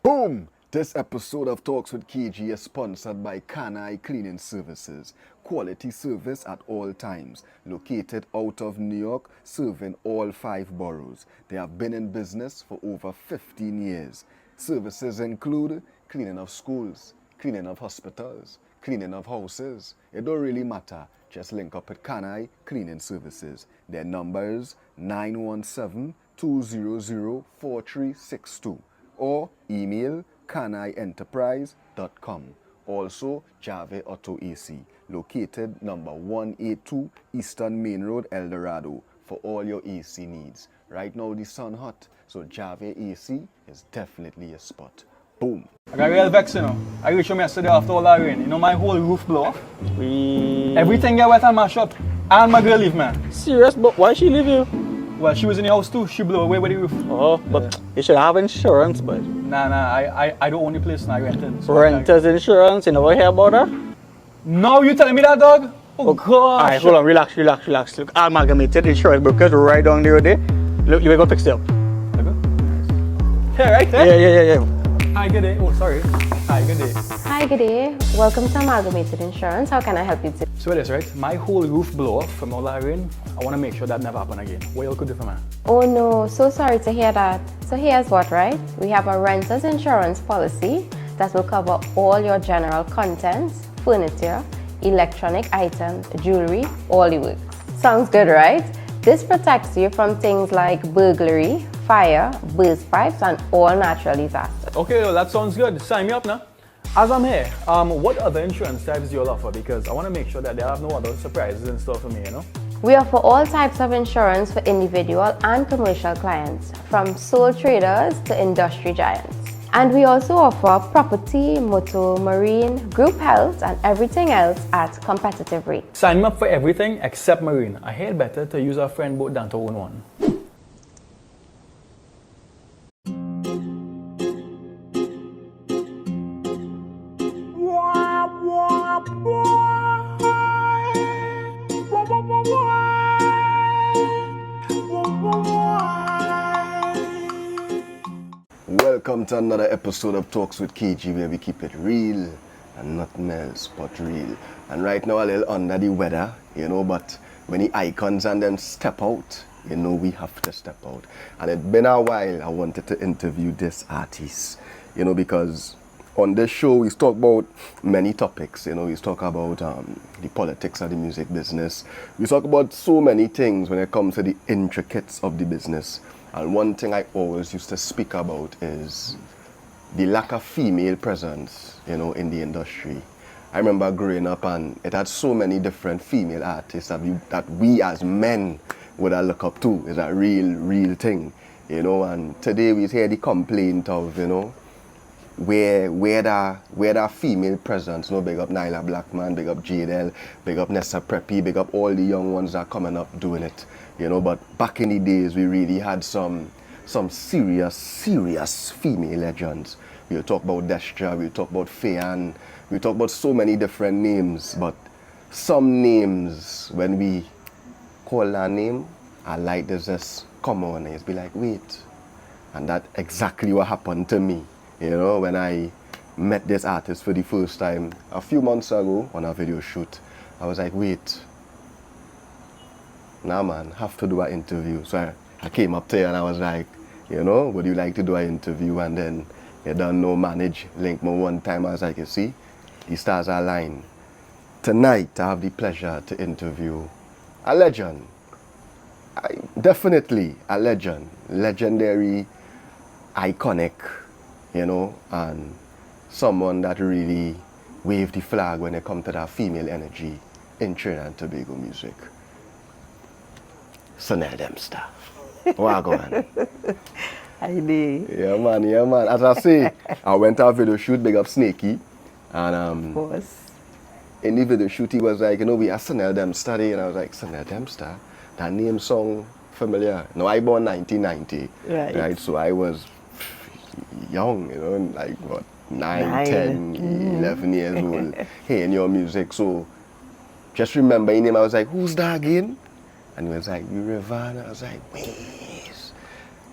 Boom! This episode of Talks with KG is sponsored by Sanell Cleaning Services. Quality service at all times. Located out of New York, serving all 5 boroughs. They have been in business for over 15 years. Services include cleaning of schools, cleaning of hospitals, cleaning of houses. It don't really matter. Just link up with Sanell Cleaning Services. Their number is 917-200-4362 or email canaienterprise.com. Also, Jave Auto AC, located number 182 Eastern Main Road, El Dorado, for all your AC needs. Right now the sun hot, so Jave AC is definitely a spot. Boom. I got real vex, you know. I reached home yesterday after all that rain. You know, my whole roof blew off. Everything get wet and mashed up. And my girl leave, man. Serious? But why she leave you? Well, she was in the house too. She blew away with the roof. Oh, but you should have insurance, but. Nah, I don't own the place now. I rent it. So Renters insurance, you never hear about that? No, you telling me that, dog? Oh, gosh. Alright, hold on, relax. Look, amalgamated insurance brokers right down there. Look, you will go fix it up. Here, right there? Yeah. Hi, good day. Oh, sorry. Hi, good day. Hi, good day. Welcome to Amalgamated Insurance. How can I help you today? So it is, right? My whole roof blew off from all that rain. I want to make sure that never happen again. What you could do for me? Oh no, so sorry to hear that. So here's what, right? We have a renter's insurance policy that will cover all your general contents, furniture, electronic items, jewelry, all the works. Sounds good, right? This protects you from things like burglary, fire, burst pipes, and all natural disasters. Okay, well, that sounds good. Sign me up now. As I'm here, what other insurance types do you offer? Because I want to make sure that they have no other surprises in store for me, you know? We offer all types of insurance for individual and commercial clients, from sole traders to industry giants. And we also offer property, motor, marine, group health, and everything else at competitive rates. Sign me up for everything except marine. I hear better to use a friend boat than to own one. Welcome to another episode of Talks with KG, where we keep it real and nothing else but real. And right now a little under the weather, you know, but when the icons and them step out, you know we have to step out. And it's been a while I wanted to interview this artist, you know, because on this show we talk about many topics, you know. We talk about the politics of the music business. We talk about so many things when it comes to the intricacies of the business. And one thing I always used to speak about is the lack of female presence, you know, in the industry. I remember growing up and it had so many different female artists that we as men would have look up to. It's a real thing, you know. And today we hear the complaint of, you know, where that female presence, you know, big up Nyla Blackman, big up Jadel, big up Nessa Preppy, big up all the young ones that are coming up doing it. You know, but back in the days, we really had some serious female legends. We'll talk about Destra, we'll talk about Fayan, we'll talk about so many different names, but some names, when we call that name, I like to just come on and be like, wait. And that's exactly what happened to me, you know, when I met this artist for the first time a few months ago on a video shoot. I was like, wait. Nah man, have to do an interview. So I came up to you and I was like, you know, would you like to do an interview? And then you done no manage, link me one time. I was like, you see, the stars are aligned. Tonight I have the pleasure to interview a legend. Definitely a legend. Legendary, iconic, you know, and someone that really waved the flag when it comes to that female energy in Trinidad and Tobago music. Sanell Dempster. Wagwan. Yeah man. As I say, I went to a video shoot, big up Snakey. And in the video shoot he was like, you know, we are Sanell Dempster, and I was like, Sanell Dempster? That name song familiar. No, I born 1990. Right. So I was young, you know, like what, 9, 10, 11 years old, hearing your music. So just remember your name. I was like, who's that again? And he was like, you Rivan. I was like, wait.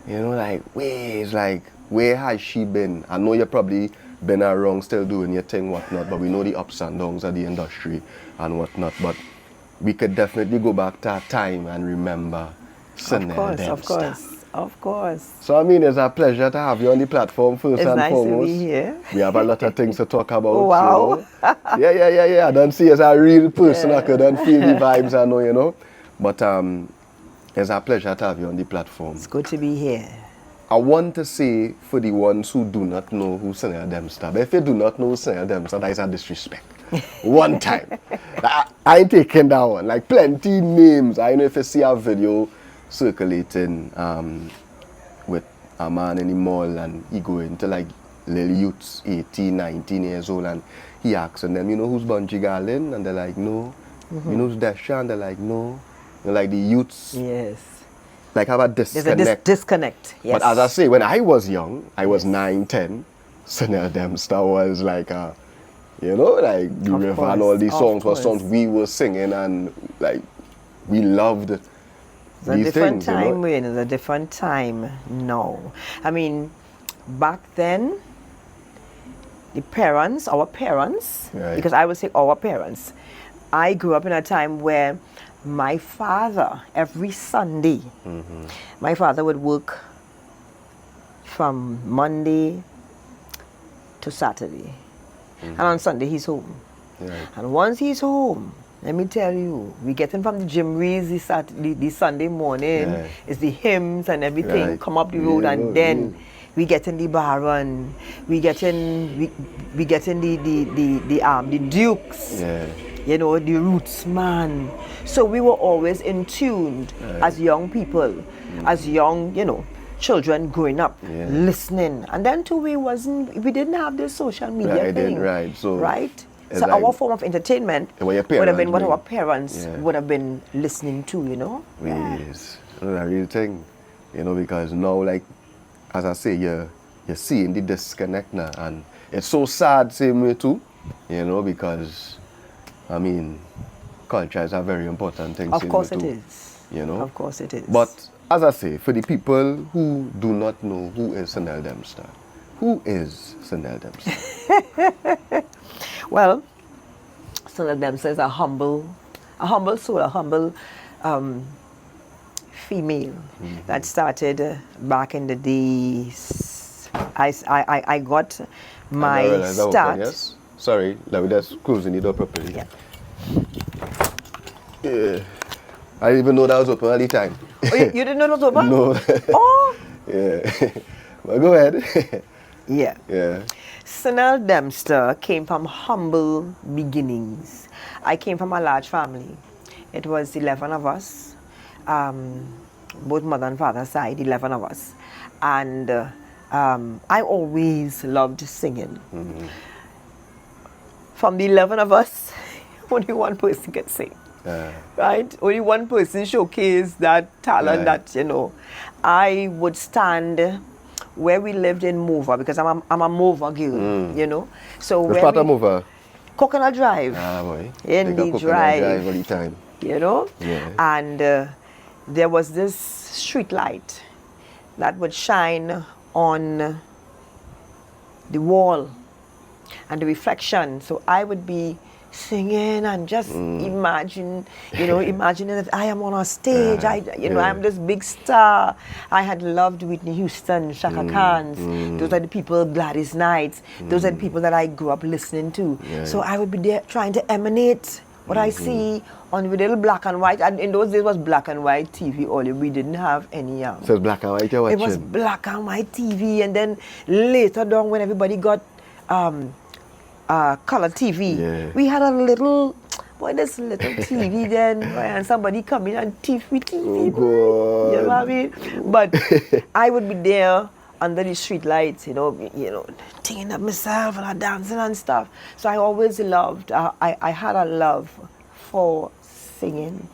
You know, like, where has she been? I know you've probably been around still doing your thing, whatnot, but we know the ups and downs of the industry and whatnot. But we could definitely go back to that time and remember Sanell Dempster. Of course. Of course. So, I mean, it's a pleasure to have you on the platform first It's and nice foremost. to be here. We have a lot of things to talk about. Oh, wow. You know? Yeah. I don't see you as a real person. I couldn't feel the vibes, I know, you know. But it's a pleasure to have you on the platform. It's good to be here. I want to say for the ones who do not know who Sanell Dempster, but if you do not know Sanell Dempster, that is a disrespect. One time. I ain't taking that one. Like plenty names. I know if you see a video circulating with a man in the mall and he going to like little youths, 18, 19 years old, and he asking them, you know who's Bungie Garlin? And they're like, no. You know who's Desha? And they're like, no. You know, like the youths. Yes. Like have a There's disconnect. a disconnect. Yes. But as I say, when I was young, I was 9, 10, Sanell Dempster was like a, you know, like the Of river and all course, these of songs were course. songs we were singing and like we loved It's a these different things. time, You know? Wayne. It's a different time now. I mean, back then, our parents, Right. because I would say our parents, I grew up in a time where my father, every Sunday, my father would work from Monday to Saturday. And on Sunday, he's home. Right. And once he's home, let me tell you, we get in from the Jimries the Sunday morning. Yeah. It's the hymns and everything, Right. come up the road, Yeah, and then we get in the Baron, we get in the Dukes, Yeah. you know, the Roots man. So we were always in tune as young people, as young, you know, children growing up, Yeah. listening. And then too, we didn't have this social media Right, thing. right. So right? it's So like our form of entertainment what your would have been what parents our bring. parents Yeah. would have been listening to, you know? Yes. That's a real thing. You know, because now, like, as I say, you're seeing the disconnect now. And it's so sad, same way too, you know, because, I mean, culture is a very important thing. Of same course way it too, is. You know? Of course it is. But, as I say, for the people who do not know who is Sanell Dempster, who is Sanell Dempster? Well, Sel Dempster is a humble soul, a humble female that started back in the days. I got my I realize that start. open, yes? Sorry, let me just closing the door properly. Yeah. Yeah. I didn't even know that was open all the time. Oh, you didn't know it was open? No. Oh, Yeah. But go ahead. yeah. Yeah. Sanell Dempster came from humble beginnings. I came from a large family. It was 11 of us, both mother and father side, 11 of us. And I always loved singing. From the 11 of us, only one person could sing. Right? Only one person showcased that talent Right. that, you know. I would stand where we lived in Mova, because I'm a Mova girl, you know. So Which where part of we- Mova? Coconut Drive, Ah, boy. In They got the Coconut drive. all the time. you know. Yeah. And there was this street light that would shine on the wall and the reflection. So I would be singing and just imagining that I am on a stage. I'm this big star. I had loved Whitney Houston, Shaka Khan's. Those are the people, Gladys Knights. Those are the people that I grew up listening to. Yeah. So I would be there trying to emanate what I see on the little black and white. And in those days, it was black and white TV only. We didn't have any. So it's black and white you're watching? It was black and white TV, and then later on, when everybody got color TV, Yeah. we had a little, this little TV then, and somebody come in and TV. Oh, God. You know what I mean? But I would be there under the street lights, you know, singing up myself and dancing and stuff. So I always loved. I had a love for singing,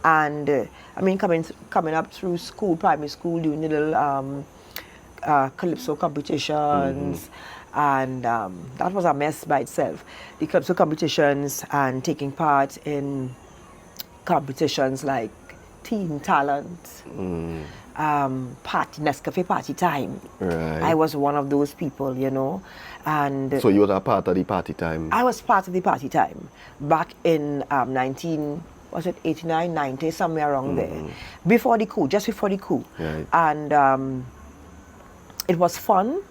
and coming up through school, primary school, doing the little calypso competitions. And that was a mess by itself. The calypso competitions and taking part in competitions like Teen Talent, Nescafe Party Time. Right. I was one of those people, you know. And So you was a part of the party time? I was part of the party time back in 89, 90, somewhere around there. Before the coup, just before the coup. Right. And it was fun.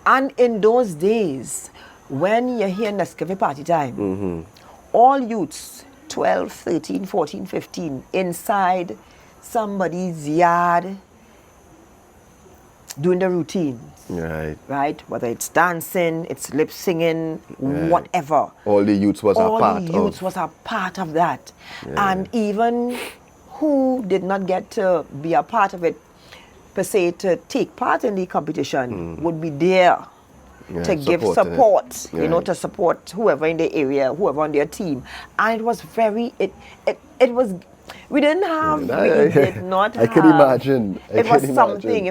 And in those days, when you hear Nescafe Party Time, all youths, 12, 13, 14, 15, inside somebody's yard doing the routines. Right. Right? Whether it's dancing, it's lip singing, whatever. All the youths was a part All the youths of. was a part of that. And even who did not get to be a part of it, per se, to take part in the competition, would be there to give supporting it. support, you know, Right. to support whoever in the area, whoever on their team. And it was very, it was, we didn't have, we did not have. I can imagine. It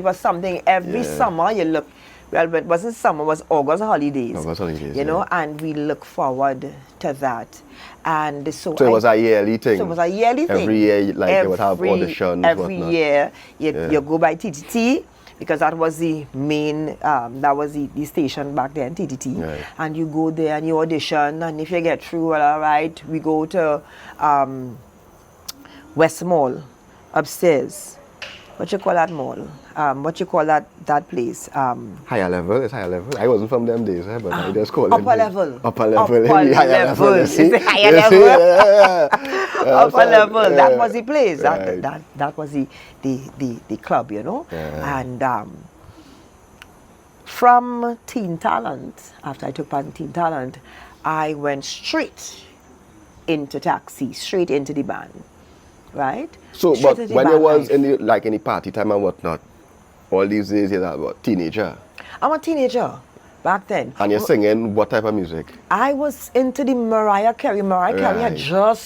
was something. Every summer you look, well, it wasn't summer, it was August holidays. August holidays, you know, and we look forward to that. And so it was a yearly thing. So it was a yearly thing. Every year, like they would have auditions. Every whatnot. year, you go by TTT, because that was the main, that was the station back then, TTT. Right. And you go there and you audition, and if you get through, well, all right, we go to West Mall, upstairs. What you call that mall? What you call that place? Higher level, it's higher level. I wasn't from them days, but I just call it. Upper level. Upper level. Upper Higher level. level. It's the higher You see? level. Yeah. Upper level. That was the place. Right. That was the club, you know. Yeah. And from Teen Talent, after I took part in Teen Talent, I went straight into taxi, straight into the band, right? So, Straight but into the when you band was life. in the party time and whatnot, all these days you're what, teenager, I'm a teenager back then. and you're singing what type of music? I was into the Mariah Carey. Mariah Carey had Right.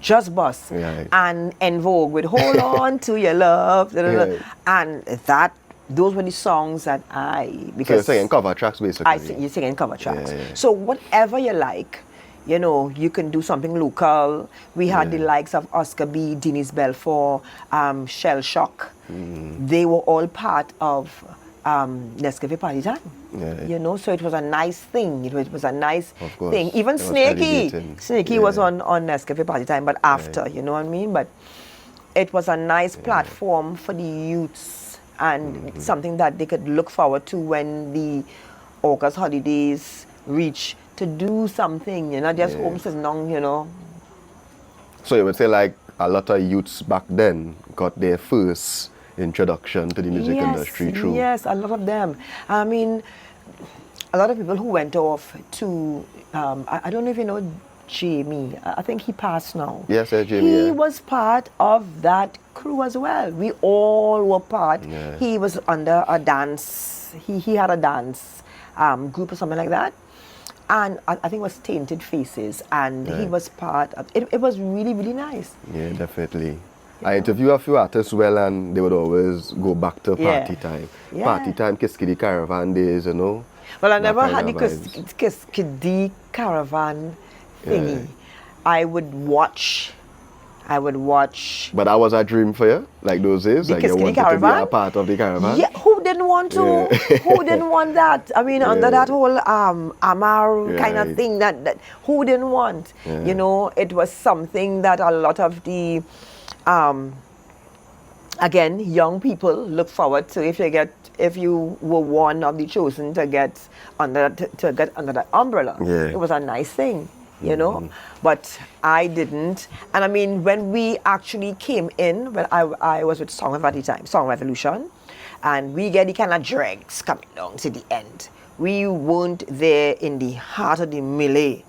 just bust Right. and En Vogue with "Hold On to Your Love," Right. and those were the songs that So you're singing cover tracks basically. you're singing cover tracks. Yeah. So whatever you like, you know, you can do something local. We had the likes of Oscar B, Denise Belfort, Shell Shock. They were all part of Nescafe Party Time. Yeah. You know, so it was a nice thing. It was a nice Of course. thing. Even It was Snakey elevating. was Yeah. on Nescafe Party Time, but after, you know what I mean? But it was a nice platform for the youths and something that they could look forward to when the August holidays reach, to do something, you know, just home sitting down, you know. So you would say like a lot of youths back then got their first introduction to the music industry through. Yes, a lot of them. I mean, a lot of people who went off to, I don't know if you know Jamie. I think he passed now. Yes, Jamie. He yeah. was part of that crew as well. We all were part. Yeah. He was under a dance, he had a dance group or something like that. And I think it was Tainted Faces, and he Right. was part of it. It was really, really nice. Yeah, definitely. I interview a few artists well, and they would always go back to Yeah. party time. Yeah. Party time, Kiss Kitty Caravan days, you know. Well, I That never kind had the of vibes. Kiss Kiddy Caravan thingy. I would watch. But that was a dream for you, like those days? The Like you Kiss Kitty wanted to be a Caravan? part of the caravan? Yeah, who didn't want to? Who didn't want that? I mean, under that whole Amar kind of Right. thing, that who didn't want? Yeah. You know, it was something that a lot of the again, young people look forward to. If you were one of the chosen to get under that umbrella, Yeah. it was a nice thing, you know. But I didn't. And I mean, when we actually came in, when I was with Song at the time, Song Revolution, and we get the kind of dregs coming down to the end. We weren't there in the heart of the melee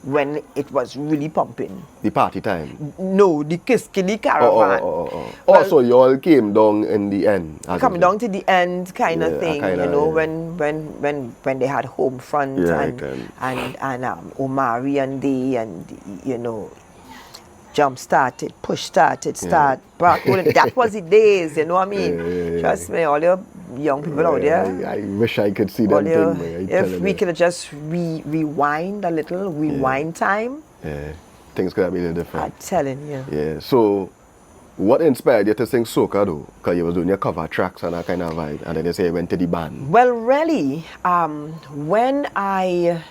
when it was really pumping. The party time? No, the Kiss Kitty Caravan. Well, so you all came down in the end? Coming down to the end kind Yeah, of thing, kinda, you know, yeah. when they had home front Yeah, and Omari and they, and you know, jump started, push started, start back. That was the days, you know what I mean? Yeah. Trust me, all your young people out there. I wish I could see all them your- thing. if we could just rewind a little, time, Yeah, things could have been a little different. I'm telling you. Yeah, so What inspired you to sing soca though? Because you was doing your cover tracks and that kind of vibe, and then you say you went to the band. Well, really, when I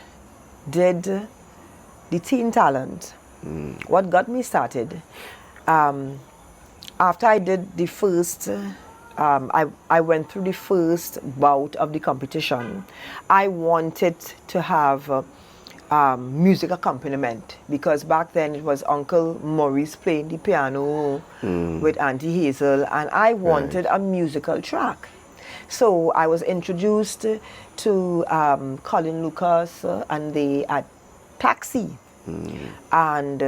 did the Teen Talent, what got me started, after I did the first, I went through the first bout of the competition, I wanted to have music accompaniment, because back then it was Uncle Maurice playing the piano with Auntie Hazel, and I wanted a musical track. So I was introduced to Colin Lucas and they at Taxi, and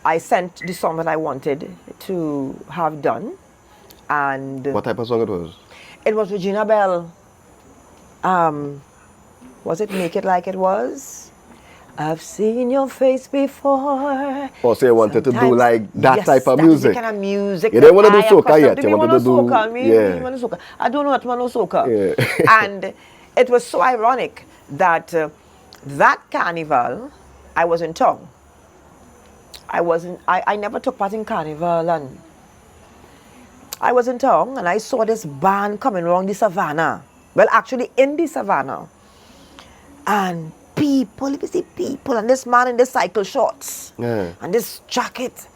I sent the song that I wanted to have done. And What type of song it was? it was Regina Bell. Was it Make It Like It Was? I've seen your face before. Or so you wanted to do Sometimes- like that yes, type of that was the music? kind of music. You didn't want to do that I soca accustomed yet. to. You Me wanted wanna to do soca. Me wanna soca. I don't know what wanna soca. Yeah. And it was so ironic that that carnival, I was in town. I never took part in carnival, and I was in town and I saw this band coming along the savannah. Well, actually in the savannah. And people, if you see people, and this man in the cycle shorts, Yeah. and this jacket,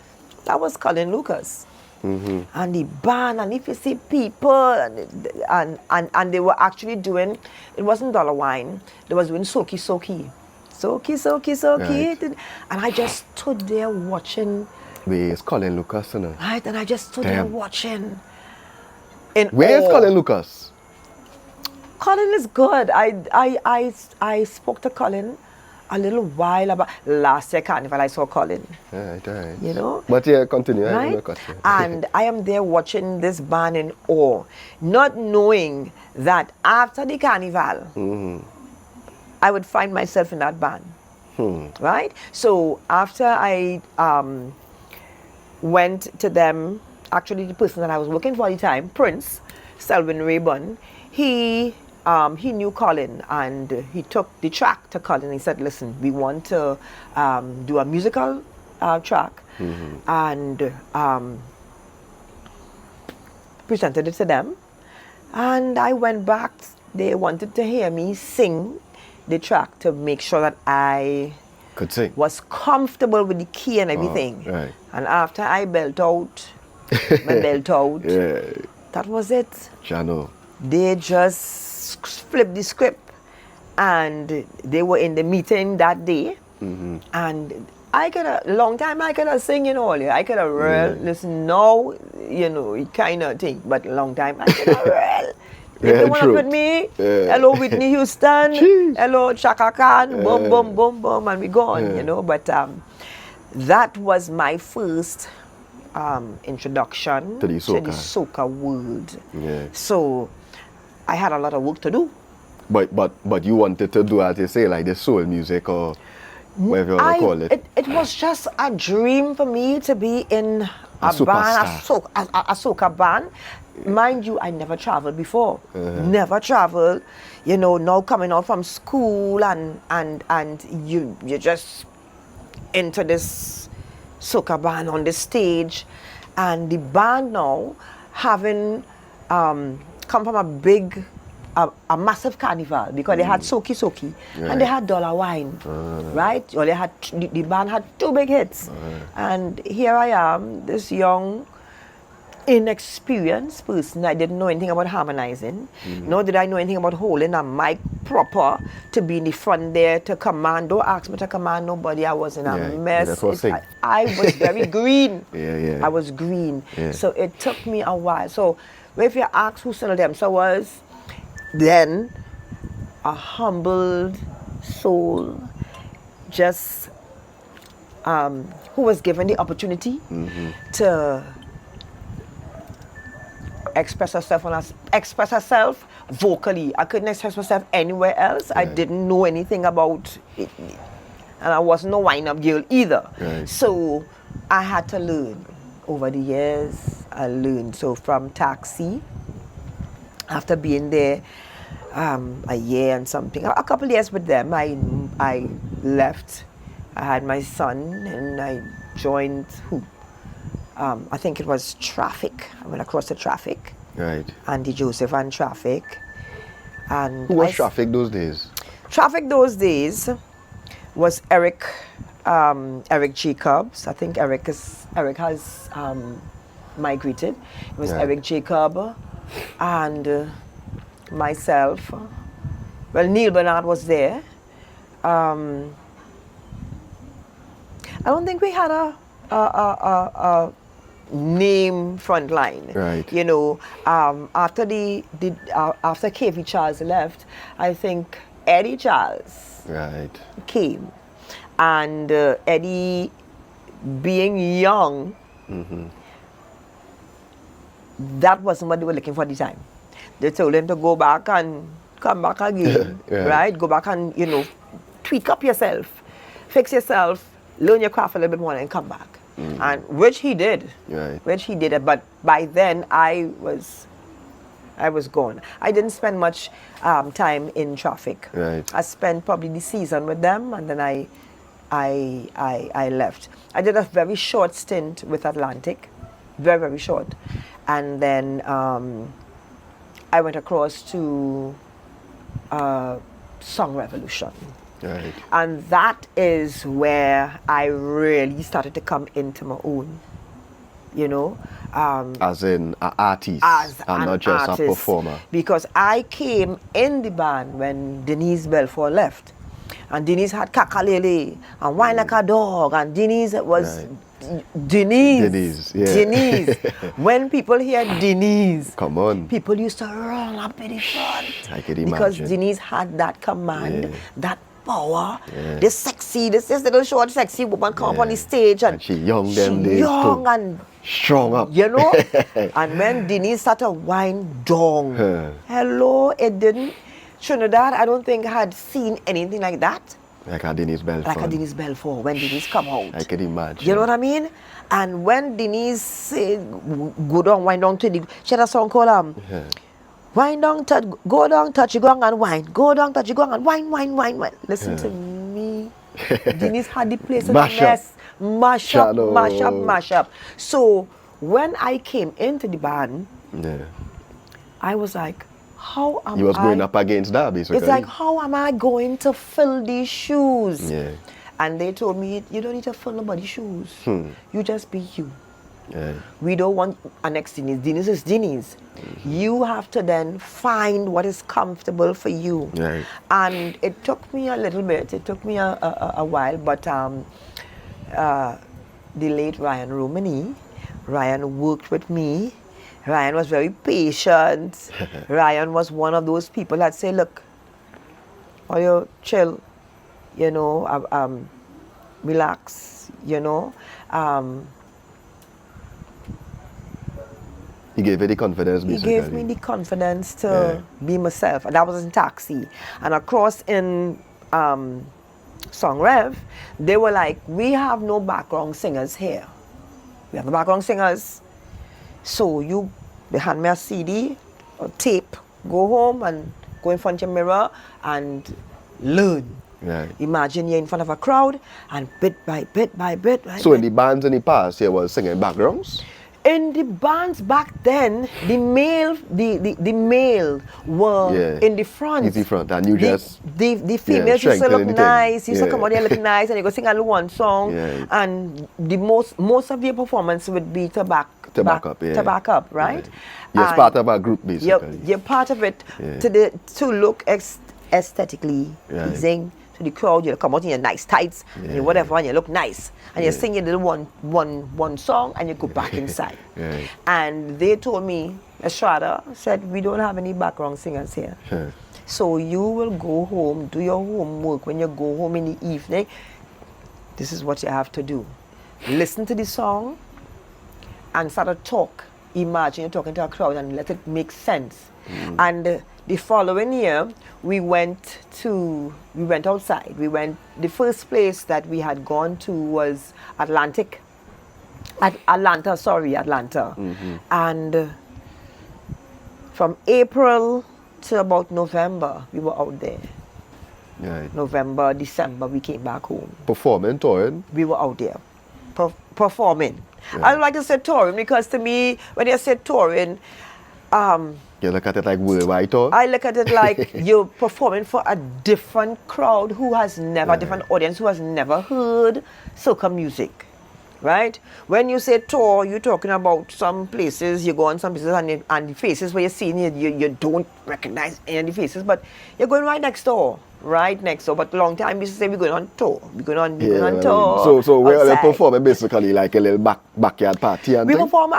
that was Colin Lucas. And the band, and if you see people, and they were actually doing, it wasn't dollar wine, they was doing soaky soaky. Soaky, soaky, soaky. Right. And I just stood there watching, Wait, it's Colin Lucas, you know. right? And I just stood there Damn. watching. In Where is awe. Colin Lucas? Colin is good. I spoke to Colin a little while about last year carnival. I saw Colin, Right. you know. But yeah, continue. I Right? will cut you. And I am there watching this band in awe, not knowing that after the carnival, I would find myself in that band. Right? So after I went to them, actually the person that I was working for at the time, Prince, Selwyn Rayburn, he knew Colin, and he took the track to Colin. He said, listen, we want to do a musical track, and presented it to them. And I went back. They wanted to hear me sing the track to make sure that I Could sing. was comfortable with the key and everything. right. And after I belt out, Yeah. that was it. Chano. They just flipped the script, and they were in the meeting that day. And I could have, long time I could have singing all year. I could have listen now, you know, kind of thing. But long time I could have If Yeah, they want true. up with me, Yeah. hello Whitney Houston, Jeez. hello Chaka Khan, boom, boom, boom, boom, and we gone, you know. But that was my first introduction To the soca. soca world. Yeah. So I had a lot of work to do. But you wanted to do, as you say, like the soul music or whatever you want to call it. It was just a dream for me to be in a band, a soca band. Mind you, I never traveled before. Never traveled. You know, now coming out from school and you just into this soca band on the stage, and the band now having come from a massive carnival, because they had Soki Soki and they had Dollar Wine, right? Or they had the band had two big hits, and here I am, this young, inexperienced person. I didn't know anything about harmonizing, nor did I know anything about holding a mic proper to be in the front there to command. Don't ask me to command nobody. I was in a mess. that's what I'm saying. I was very green. Yeah. I was green. Yeah. So it took me a while. So if you ask who Sanell Dempster was, then a humbled soul, just who was given the opportunity to express herself vocally. I couldn't express myself anywhere else. I didn't know anything about it, and I wasn't no wind-up girl either. Right. So I had to learn. Over the years, I learned. So from Taxi, after being there a year and something, a couple of years with them, I left. I had my son, and I joined I think it was traffic. I went across the traffic. Right. Andy Joseph and traffic. And Who was traffic those days? Traffic those days was Eric Jacobs. I think Eric has migrated. It was Yeah. Eric Jacob and myself. Well, Neil Bernard was there. I don't think we had a name front line. Right. You know, after after KV Charles left, I think Eddie Charles Right. came, and Eddie, being young, that wasn't what they were looking for at the time. They told him to go back and come back again, Right. right? Go back and, you know, tweak up yourself, fix yourself, learn your craft a little bit more, and come back. And which he did, Right. which he did. But by then I was gone. I didn't spend much time in traffic. Right. I spent probably the season with them, and then I left. I did a very short stint with Atlantic, very, very short. And then I went across to Song Revolution. Right. And that is where I really started to come into my own, you know. As in an artist, As and an not just artist, a performer. because I came in the band when Denise Belfort left, and Denise had Kakalele and Wine Like a Dog, and Denise was Denise. Denise, yeah. Denise. When people hear Denise, Come on. people used to run up in the front. I could Because imagine. Denise had that command, Yeah. that power, Yeah. this little short sexy woman come up on the stage, and she young them days young too. and Strong up. you know. And when Denise started wine down, Huh. hello, it didn't. Trinidad, I don't think had seen anything like that, Like a Denise Belfort. like a Denise Belfort when Denise come out. I can imagine. You know what I mean? And when Denise said, go down, wine down to the, she had a song called Yeah. wine down, touch, go down, touch, you go and wine. Go down, touch, you go and wine, wine, wine, wine. Listen to me. Denise had the place in a Mash up. mess. Mash up, Shadow. mash up, mash up. So when I came into the band, Yeah. I was like, how am You was I? going up against that, basically. It's like, how am I going to fill these shoes? Yeah. And they told me, you don't need to fill nobody's shoes. You just be you. Yeah. We don't want an next Denise. Denise is Denise. You have to then find what is comfortable for you. Right. And it took me a little bit. It took me a while, but the late Ryan Romani, Ryan worked with me. Ryan was very patient. Ryan was one of those people that say, look, or you chill, you know, relax, you know. He gave you the confidence, He basically. gave me the confidence to be myself. And that was in Taxi. And across in Song Rev, they were like, we have no background singers here. We have no background singers. So they hand me a CD or tape, go home and go in front of your mirror and learn. Right. Imagine you're in front of a crowd and bit by bit by bit. Right? So in the bands in the past, you was singing backgrounds? In the bands back then, the male were Yeah. in the front. In the front, and you just the females used to strengthen look anything. nice. Used to Yeah. come out there looking nice, and you go sing a little one song. Yeah. And the most of your performance would be to back up, yeah. to back up, right? You're And part of a group, basically. You're part of it Yeah. to look aesthetically Right. pleasing to the crowd. You come out in your nice tights and Yeah. your whatever, and you look nice, and you Yeah. sing your little one song, and you go back inside. Right. And they told me, Estrada said, we don't have any background singers here. Huh. So you will go home, do your homework. When you go home in the evening, this is what you have to do. Listen to the song and start to talk. Imagine you're talking to a crowd and let it make sense. And the following year, we went outside. The first place that we had gone to was Atlanta. And from April to about November, we were out there. Right. November, December, we came back home. Performing, touring. We were out there performing. I don't like to say touring because to me, when you say touring, You look at it like worldwide tour. I look at it like you're performing for a different crowd who has never, different audience who has never heard soca music, right? When you say tour, you're talking about some places, you go on some places and the faces where you're seeing you don't recognize any of the faces, but you're going right next door. Right next door, but long time we used to say we're going on tour. We're going on tour. So where are they outside. performing basically like a little backyard party and We thing? perform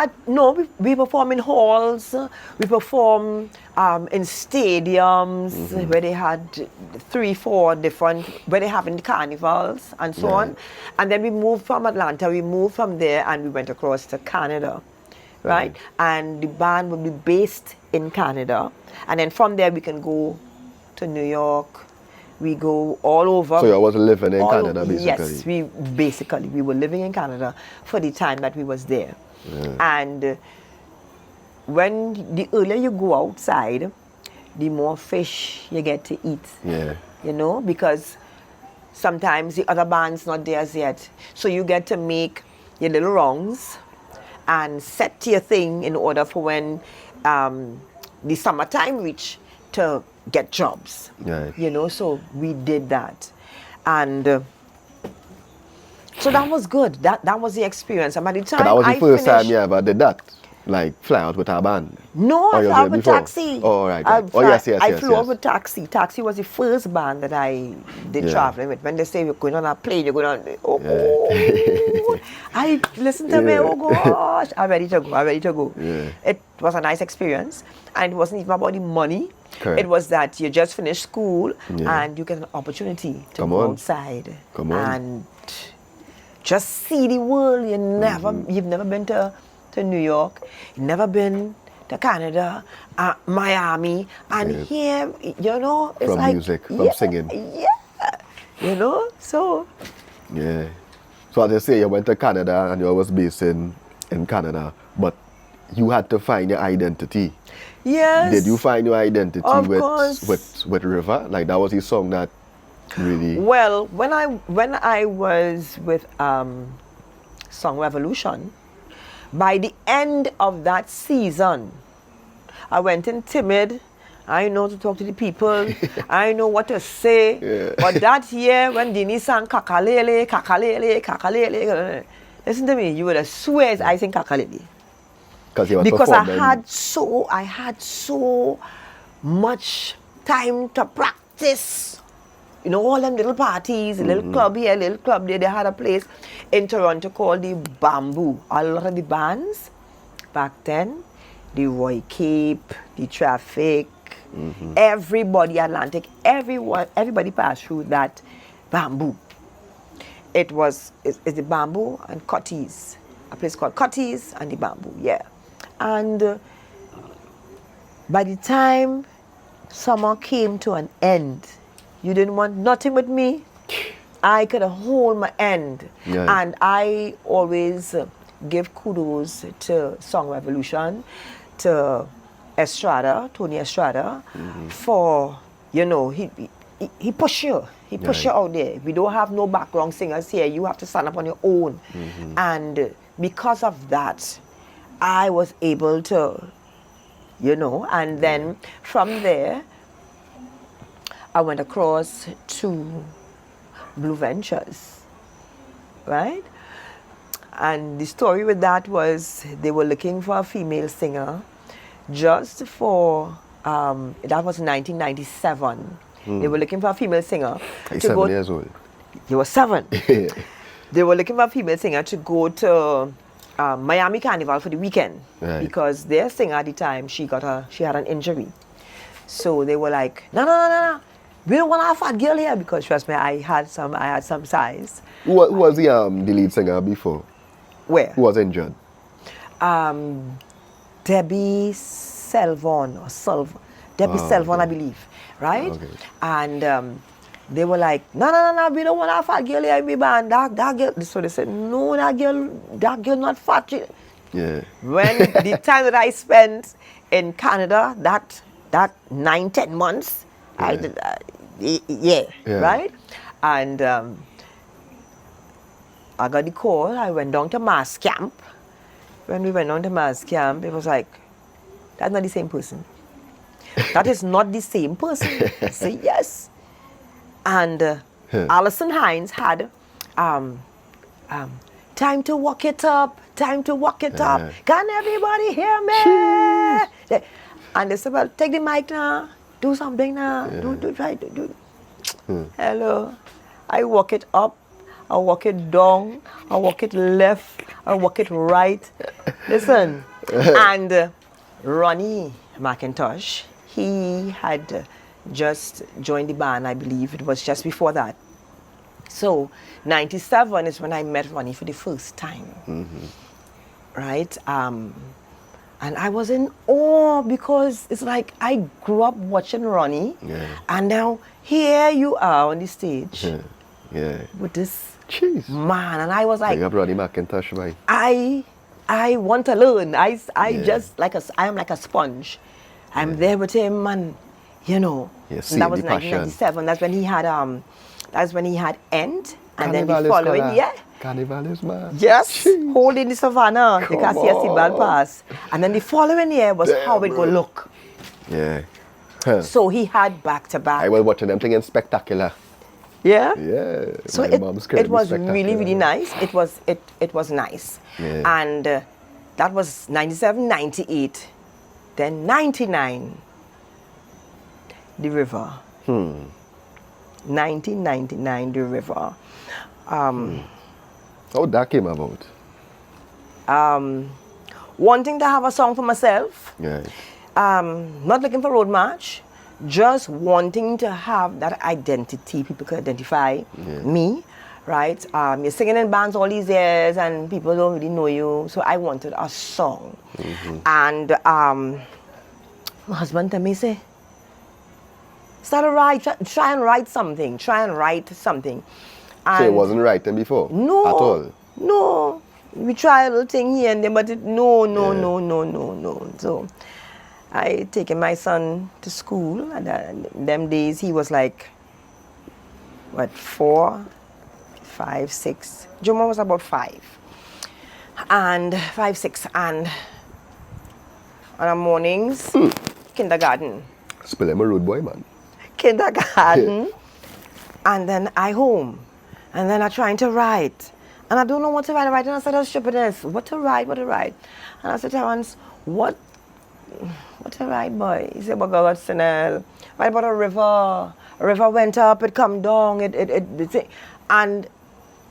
we perform in halls, we perform in stadiums where they had 3-4 different, where they having carnivals and so on. And then we moved from Atlanta, we moved from there and we went across to Canada, right? And the band will be based in Canada. And then from there we can go to New York. We go all over. So you was living in all Canada, over. basically? Yes, we were living in Canada for the time that we was there. And when the earlier you go outside, the more fish you get to eat. Yeah. You know, because sometimes the other band's not there as yet. So you get to make your little wrongs and set your thing in order for when the summertime reach to get jobs. Right. You know, so we did that. And so that was good. That was the experience. And by the time But that was the I first time finished, you ever did that? Like fly out with our band? No, Or I you flew did out with before? Taxi. Oh, right. I flew out yes. with Taxi. Taxi was the first band that I did Yeah. traveling with. When they say you're going on a plane, you're going on, I listen to me, Yeah. oh gosh, I'm ready to go. Yeah. It was a nice experience. And it wasn't even about the money. Correct. It was that you just finished school Yeah. and you get an opportunity to Come go on. outside. Come on. And just see the world. You've never been to New York, you've never been to Canada, Miami, and Yeah. here, you know, it's From like music, from singing. Yeah, you know, so Yeah. So as I say, you went to Canada and you was based in Canada, but you had to find your identity. yes. Did you find your identity Of course. with River? Like that was the song that really. Well, when I was with Song Revolution, by the end of that season, I went in timid. I know to talk to the people. I know what to say. Yeah. But that year, when Dini sang Kakalele, Kakalele, Kakalele, listen to me, you would have swear I sing Kakalele. Because you were Because I performing. had so much time to practice. You know, all them little parties, a little club here, little club there. They had a place in Toronto called the Bamboo. A lot of the bands back then, the Roy Cape, the Traffic, everybody Atlantic, everybody passed through that Bamboo. It's the Bamboo and Cutties, a place called Cutties and the Bamboo, yeah. And by the time summer came to an end, you didn't want nothing with me. I could hold my end. Yeah. And I always give kudos to Song Revolution, to Tony Estrada, for, you know, he push you. He push you out there. We don't have no background singers here. You have to stand up on your own. And because of that, I was able to, you know, and then from there, I went across to Blue Ventures, right? And the story with that was they were looking for a female singer just for, that was 1997. They were looking for a female singer. Like to 7 go. years old. You were 7. They were looking for a female singer to go to Miami Carnival for the weekend. Right. Because their singer at the time, she had an injury. So they were like, no. We don't want our fat girl here, because trust me, I had some size. Who was the lead singer before? Where? Who was injured? Debbie Selvon or Debbie Selvon, I believe, right? Okay. And they were like, no, we don't want our fat girl here in the band. That girl. So they said, no, that girl not fat. Yeah. When the time that I spent in Canada, that 9-10 months, I did, Yeah. right? And I got the call. I went down to mass camp. When we went down to mass camp, it was like, that's not the same person. That is not the same person. I say, yes. And Alison Hines had time to walk it up, time to walk it up. Can everybody hear me? Jeez. And they said, well, take the mic now, do something now, try to do. Hello. I walk it up, I walk it down, I walk it left, I walk it right. Listen, and Ronnie McIntosh, he had just joined the band, I believe. It was just before that. So, 97 is when I met Ronnie for the first time. Right? And I was in awe because it's like I grew up watching Ronnie, and now here you are on the stage with this man, and I was like, Big up Ronnie McIntosh, right? I want to learn. I just like I am like a sponge. I'm there with him, and you know, and that was 1997. That's when he had End, and then the following Carnival is mad. Yes, holding the Savannah, the Cassia Sibal Pass. And then the following year was How It Go Look. Yeah. So he had back-to-back. I was watching them thing in Spectacular. Yeah? Yeah. So it was really, really nice. It was nice. Yeah. And that was 97, 98. Then 99, The River. 1999, The River. How that came about? Wanting to have a song for myself. Yeah. Not looking for road march. Just wanting to have that identity. People could identify me, right? You're singing in bands all these years and people don't really know you. So I wanted a song. And my husband told me, say, start to write, try and write something. And so it wasn't writing before? No. At all? No. We try a little thing here and there, but no. So I taken my son to school, and them days he was like, what, 4, 5, 6. Juma was about 5. And 5, 6. And on the mornings, kindergarten. Spill him a rude boy, man. Kindergarten. And then I home. And then I'm trying to write. And I don't know what to write. And I said, oh, stupidness. What to write? And I said, Terrence, what to write, boy? He said, well, God, Sanell, write about a river. A river went up, it come down, and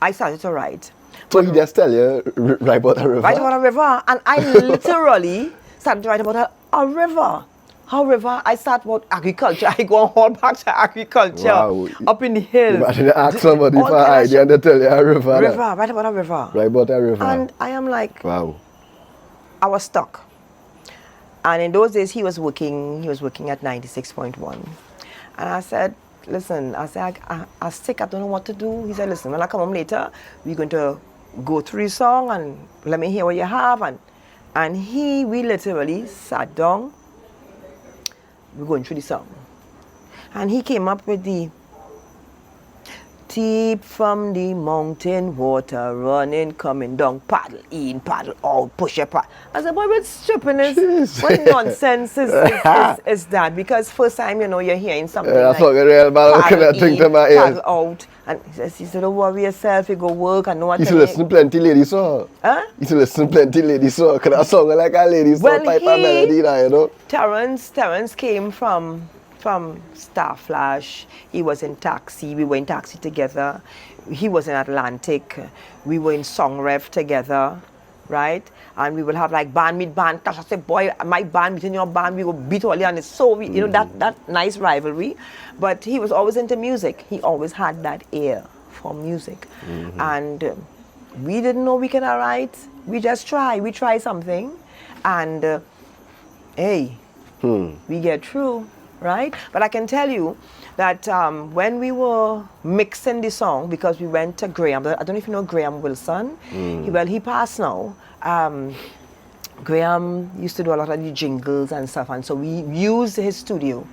I started to write. So he just tell you, write about a river? Write about a river. And I literally started to write about a river. How river? I start about agriculture. I go all back to agriculture. Wow. Up in the hill. Imagine ask somebody for an idea and they tell you a river. Write about a river. Write about a river. And I am like, wow. I was stuck. And in those days he was working at 96.1. And I said, listen, I'm sick, I don't know what to do. He said, listen, when I come home later, we're going to go through the song and let me hear what you have. And we literally sat down. We're going through the song. And he came up with the deep from the mountain water running, coming down, paddle in, paddle out, push your paddle. I said, boy, what stupidness, what nonsense is that? Because first time, you're hearing something that's like not real, man. paddle out. And he said, don't worry yourself, you go work and know what you should listen plenty lady song. Huh? You should listen plenty lady song. Because that song like a lady song, pipe and melody now, you know. Terrence came from Star Flash. He was in Taxi. We were in Taxi together. He was in Atlantic. We were in Song Rev together, right? And we will have like band meet band. I said, boy, my band meeting your band, we will beat all and it's so that nice rivalry. But he was always into music. He always had that ear for music. And we didn't know we could write. We just try. We try something, and hey, we get through. Right? But I can tell you that when we were mixing the song, because we went to Graham, I don't know if you know Graham Wilson. He passed now. Graham used to do a lot of the jingles and stuff, and so we used his studio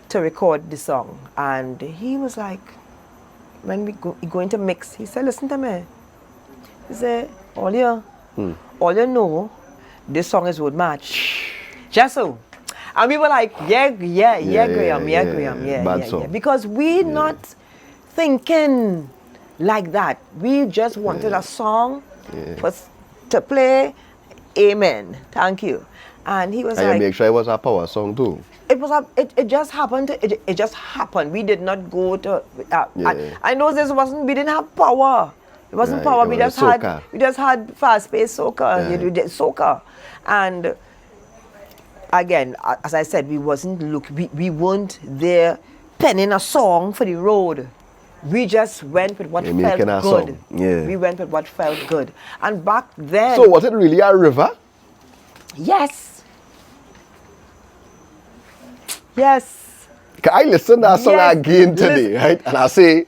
to record the song. And he was like, when we go into mix, he said, listen to me, He said, all you know, this song is would match. Just so. And we were like, Graham, yeah. Bad song. Because we not thinking like that. We just wanted a song to play. Amen. Thank you. And he was And like, you make sure it was a power song too. it just happened. It just happened. We did not go to. I know this wasn't. We didn't have power. It wasn't Right, power. it We was just had fast-paced soca. Yeah. You did soca, and again, as I said, we weren't there penning a song for the road. We just went with what You're felt making a good. song. Yeah. We went with what felt good. And back then, So was it really a river? yes. Yes. I listened to that song Yes, again today, right? And I say,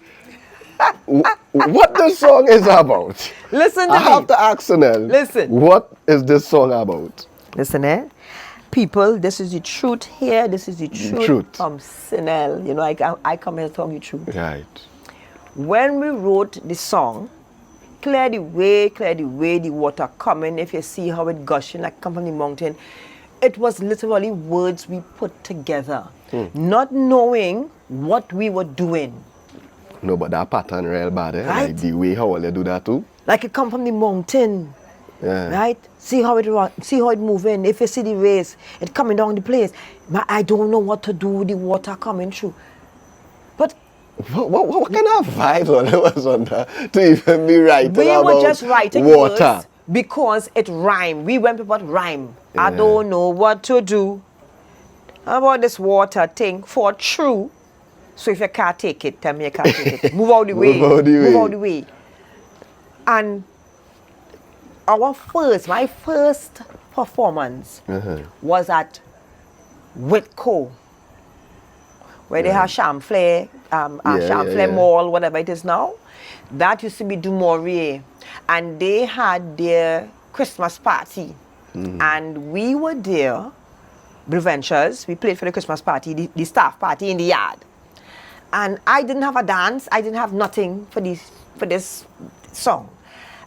what this song is about? Listen to I me. have to ask Sanell, Listen. what is this song about? Listen, people, this is the truth here. This is the truth. From Sanell. You know, I come here to tell you the truth. Right. When we wrote the song, clear the way, the water coming. If you see how it gushing like come from the mountain, it was literally words we put together, not knowing what we were doing. No, but that pattern real bad, eh? Right. Like the way how they do that too. Like it come from the mountain. Yeah. Right? See how it run, see how it moving. If you see the race, it coming down the place. I don't know what to do with the water coming through. But What kind of vibe was on that to even be writing we about were just writing water? words because it rhymed. We went with what rhyme. I Yeah. don't know what to do about this water thing for true. So if you can't take it, tell me you can't take it. Move out the way. Move out the way. Move out the way. And my first performance was at Whitco, where they have Champlain, yeah. Mall, whatever it is now. That used to be Du Maurier. And they had their Christmas party. And we were there, Breventures. We played for the Christmas party, the staff party in the yard. And I didn't have a dance. I didn't have nothing for this song.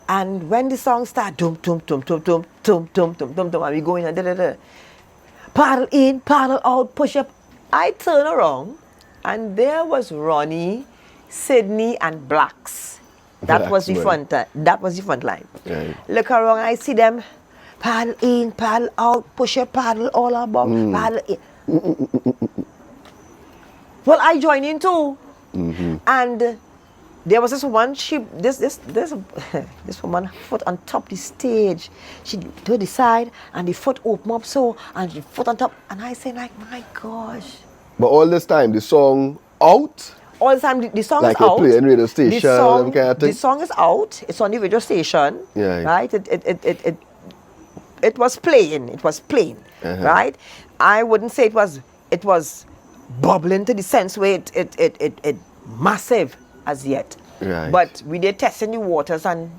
And when the song started, dum dum dum dum dum dum dum dum dum dum, and we going and da da da. Paddle in, paddle out, push up. I turn around, and there was Ronnie, Sydney, and Blacks. That was the front. That was the front line. Right. Look around, I see them. Paddle in, paddle out, push your paddle all about. Paddle in. Well, I joined in too, and there was this woman. This woman foot on top the stage. She to the side, and the foot open up so, and the foot on top. And I say like, my gosh. But all this time, the song out? All the time, the song Like is you out. play in radio station, them kind of thing? The song is out. It's on the radio station. Yeah. Right. It was playing. It was playing. Right. I wouldn't say it was bubbling to the sense where it massive as yet. Right. But we did testing the waters, and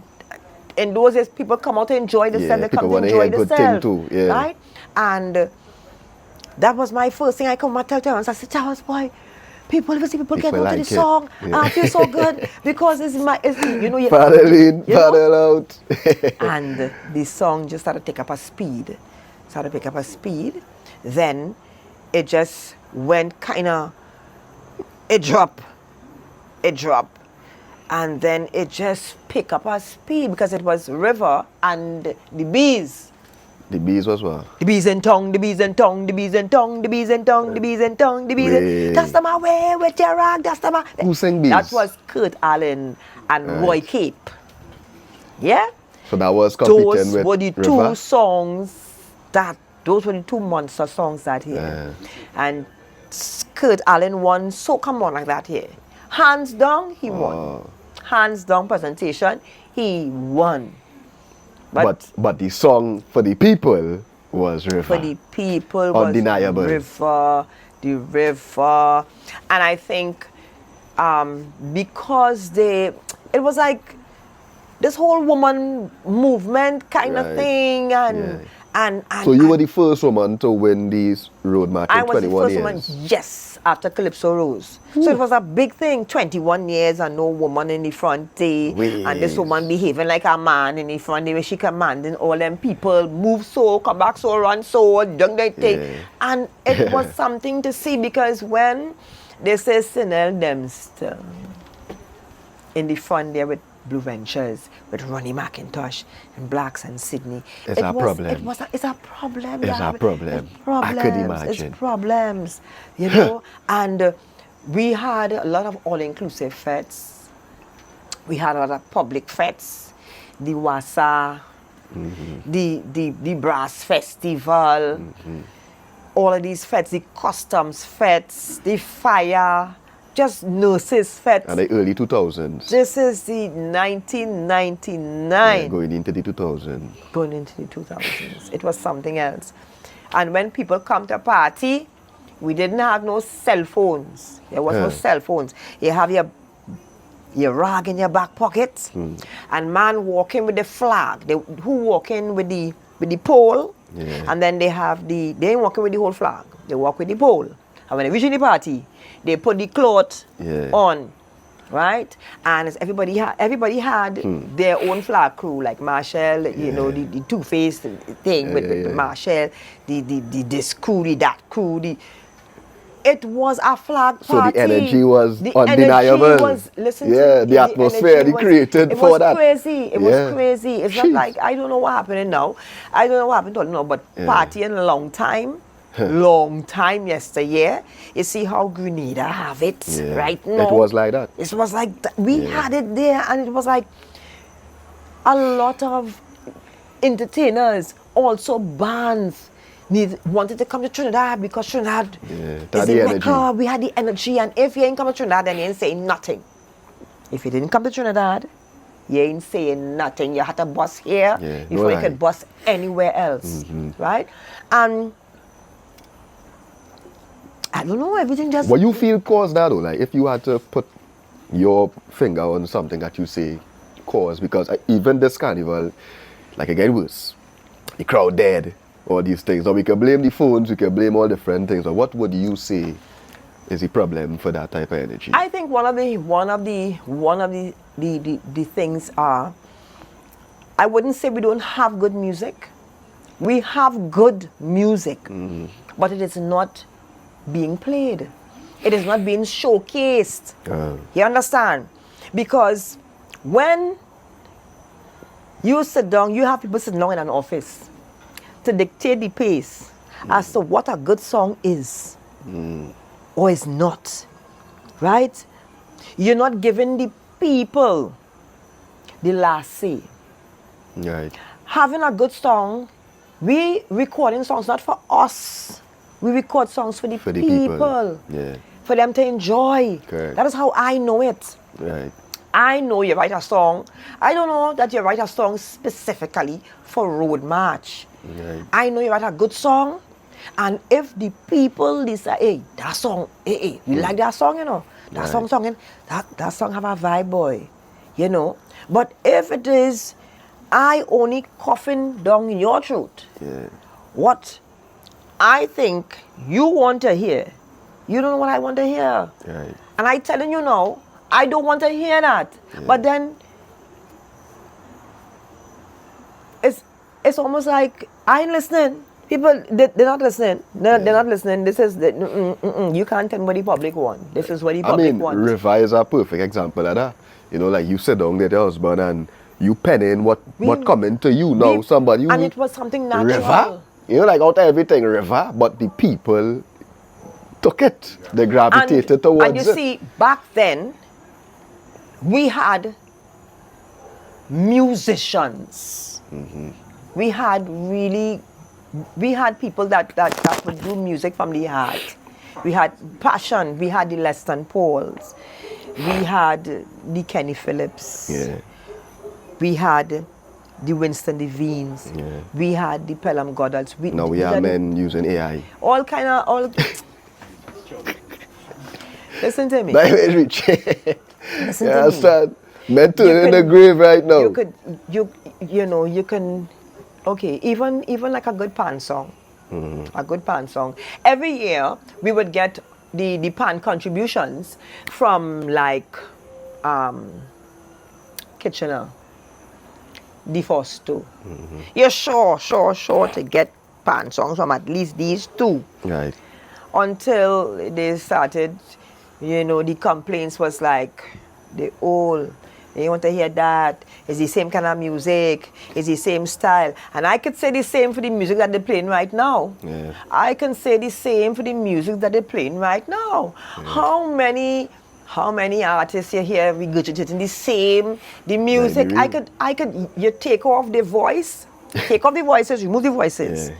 in those days people come out to enjoy themselves. They come to enjoy good thing themselves. too. Yeah. Right. And that was my first thing. I come and tell Terrence, I said, Charles, boy, people get People into like the it. song. Yeah. I feel so good because it's you know, Paddle in, you know? paddle out. And the song just started to pick up a speed. Then it just went kind of, it dropped. And then it just picked up a speed because it was river and the bees. The bees was what? The bees and tongue, the bees and tongue, the bees and tongue, the bees and tongue, the bees and tongue, the bees and... That's the my way with your rock, that's the my... Who sang bees? That was Kurt Allen and Roy Cape. Yeah? So that was competing Those with were the River? two songs those were the two monster songs that here. And Kurt Allen won So Come On like that here. Hands down, he won. Hands down presentation, he won. But the song for the people was River. For the people Undeniable. was the river. And I think because it was like this whole woman movement kind of Right. thing, So you were the first woman to win these road march in I was the 21 first years. woman, yes, after Calypso Rose. So it was a big thing, 21 years and no woman in the front day. And this woman behaving like a man in the front day where she commanding all them people, move so, come back so, run so, done that thing. Yeah. And it was something to see because when they say Sanell Dempster in the front there with Blue Ventures, with Ronnie McIntosh and Blacks and Sydney. It's a problem. It's a problem. It's a problem. I could imagine. It's problems, you know. And we had a lot of all-inclusive fetes. We had a lot of public fetes. The Wasa, the Brass Festival, all of these fetes, the customs fetes, the fire, just nurses fetes. And the early 2000s. This is the 1999. Going into the 2000s. Going into the 2000s. It was something else. And when people come to a party, we didn't have no cell phones. There was no cell phones. You have your rag in your back pocket, and man walking with the flag. Who walking with the pole, and then they ain't walking with the whole flag. They walk with the pole. And when they reach the party, they put the cloth on, right? And as everybody had their own flag crew, like Marshall, you know, the two-faced thing with Marshall, the this crew, that crew, it was a flag party. So the energy was undeniable. Energy was, the atmosphere they created for that. It was crazy. It's not like, I don't know what happened now. I don't know what happened now, but partying a long time. Long time yesteryear. You see how Grenada have it right now. It was like that. It was like we had it there, and it was like a lot of entertainers, also bands, wanted to come to Trinidad because Trinidad is in Mecca. We had the energy, and if you ain't come to Trinidad, then you ain't saying nothing. If you didn't come to Trinidad, you ain't saying nothing. You had to bus here before you could bus anywhere else, right? And I don't know, everything just... What you feel caused that though? Like if you had to put your finger on something that you say caused, because even this carnival, like again worse, the crowd dead, all these things. Or we can blame the phones, we can blame all different things. But what would you say is the problem for that type of energy? I think one of the things are, I wouldn't say we don't have good music. We have good music, but it is not being played. It is not being showcased. You understand? Because when you sit down, you have people sitting down in an office to dictate the pace as to what a good song is or is not, right? You're not giving the people the last say. Right. Having a good song, we recording songs not for us. We record songs for the people. Yeah. For them to enjoy. Correct. That is how I know it. Right. I know you write a song. I don't know that you write a song specifically for road march. Right. I know you write a good song. And if the people decide, hey, that song, we like that song, you know. That song, that song have a vibe, boy. You know. But if it is, I only coughing down in your throat. What I think you want to hear, you don't know what I want to hear. Right. And I telling you now, I don't want to hear that. But then it's almost like I ain't listening. People, they're not listening. They're not listening. This is you can't tell what the public want. This is what the public want. River is a perfect example of that. You know, like you sit down with your husband and you pen in what coming to you now. Somebody and it was something natural. River. You know, like out of everything, river, but the people took it. They gravitated towards it. And you see, back then, we had musicians. We had people that would do music from the heart. We had passion. We had the Leston Pauls. We had the Kenny Phillips. We had the Winston Devines. We had the Pelham Goddards. Now we have men using AI. All kind of, all... Listen to me. Listen to me. Men turning in the grave right now. You can Okay, even like a good pan song. A good pan song. Every year we would get the pan contributions from like Kitchener, the first two. You're sure to get pan songs from at least these two. Right. Until they started, the complaints was like, they all, they want to hear that. It's the same kind of music. It's the same style. And I could say the same for the music that they're playing right now. Yeah. I can say the same for the music that they're playing right now. Yeah. How many artists you hear regurgitating the music? You take off the voice, take off the voices, remove the voices. Yeah.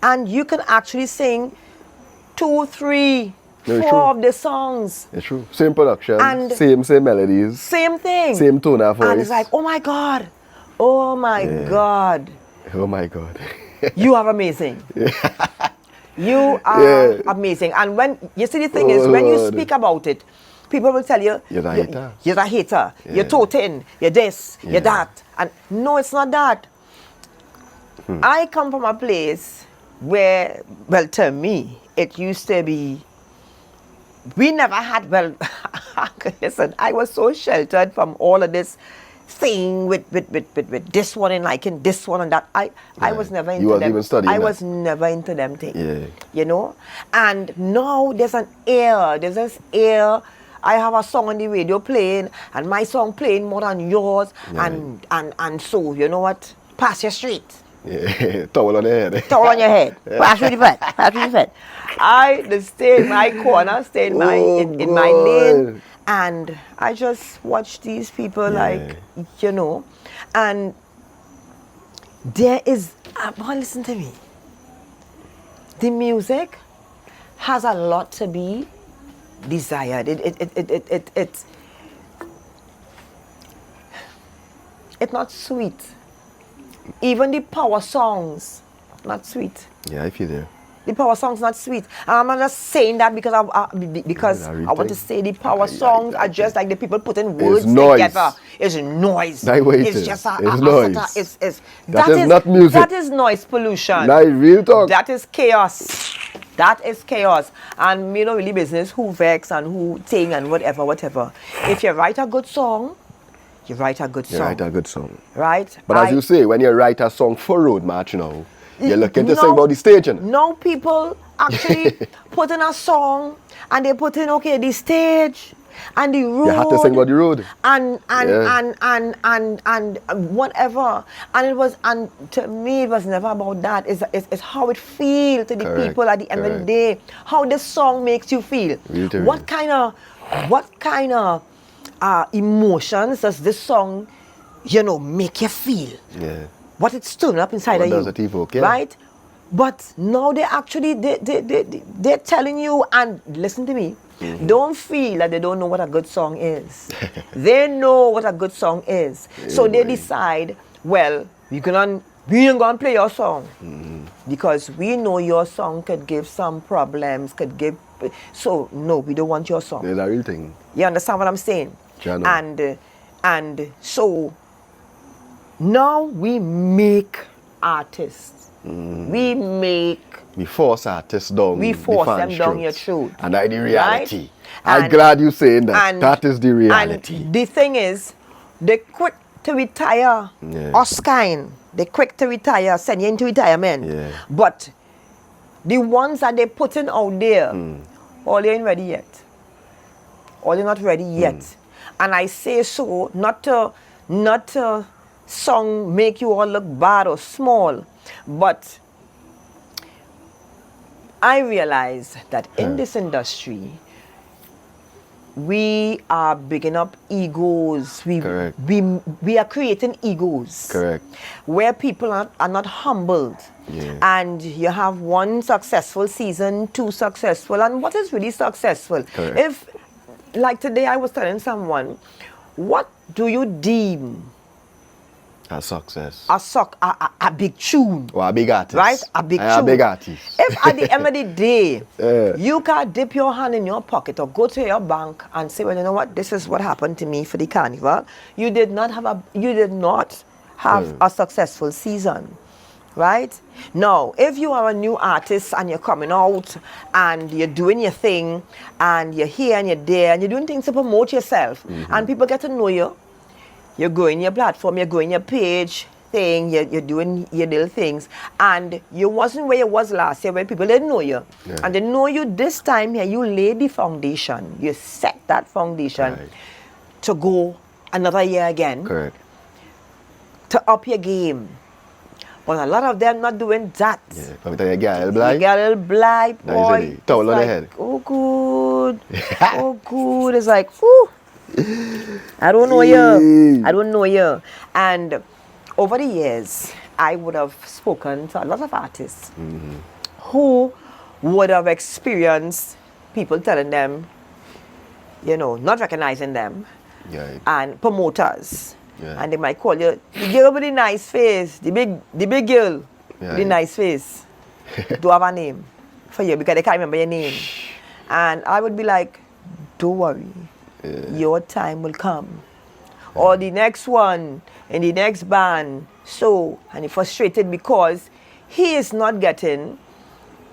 And you can actually sing 2, 3, No, 4 true. of the songs. It's true. Same production, And same melodies, Same thing. same tone of voice. And it's like, oh my God. Oh my God. Oh my God. You are amazing. You are amazing. And when you see the thing is, when you Lord. speak about it, people will tell you, You're a hater. You're a hater. Yeah. You're toting. You're this. Yeah. You're that. And no, it's not that. I come from a place where, well, to me, it used to be, we never had, well, listen, I was so sheltered from all of this thing with this one and liking this one and that. I was never into You wasn't them. even studying I that. was never into them things. Yeah. And now there's this air. I have a song on the radio playing, and my song playing more than yours, and so, you know what? Pass your street. Yeah. Towel on the head. Towel on your head. Pass with the fed. Pass with the fed. I just stay in my corner, stay in my in my lane, and I just watch these people like, and there is, listen to me. The music has a lot to be desired. It's not sweet. Even the power songs, not sweet. Yeah, I feel there. The power songs not sweet. I'm not just saying that because I want to say the power songs are just like the people putting words together. It's noise. It's just noise. That is not music. That is noise pollution. Like real talk. That is chaos. That is chaos. And me no really business who vex and who ting and whatever. If you write a good song, you write a good song. You write a good song. Right? But as you say, when you write a song for road march now, you're looking to sing about the staging. No, people actually put in a song and they put in, the stage and the road. You have to sing about the road. And whatever. And to me, it was never about that. It's how it feels to the people at the end of the day. How the song makes you feel. What kind of emotions does this song, make you feel? Yeah. What it's stirring up inside of you. What does it evoke? Yeah. Right? But now they're telling you, and listen to me, don't feel that they don't know what a good song is. They know what a good song is. So they decide, well, we ain't gonna play your song. Because we know your song could give some problems, so no, we don't want your song. It's a real thing. You understand what I'm saying? Yeah, And so now we make artists. We force artists down. We force them down your throat. And that's the reality. Right? I'm glad you're saying that. That is the reality. And the thing is, they're quick to retire us kind. They're quick to retire, send you into retirement. Yeah. But the ones that they're putting out there, all they ain't ready yet. All they're not ready yet. And I say so not to song make you all look bad or small, but I realize that in this industry, we are bigging up egos. We are creating egos. Correct. Where people are not humbled. Yeah. And you have one successful season, 2 successful, and what is really successful? Correct. If, like today I was telling someone, what do you deem a success? A big tune. Or a big artist. Right? A big tune. A big artist. If at the end of the day, you can dip your hand in your pocket or go to your bank and say, well, you know what, this is what happened to me for the carnival. You did not have a successful season. right? Now, if you are a new artist and you're coming out and you're doing your thing and you're here and you're there and you're doing things to promote yourself and people get to know you, you're growing your platform, you're growing your page thing, you're doing your little things, and you wasn't where you was last year when people didn't know you. Yeah. And they know you this time here, you lay the foundation, you set that foundation Right. to go another year again, Correct. to up your game. But a lot of them not doing that. Yeah. Come tell you, girl, blind. You get a little blind, That is boy. it. Towel It's on the like, head. oh good, oh good. It's like, whew. I don't know you. I don't know you. And over the years, I would have spoken to a lot of artists who would have experienced people telling them, you know, not recognizing them, Yeah. and promoters. Yeah. And they might call you the girl with the nice face, the big girl Yeah, with the yeah. nice face. Do have a name for you because they can't remember your name. And I would be like, don't worry, your time will come. Or the next one in the next band. So, and he's frustrated because he not getting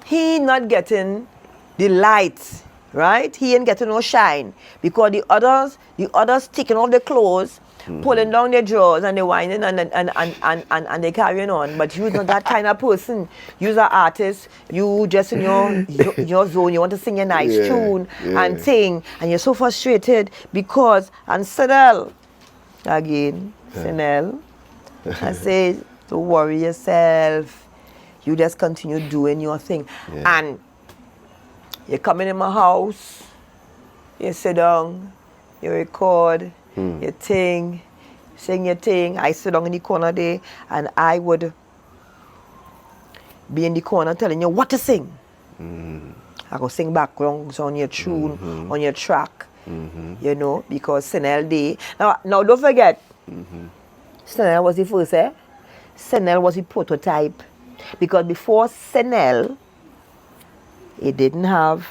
the light, right? He ain't getting no shine because the others taking off their clothes, pulling down their drawers, and they whining and they carrying on. But you're not that kind of person. You're an artist. You just in your zone. You want to sing a nice Yeah, tune yeah. and sing, and you're so frustrated because and Sanell, again, Sanell, I say, don't worry yourself. You just continue doing your thing. Yeah. And you come in my house, you sit down, you record, your thing, sing your thing. I sit down in the corner there and I would be in the corner telling you what to sing. I go sing backgrounds on your tune, on your track, you know, because Sanell Day. Now don't forget, Sanell was the first, Sanell was the prototype. Because before Sanell, it didn't have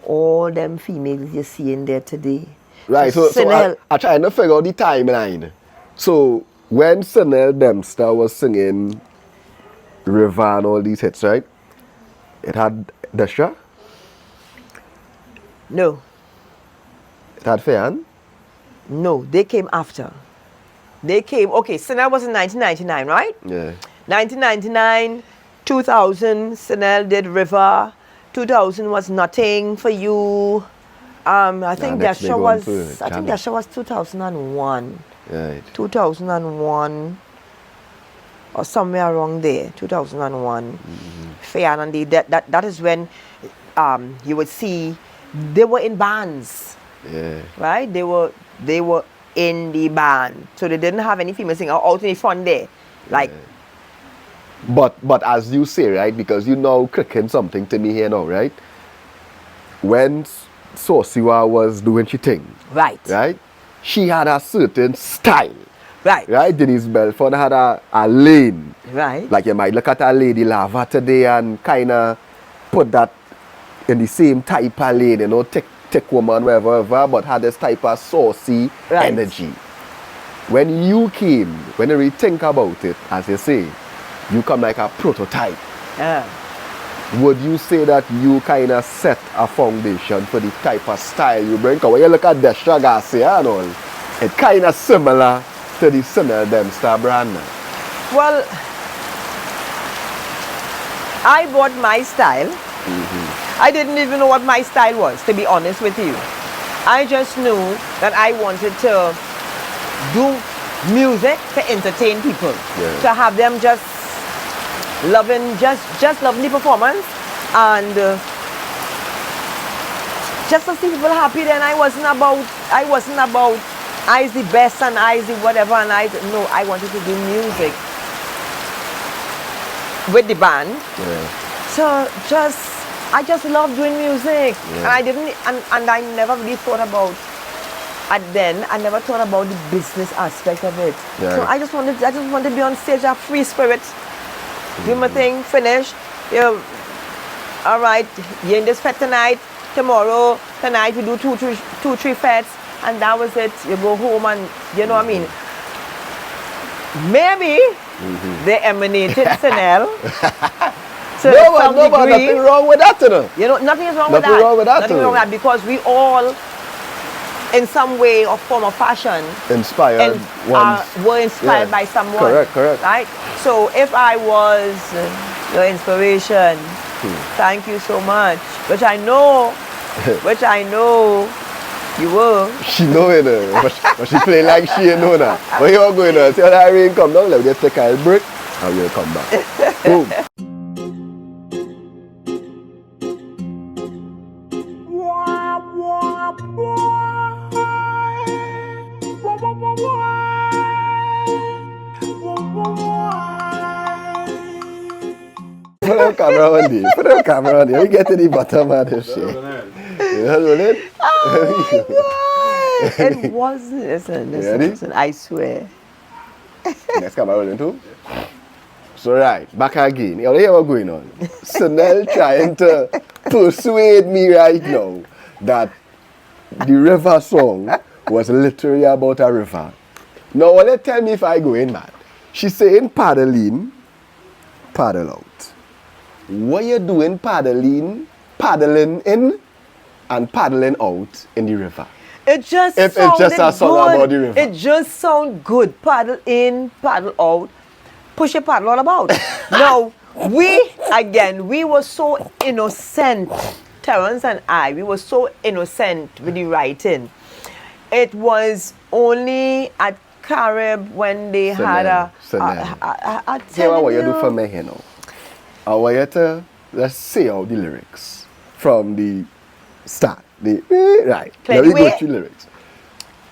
all them females you see in there today. Right, so Sanell, I trying to figure out the timeline. So when Sanell Dempster was singing River and all these hits, right? It had Desha, no, it had Fayan. no, they came after. They came, okay, Sanell was in 1999, right? Yeah. 1999, 2000, Sanell did River. 2000 was Nothing for You. I think next that big show one was, too, I think Channel. that show was 2001. Right. 2001 or somewhere around there, 2001. Fair and that is when you would see they were in bands, Yeah. right? They were in the band, so they didn't have any female singer out in the front there, like. But as you say, right, because you now clicking something to me here now, right? When Sosiwa was doing she thing, Right. right? She had a certain style, Right. right? Denise Belford had a lane. Right. Like you might look at a Lady Lava today and kind of put that in the same type of lane, you know, tech woman, whatever, but had this type of saucy Right. energy. When you came, when you really think about it, as you say, you come like a prototype. Yeah. Would you say that you kind of set a foundation for the type of style you bring? Because when you look at Desha Garcia and all, it's kind of similar to the Sanell Dempster brand now. Well, I bought my style. I didn't even know what my style was, to be honest with you. I just knew that I wanted to do music to entertain people, Yeah. to have them just loving the performance and just to see people happy. Then I wasn't about I's the best and I's the whatever, and no, I wanted to do music with the band. Yeah. So I just love doing music, and I didn't, and I never really thought about. And then I never thought about the business aspect of it. Yeah. So I just wanted to be on stage, a free spirit. Do my thing, finish. You, all right, you're in this fete tonight. Tonight we do two, three fetes, and that was it. You go home and you know what I mean. Maybe They emanated Sanell. To No, some but degree. nothing wrong with that, you know. You know, nothing is wrong Nothing with that. wrong with that, Nothing too. wrong with that because we all, in some way or form or fashion, Inspired were inspired Yeah. by someone. Correct. Right? So if I was your inspiration, thank you so much. Which I know you were. She know it, but she play like she ain't know that. But you are going to see how that rain come down, let me just take a break and we'll come back. Boom. Put the camera on there. Put the camera on there. We get to the bottom of this shit. You know what I mean? It wasn't. Listen, I swear. Next camera rolling too. So right, back again. You hear what's going on? Sanell trying to persuade me right now that the river song was literally about a river. Now, will you tell me if I go in mad? She's saying paddle out. What you doing paddling in and paddling out in the river? It just If it's sounded just a song good. about the river. It just sound good. Paddle in, paddle out, push your paddle all about. Now, we were so innocent. Terrence and I, we were so innocent with the writing. It was only at Carib when they had a Hear what you do for me here now. I want you to, let's say out the lyrics from the start. Right. Clear Let the me go way. through lyrics.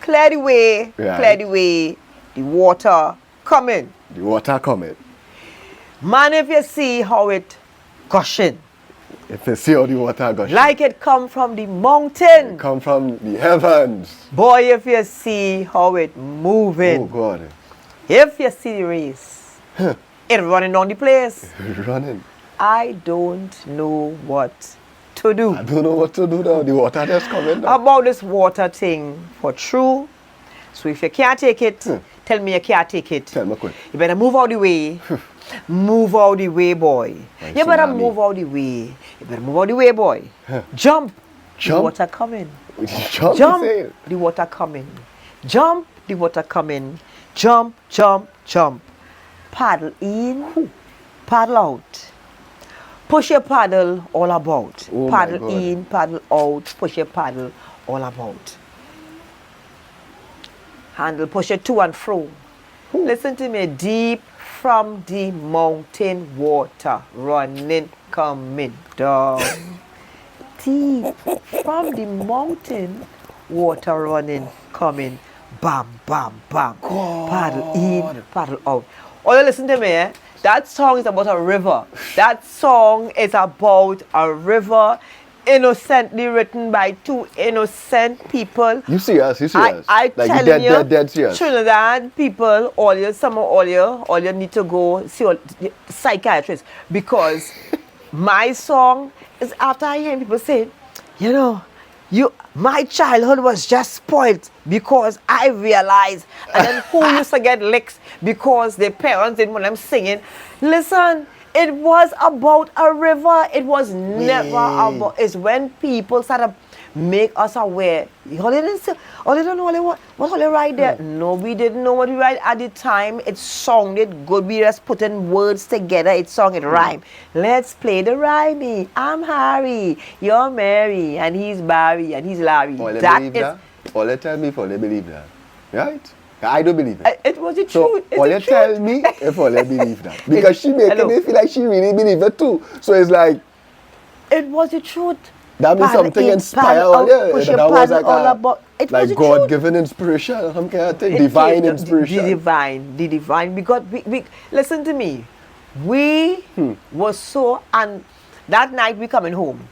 Clear the way, Right. clear the way, the water coming. The water coming. Man, if you see how it gushing, If you see how the water goes, like it come from the mountain. come from the heavens. Boy, if you see how it Oh moving, God. if you see the race, it running on the place. Running. I don't know what to do I don't know what to do now. The water just coming down. about this water thing for true. So if you can't take it, tell me you can't take it. Tell me quick. You better move out the way. Move out the way, boy. Like You better tsunami. move out the way. You better move out the way, boy. Jump. The Jump? water coming. Jump, Jump. you say? The water coming. Jump. The water coming. Jump, jump, jump. Paddle in. Paddle out. Push your paddle all about. Oh my Paddle God. in, paddle out. Push your paddle all about. Handle, push it to and fro. Listen to me. Deep from the mountain water running, coming down. Deep from the mountain water running, coming. Bam, bam, bam. Paddle in, paddle out. Oh, you listen to me, eh? That song is about a river. That song is about a river innocently written by two innocent people. You serious? You serious? I like tell you you, dead serious. Trinidad people, all you need to go see a psychiatrist because my song is after I hear people say, you know, my childhood was just spoiled because I realized, and then who used to get licks because their parents didn't want them singing. Listen, it was about a river. It was never about. It's when people started make us aware. All they don't know what all they write there. No, we didn't know what we write at the time. It sounded good. We just putting words together. It song, it rhyme. Let's play the rhyming. I'm Harry, you're Mary, and he's Barry, and he's Larry. All they That believe is. that? All they tell me for they believe that. Right? I don't believe it. It was the So truth. It's all the you truth. tell me if all you believe that. Because she making Hello. me feel like she really believe it too. So it's like It was the truth. that means Paddle something in, inspire paddle all out, you. push That your was paddle like all about. It was like the God truth. given inspiration or some kind of thing. It Divine came- inspiration. The divine. Because we listen to me. We were so, and that night we coming home.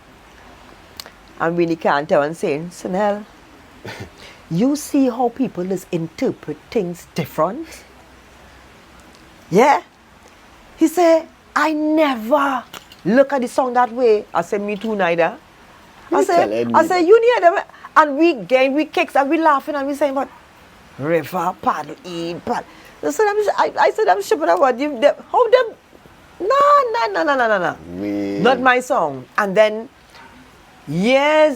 And Winnie can't tell and saying, Sanell, you see how people just interpret things different? Yeah? He said, I never look at the song that way. I said, me too neither. I telling me said, you need them. And we kicks and we laughing and we saying, but river, paddle in, paddle. I said I'm shipping what you how them. No. Not my song. And then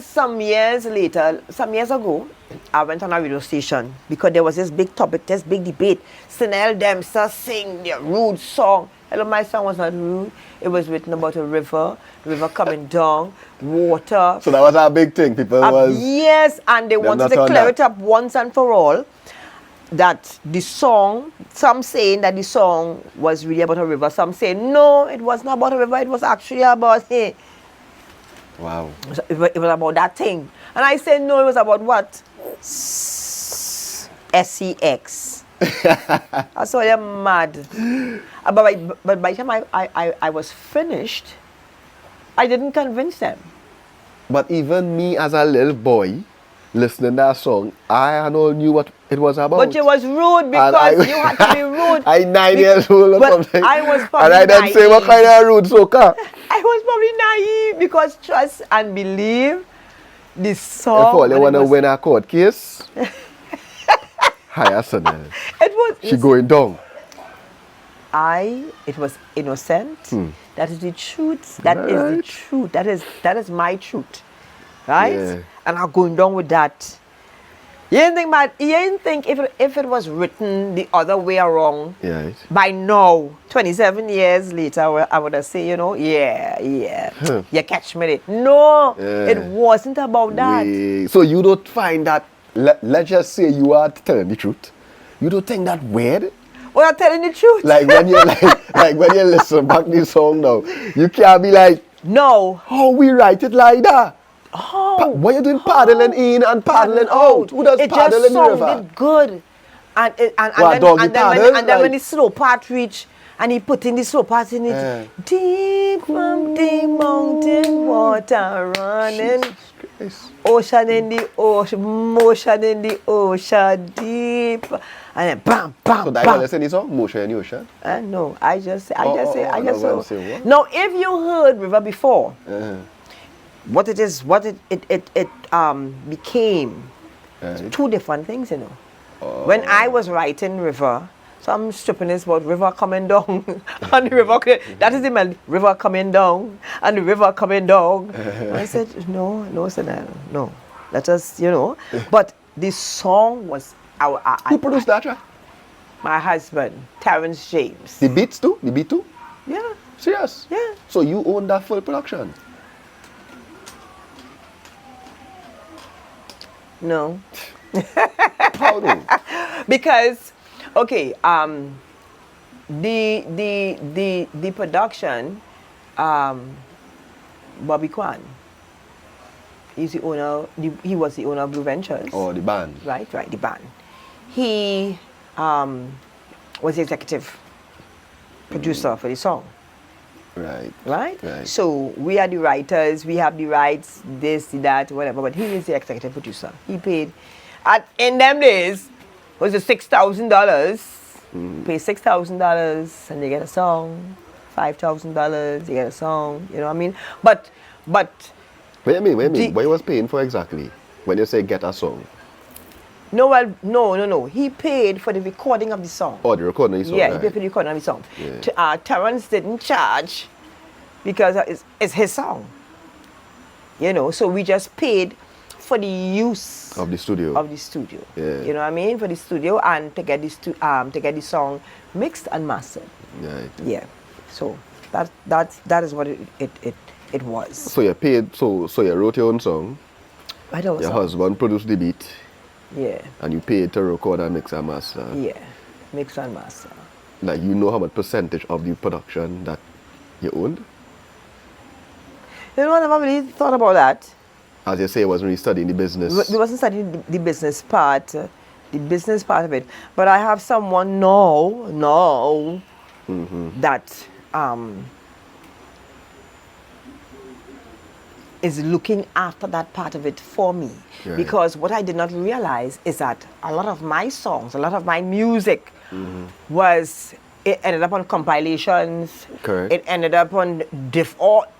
some years later, some years ago, I went on a radio station because there was this big topic, this big debate. Sanell Dempster sing their rude song. Hello, my song was not rude. It was written about a river coming down, water. So that was our big thing. People was... Yes, and they wanted to clear it up once and for all. That the song, some saying that the song was really about a river, some saying no, it was not about a river, it was actually about Wow. It was about that thing. And I said no, it was about what? SEX. I saw them mad. But by the time I was finished, I didn't convince them. But even me as a little boy, listening to that song, I all knew what it was about. But it was rude because you had to be rude. I'm 9 years old or something. I was probably and I didn't say what kind of rude soca. I was probably naive because trust and believe this song. If all you want to win a court case, hire Sanell. She going down. It was innocent. That is the truth. That is the truth. That is my truth. Right? Yeah. And I'm going down with that. You didn't think if it was written the other way around, Yeah. by now, 27 years later, I would have said, you catch me there. No, it wasn't about that. So you don't find that, let's just say you are telling the truth. You don't think that weird? Well, I'm telling the truth. Like when you like when you listen back this song now, you can't be like, no. how we write it like that? Why you doing paddling in and paddling out? Who does paddle in the river? It just sounded good. And then when the slow part reached, and he put in the slow part in it, deep from the mountain water running, ocean in the ocean, motion in the ocean deep, and then bam, bam, so bam. So listen this song, Motion in the Ocean? No, I just say. What? Now, if you heard River before, what it became two different things, you know. When I was writing River, some strippiness about river coming down, and the river, that is the melody, river coming down, and the river coming down. And I said, no, Sanell, no. Let us, But the song was Who produced that track? My husband, Terrence James. The beats too? The beat too? Yeah. Serious? Yeah. So you own that full production? No. How though? Because, okay, the production, Bobby Kwan, he's the owner. He was the owner of Blue Ventures. Oh, the band. Right, the band. He was the executive producer for the song. Right? So we are the writers, we have the rights, this, that, whatever, but he is the executive producer. He paid, in them days, was it $6,000, pay $6,000 and they get a song, $5,000, they get a song, you know what I mean? But... Wait a minute, what you was paying for exactly, when you say get a song? No. He paid for the recording of the song. Oh, the recording of the song? Yeah, he paid for the recording of the song. Yeah. Terrence didn't charge because it's his song. So we just paid for the use of the studio. Yeah. You know what I mean? For the studio and to get the song mixed and mastered. Right. Yeah. So that is what it was. So you paid. So you wrote your own song. Your husband produced the beat. Yeah. And you paid to record and mix and master. Yeah, mix and master. Like, you know how much percentage of the production that you owned? I never really thought about that. As you say, you wasn't really studying the business. We wasn't studying the business part of it. But I have someone now that is looking after that part of it for me. Right. Because what I did not realize is that a lot of my songs, a lot of my music was it ended up on compilations. Correct. It ended up on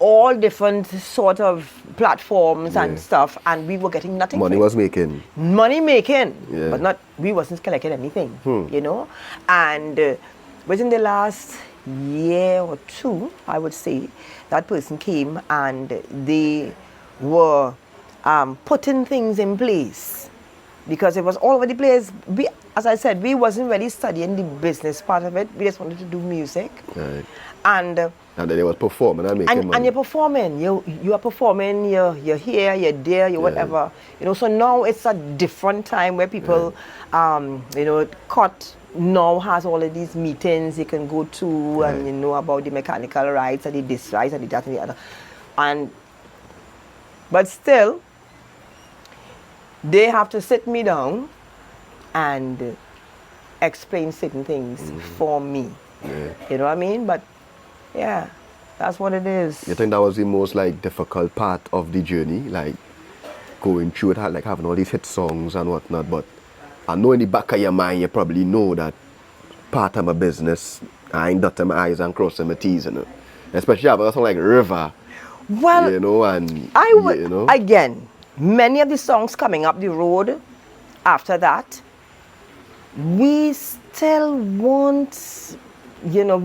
all different sort of platforms and stuff, and we were getting nothing. Money for it. was making. Money making, Yeah. but not, we wasn't collecting anything, you know. And within the last year or two, I would say, that person came and they were putting things in place, because it was all over the place. As I said, we wasn't really studying the business part of it. We just wanted to do music. Right. And And then they was performing and making money. and you're performing, you are performing, you're here, you're there, you're whatever, you know. So now it's a different time where people, you know, COT now has all of these meetings you can go to, and you know about the mechanical rights and the this rights and the that and the other, and but still, they have to sit me down and explain certain things for me. Yeah. You know what I mean? But yeah, that's what it is. You think that was the most like difficult part of the journey, like going through it, like having all these hit songs and whatnot? But I know in the back of your mind, you probably know that part of my business, I ain't dotting my I's and crossing my T's, you know. Especially having a song like River, Well, you know, and I would, you know. again, many of the songs coming up the road after that, we still want, you know,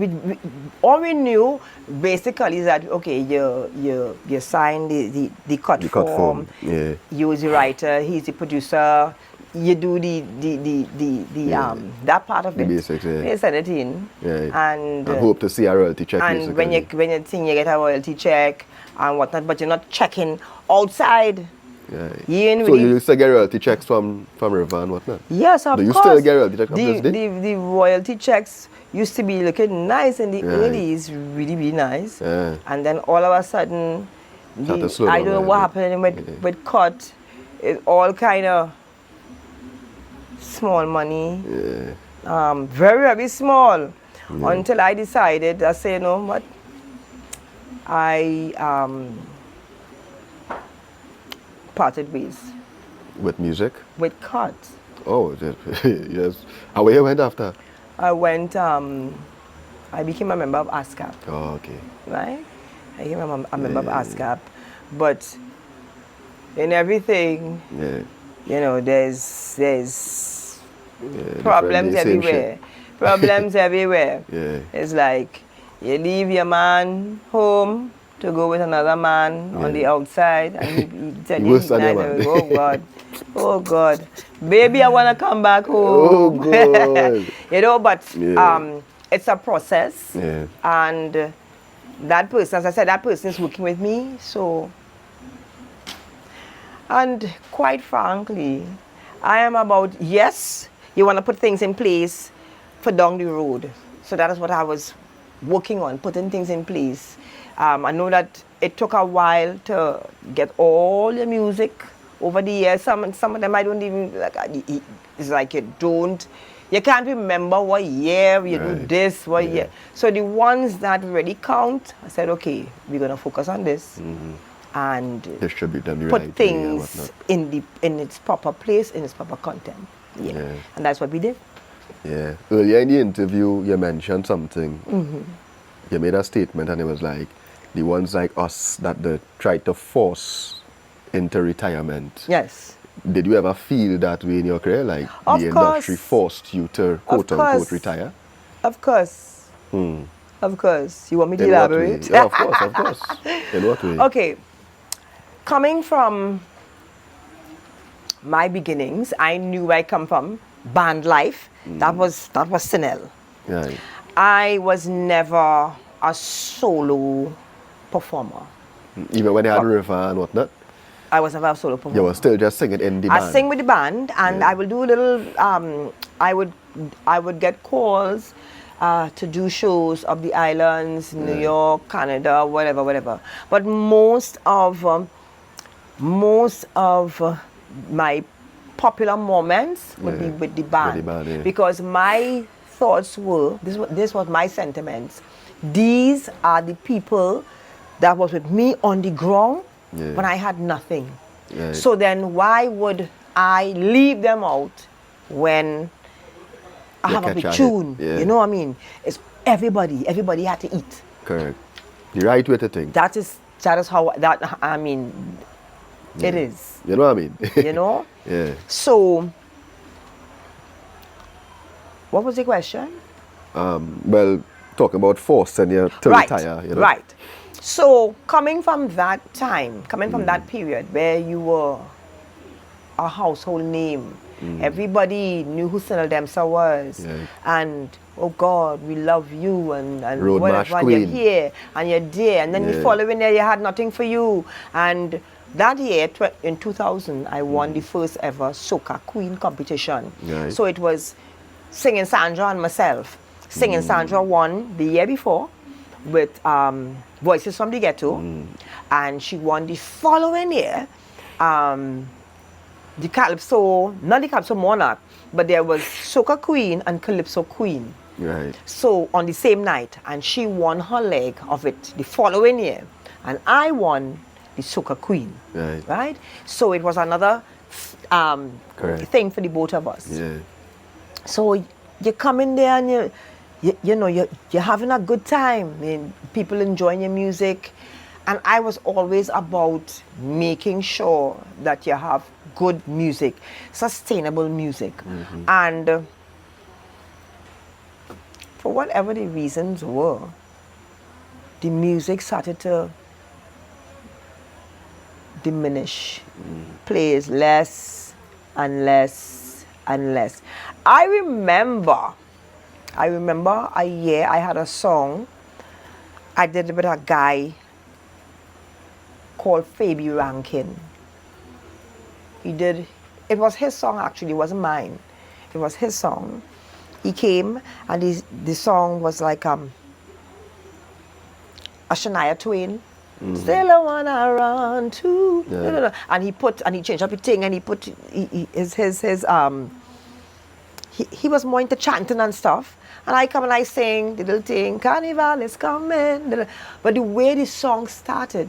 all we knew basically is that, okay, you sign the cut form, yeah. you is the writer, he's the producer, you do that part of The it. basics, yeah. You send it in, Yeah. and hope to see a royalty check. and when you think you get a royalty check and whatnot, but you're not checking outside. yeah. You ain't So really. you still get royalty checks from River and whatnot? Yes, of Do you course. still get royalty checks on this day? The royalty checks used to be looking nice in the Right. 80s, really nice. Yeah. And then all of a sudden, Started slow I down don't know a what bit. happened with COT. It all kind of small money, Yeah. very small. Until I decided, I say, you know what, I parted ways With music? with COT. Oh, yes. And where you went after? I went, I became a member of ASCAP, Oh, okay. right? I became a member of ASCAP, but in everything, Yeah. you know, there's Yeah, problems different, same everywhere. Problems everywhere. Yeah. It's like you leave your man home to go with another man on the outside, and he said, He worse than your man. oh God, oh God, baby, I wanna come back Oh, home. God. You know, but Yeah. it's a process, Yeah. and that person, as I said, that person is working with me, so. And quite frankly, I am about, yes, you want to put things in place for down the road. So that is what I was working on, putting things in place. I know that it took a while to get all the music over the years. Some of them I don't even, like, it's like you can't remember what year you do Right. this, what year. So the ones that really count, I said, okay, we're going to focus on this. And Distribute them the put right way and things whatnot. in its proper place, in its proper content. Yeah. And that's what we did. Yeah. Earlier in the interview, you mentioned something. You made a statement, and it was like, the ones like us that they tried to force into retirement. Yes. Did you ever feel that way in your career? Like Of the course. industry forced you to quote unquote retire? Of course. Of course. You want me to In what way? elaborate? Yeah, of course, of course. In what way? Okay. Coming from my beginnings, I knew where I come from, band life. That was Sanell. Right. I was never a solo performer. Even when they had River and whatnot, I was never a solo performer. you were still just singing in the band. I sing with the band, and I will do a little. I would get calls to do shows of the islands, New York, Canada, whatever. But most of my popular moments would be with the band, because my thoughts were this was my sentiments. These are the people that was with me on the ground when I had nothing. Right. So then why would I leave them out when I have a big tune? Yeah. You know what I mean? It's everybody had to eat. Correct. The right way to think. That is how that I mean. It is. You know what I mean? You know. Yeah. So, what was the question? Well, talking about forcing you to retire. You know? Right. So, coming from that time, from that period where you were a household name, everybody knew who Sanell Dempster was, Yeah. and oh God, we love you, and Road whatever, March and you're Queen. here, and you're there, and then the Yeah. following year you had nothing for you, and that year, in 2000, I won the first ever Soca Queen competition. Right. So it was Singing Sandra and myself. Singing Sandra won the year before with Voices from the Ghetto, and she won the following year the Calypso, not the Calypso Monarch, but there was Soca Queen and Calypso Queen. Right. So on the same night, and she won her leg of it the following year, and I won the Soca Queen. Right. Right? So it was another Correct. thing for the both of us. Yeah. So you come in there and you're having a good time. I mean, people enjoying your music, and I was always about making sure that you have good music, sustainable music, and for whatever the reasons were, the music started to diminish, plays less and less and less. I remember a year I had a song I did with a guy called Fabi Rankin. It was his song actually, it wasn't mine. It was his song. He came and the song was like a Shania Twain. Still I wanna run to, Yeah. and he changed up the thing, and he was more into chanting and stuff, and I come and I sing the little thing, Carnival is coming, but the way the song started,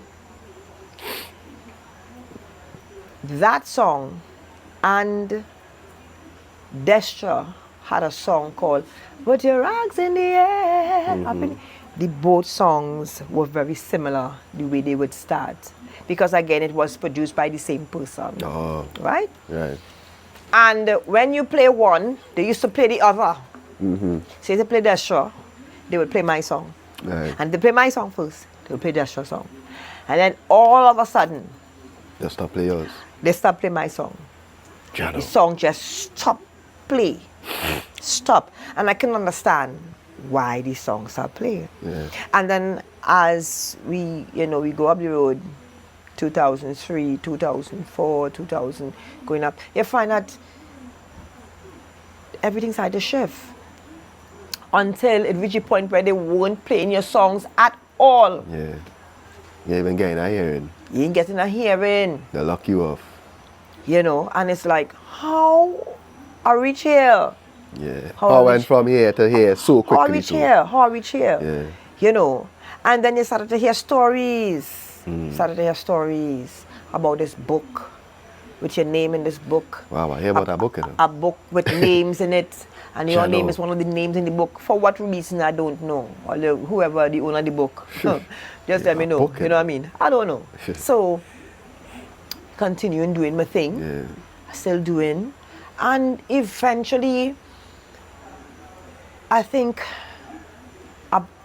that song and Destra had a song called Put Your Rags in the Air. The both songs were very similar, the way they would start. Because again, it was produced by the same person. Oh. Right? Right. And when you play one, they used to play the other. So if they play Destra, they would play my song. Right. And they play my song first, they would play Destra song. And then all of a sudden, Just stop play yours. they stop playing my song. Jano. The song just stop play. Stop. And I can understand why these songs are playing. Yeah. And then as we go up the road, 2003, 2004, 2000, going up, you find that everything started to shift. Until it reached a point where they weren't playing your songs at all. Yeah. You even getting a hearing. You ain't getting a hearing, They lock you off. and it's like, how I reach here? Yeah. How I I went reach- from here to here so How I quickly reach too. here? How I reach here? Yeah. And then you started to hear stories. Started to hear stories about this book, with your name in this book. Wow, I hear about that book, you know. A book with names in it, and your name Channel. is one of the names in the book. For what reason, I don't know. Or whoever the owner of the book, just let me a know. book, You know what I mean? I don't know. So, continuing doing my thing, Yeah. still doing, and eventually, I think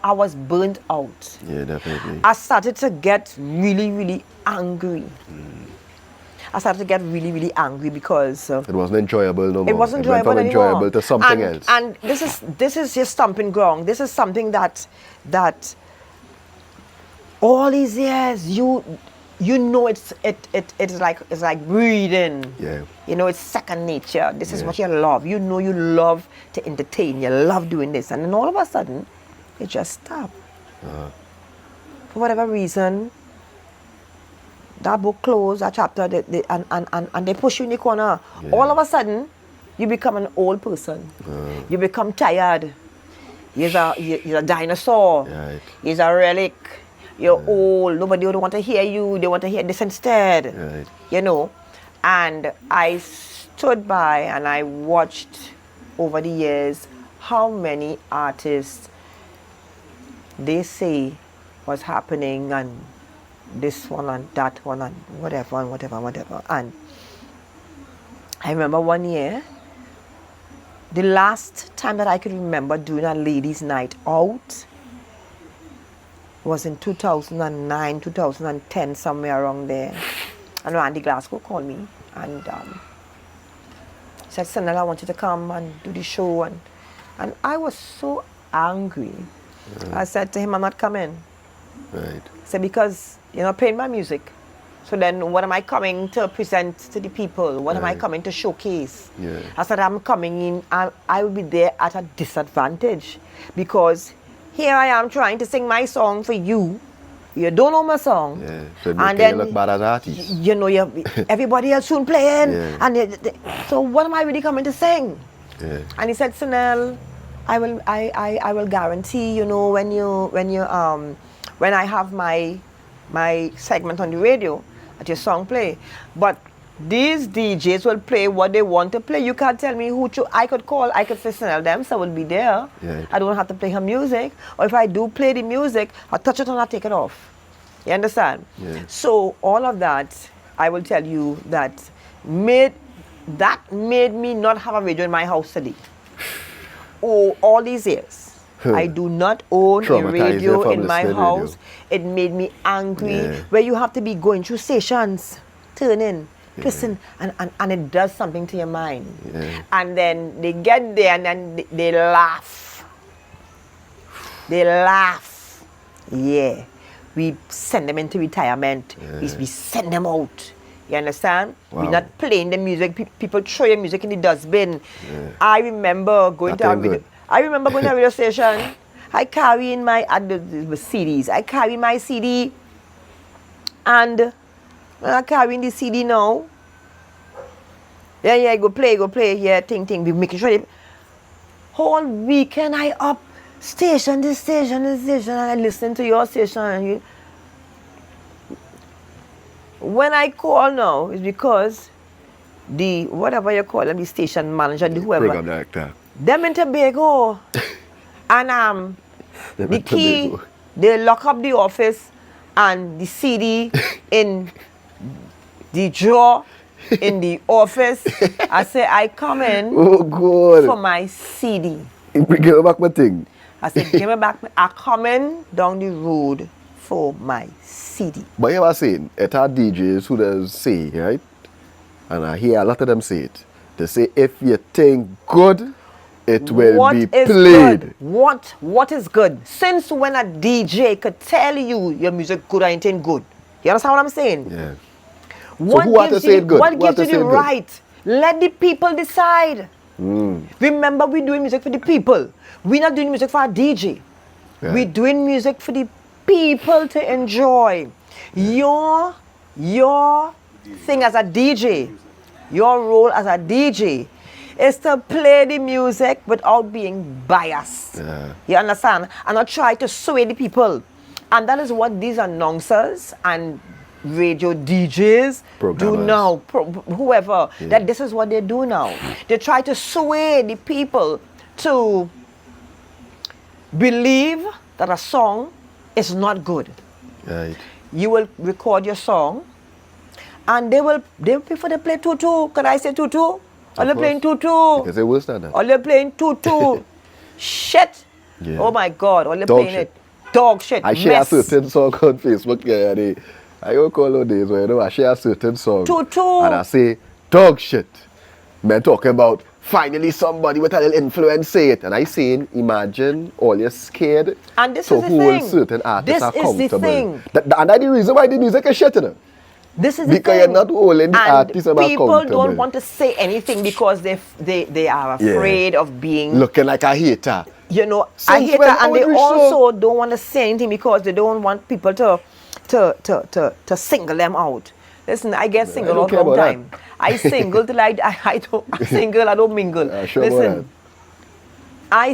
I was burnt out. Yeah, definitely. I started to get really, really angry. I started to get really, really angry because It wasn't enjoyable no more. it wasn't went enjoyable from anymore. enjoyable to something else. And this is your stomping ground. This is something that all these years you know it's like breathing. Yeah. It's second nature. This is Yeah. what you love. You love to entertain. You love doing this, and then all of a sudden, it just stopped. For whatever reason, that book closed, that chapter, and they push you in the corner. Yeah. All of a sudden, you become an old person. You become tired. You're a dinosaur. Right. You're a relic. You're old. Nobody would want to hear you. They want to hear this instead. Right. And I stood by and I watched over the years how many artists they say what's happening and this one and that one and whatever and whatever and whatever. And I remember one year, the last time that I could remember doing a ladies' night out was in 2009, 2010, somewhere around there. And Randy Glasgow called me and said, Sanell, I want you to come and do the show. And I was so angry. I said to him, I'm not coming. Right. I said, because you're not playing my music. So then what am I coming to present to the people? What am I coming to showcase? Yeah. I said, I'm coming in and I will be there at a disadvantage because here I am trying to sing my song for you. You don't know my song. Yeah. So and then you look bad as artist. you know, everybody else soon playing. Yeah. And so what am I really coming to sing? Yeah. And he said, Sanell, I will guarantee, you know, when I have my segment on the radio, that your song play. But these DJs will play what they want to play. You can't tell me who I could call. I could say Sanell Dempster will be there. Yeah. I don't have to play her music. Or if I do play the music, I'll touch it and I'll take it off. You understand? Yeah. So all of that, I will tell you that made me not have a radio in my house today. Oh, all these years. I do not own a Traumatized you radio from in my listening house. radio. It made me angry. Yeah. Where you have to be going through stations, turning, twisting, and it does something to your mind. Yeah. And then they get there and then they laugh. They laugh. Yeah. We send them into retirement. We send them out. You understand? Wow. We're not playing the music. People throw your music in the dustbin. I remember going to a radio station. I carry in my CDs. I carry my CD, and when I carry in the CD now, go play, yeah, ting. We making sure. Whole weekend I up station, this station, and I listen to your station. And when I call now, it's because the whatever you call them, the station manager, the whoever. Program director. Them in Tobago. And the key, Tobago. they lock up the office and the CD in the drawer in the office. I say, I come in Oh, God. for my CD. Give back my thing. I said, give me back. I come in down the road for my CD. But you were saying, it are DJs who does say, right? And I hear a lot of them say it. They say, if you think good, it will be played. Good? What is good? Since when a DJ could tell you your music good or anything good? You understand what I'm saying? Yeah. What who has to say it good? What Who has gives to you say the it good? right? Let the people decide. Remember, we're doing music for the people. We're not doing music for a DJ. Yeah. We're doing music for the people to enjoy. Your thing as a DJ, your role as a DJ is to play the music without being biased. Yeah. You understand? And not try to sway the people. And that is what these announcers and radio DJs do Programmers. now. Whoever, that this is what they do now. They try to sway the people to believe that a song is not good. Right. You will record your song and they'll prefer to play tutu. Could I say tutu? Or they're playing tutu. Because they worse than that. Or they're playing tutu. Shit. Yeah. Oh my God. Or they're Dog playing shit. it. Dog shit. I share a Mess. certain song on Facebook. Yeah, I don't call those days where, you know, I share a certain song. Tutu. And I say, dog shit. Man talking about finally somebody with a little influence say it. And I saying, imagine all you're scared. And this so is the who thing. will certain artists This are is the comfortable. thing. And that's the reason why the music is shit, you know. This is the Because thing. you're not holding the and artist about people comfortable. don't want to say anything because they are afraid of being, Looking like a hater. you know, a Since hater. when And they Audrey also don't want to say anything because they don't want people to single them out. Listen, I get single don't all care the about time. I single till I single, I don't mingle. Sure about Listen, I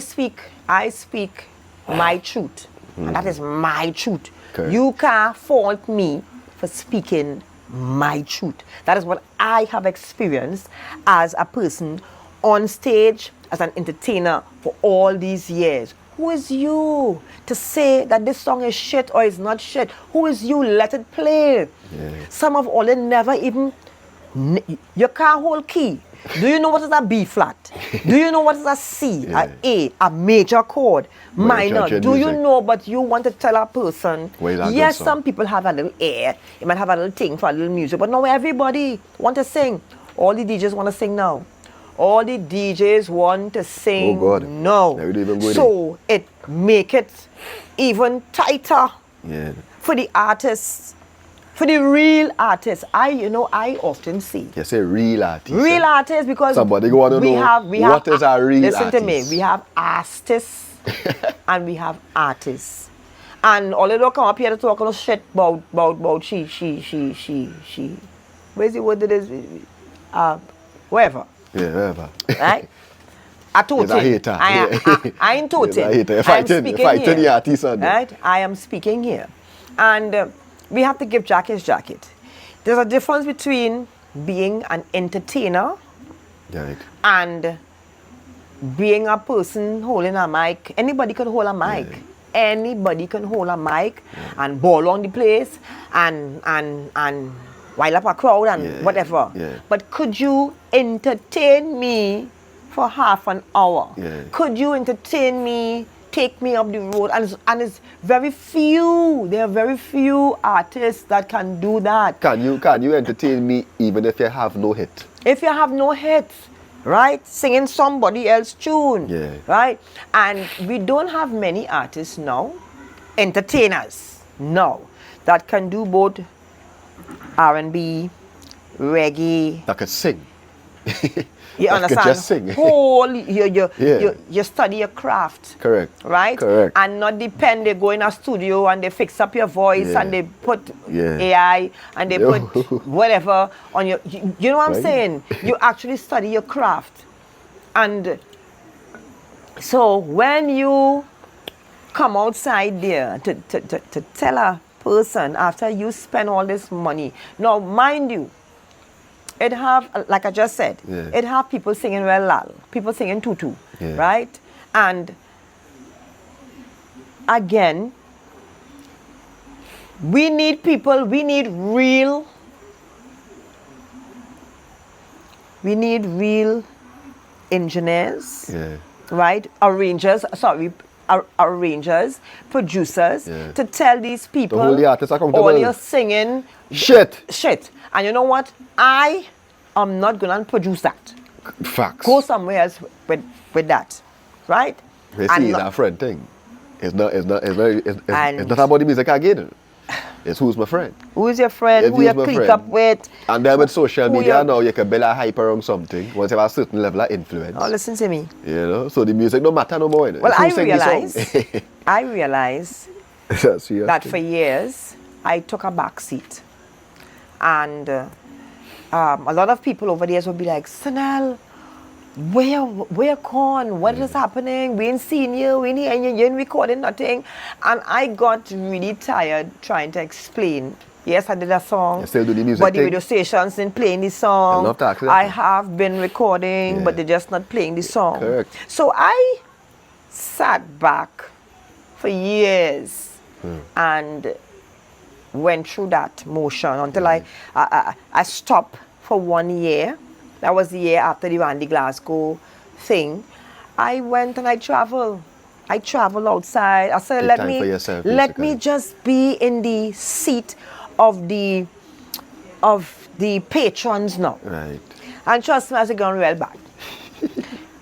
speak my truth. And that is my truth. Okay. You can't fault me for speaking my truth. That is what I have experienced as a person on stage, as an entertainer for all these years. Who is you to say that this song is shit or is not shit? Who is you? Let it play. Yeah. Some of all, they never even, you can't hold key. Do you know what is a B flat? Do you know what is a C, Yeah. a major chord, minor? church Do you music. know, but you want to tell a person, Where is that yes, good song? some people have a little air, you might have a little thing for a little music, but now everybody want to sing. All the DJs want to sing now. All the DJs want to sing Oh, God. now. They would even go in. So it make it even tighter Yeah. for the artists, for the real artists. I often see You say real artist. real artists because Somebody go on to know what is a real listen to me. artist. We have artists and we have artists, and all they don't come up here to talk about shit about she. Where's the word that is? Wherever, Yeah, whatever. right? I told He's a hater. I ain't told He's a him. hater. I am Fighting speaking the here. artist on there. Right? I am speaking here. And we have to give Jack his jacket. There's a difference between being an entertainer Right. and being a person holding a mic. Anybody can hold a mic. Yeah. Anybody can hold a mic and ball on the place and wild up a crowd and Yeah. whatever. Yeah. But could you entertain me for half an hour? Yeah. Could you entertain me, take me up the road? And it's very few. There are very few artists that can do that. Can you entertain me even if you have no hit? If you have no hits, right? Singing somebody else's tune, Yeah. right? And we don't have many artists now, entertainers now, that can do both R&B, reggae. That could sing. You That could understand? just sing. You study your craft. Correct. Right? Correct. And not depend, they go in a studio and they fix up your voice Yeah. and they put Yeah. AI and they Yo. put whatever on your, you know what I'm Right. saying? You actually study your craft. And so when you come outside there to tell a person after you spend all this money, now mind you, it have, like I just said, Yeah. it have people singing well lal, people singing tutu, Yeah. right? And again, we need people, we need real engineers, Yeah. right? Arrangers, producers, Yeah. to tell these people, hold the artists accountable. all your singing Shit. And you know what? I am not gonna produce that. Facts. Go somewhere else with that, right? You And see, it's not- a friend thing. It's not And- about the music again. It's who's my friend. Who is your friend? If Who you he's my click friend. up with? And then with social Who media you- now, you can build a hype around something once you have a certain level of influence. Oh, listen to me. You know, so the music don't matter no more. You know. Well, It's who I sing the song. realize That's serious that thing. for years I took a back seat, and a lot of people over there would be like, Sanell, where con? What is happening? We ain't seen you, we ain't you ain't recording nothing. And I got really tired trying to explain. Yes, I did a song, You still do the music but the thing? radio stations didn't playing the song. I love that, actually. I have been recording, Yeah. but they're just not playing the song. Correct. So I sat back for years and went through that motion until I stopped for 1 year. That was the year after the Randy Glasgow thing. I went and I traveled. I traveled outside. I said, Take let time for yourself, me basically. just be in the seat of the patrons now. Right. And trust me, I said, going real bad.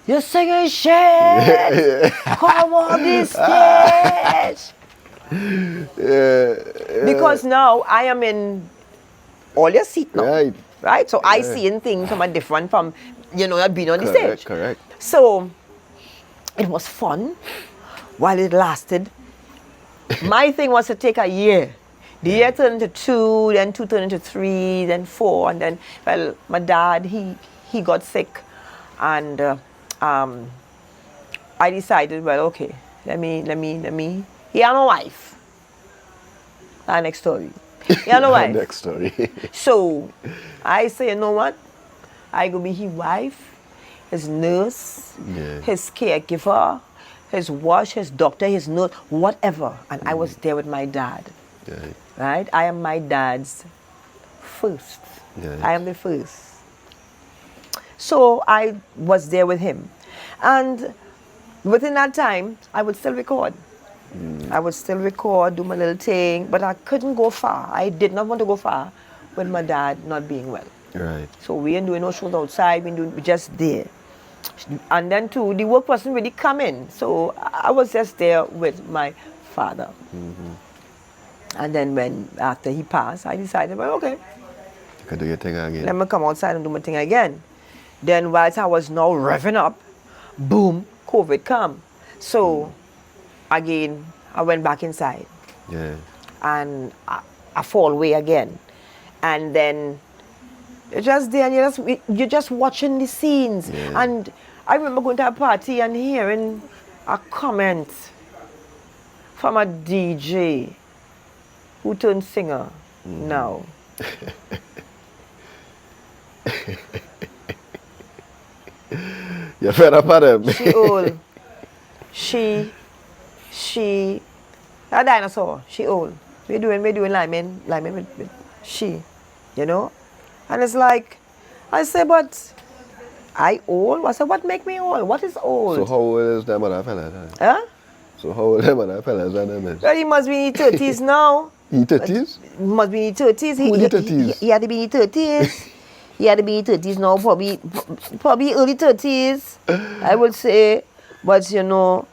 You're singing shit. Come on this stage. Because now I am in all your seat now. Right. Right? So I seeing things from a different from, being on the Correct, stage. correct. So it was fun while it lasted. My thing was to take a year. The year turned into 2, then 2 turned into 3, then 4, and then, well, my dad, he got sick, and I decided, well, okay, let me. He had a wife. That's next story. He had a wife. Next story. So I say, you know what? I go be his wife, his nurse, Yeah. his caregiver, his wash, his doctor, his nurse, whatever. And I was there with my dad. Right. Right? I am my dad's first. Right. I am the first. So I was there with him. And within that time, I would still record. I would still record, do my little thing, but I couldn't go far. I did not want to go far with my dad not being well. Right. So we ain't doing no shows outside, we just there. And then too, the work wasn't really coming. So I was just there with my father. And then after he passed, I decided, well, okay, You could do your thing again. let me come outside and do my thing again. Then whilst I was now revving up, boom, COVID come. So again, I went back inside Yeah. and I fall away again. And then you're just there and you're just watching the scenes. Yeah. And I remember going to a party and hearing a comment from a DJ who turned singer now. You're fed up at him. She old. A dinosaur. She old. We're doing lineman with she, you know? And it's like, I say, but I old? I said, what make me old? What is old? So how old is them other fellas? Huh? So how old them other fellas and them is? Well, he must be in his 30s now. He 30s? He must be in his 30s. Who in his 30s? He had to be in his 30s. He had to be in his 30s now, probably early 30s, I would say. But, you know,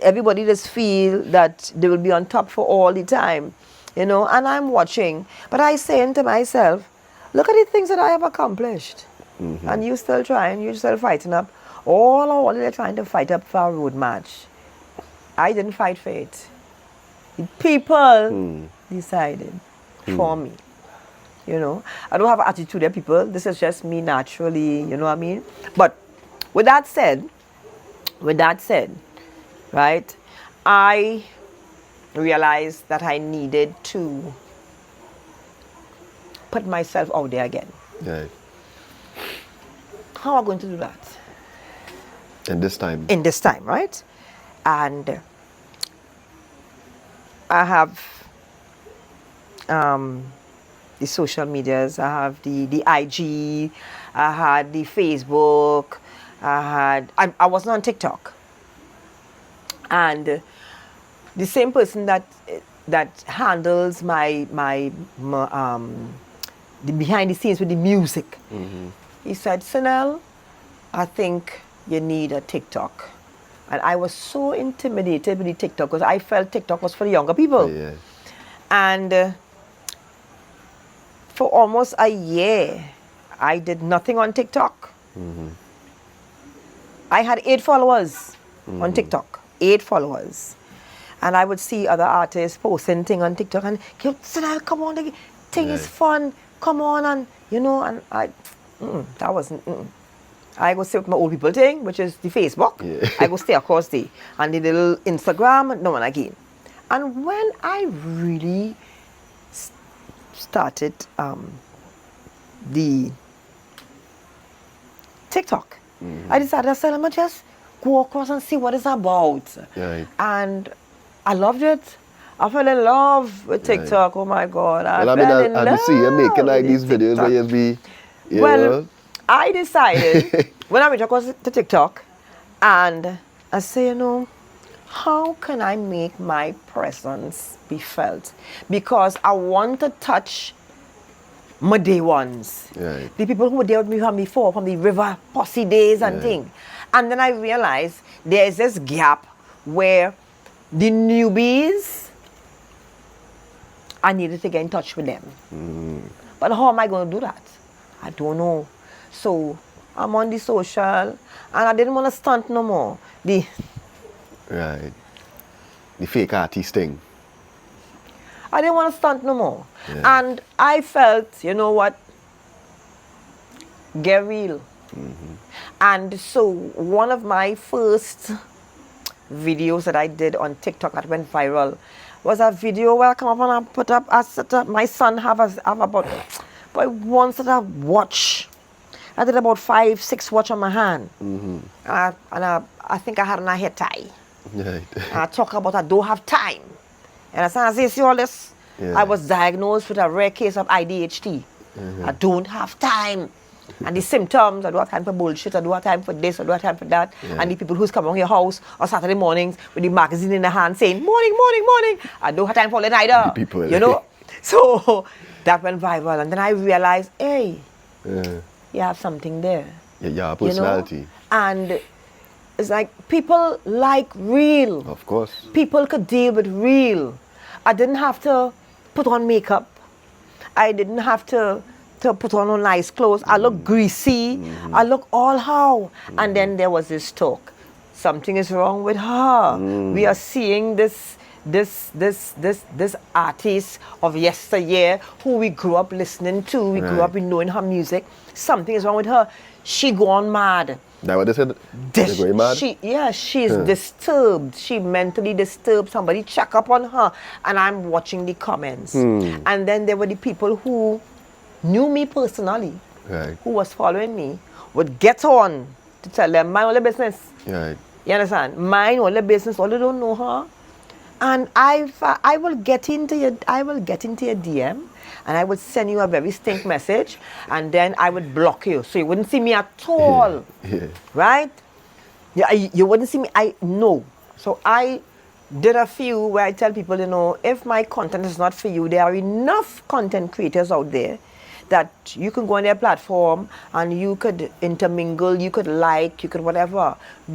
everybody just feel that they will be on top for all the time, you know, and I'm watching. But I saying to myself, look at the things that I have accomplished. And you still trying, you still fighting up. All they're trying to fight up for a road match. I didn't fight for it. The people decided for me. You know, I don't have an attitude at people. This is just me naturally, you know what I mean? But with that said, right, I realized that I needed to put myself out there again. Right. How am I going to do that? And this time? In this time, right? And I have the social medias, I have the IG, I had the Facebook, I wasn't on TikTok. And the same person that handles my the behind the scenes with the music, he said, Sanell, I think you need a TikTok. And I was so intimidated with the TikTok because I felt TikTok was for the younger people. Yeah. And for almost a year, I did nothing on TikTok. I had 8 followers on TikTok, 8 followers. And I would see other artists posting things on TikTok and, Sanell, come on, the thing is fun, come on, and you know, and that wasn't, I go stay with my old people thing, which is the Facebook. Yeah. I go stay across the little Instagram, no one again. And when I really started the TikTok, I decided, I said, I'm gonna just go across and see what it's about. Right. And I loved it. I fell in love with TikTok. Oh my God. Well, I mean, I see you making like these videos where you be, you know. I decided when I went across to TikTok, and I say, you know, how can I make my presence be felt? Because I want to touch my day ones. Right. The people who were there with me from before, from the river posse days and thing. And then I realized there is this gap where the newbies, I needed to get in touch with them. But how am I going to do that? I don't know. So I'm on the social, and I didn't want to stunt no more. Right. The fake artist thing. I didn't want to stunt no more. Yeah. And I felt, you know what, get real. And so one of my first videos that I did on TikTok that went viral was a video where I come up and I put up, my son have about once that I watch. I did about 5, 6 watch on my hand. And I think I had on a hair tie. Right. I talk about I don't have time. And as I say, see all this? Yeah. I was diagnosed with a rare case of ADHD. I don't have time. And the symptoms, I don't have time for bullshit, I don't have time for this, I don't have time for that. And the people who's come around your house on Saturday mornings with the magazine in their hand saying, morning, morning, morning. I don't have time for it either. The people. You know? So that went viral. And then I realized, hey, you have something there. Yeah, personality. You know? And it's like people like real. Of course. People could deal with real. I didn't have to put on makeup. I didn't have to put on nice clothes. I look greasy. I look all how. And then there was this talk. Something is wrong with her. We are seeing this artist of yesteryear who we grew up listening to. We grew up in knowing her music. Something is wrong with her. She gone mad. That what they said? They're going mad? She's disturbed. She mentally disturbed. Somebody check up on her. And I'm watching the comments. And then there were the people who knew me personally, who was following me, would get on to tell them, mind all the business. Right. You understand? Mind all the business, all they don't know her. And I will get into your DM and I would send you a very stink message and then I would block you. So you wouldn't see me at all. Yeah. Right? Yeah, you wouldn't see me. No. So I did a few where I tell people, you know, if my content is not for you, there are enough content creators out there that you can go on their platform and you could intermingle, you could like, you could whatever.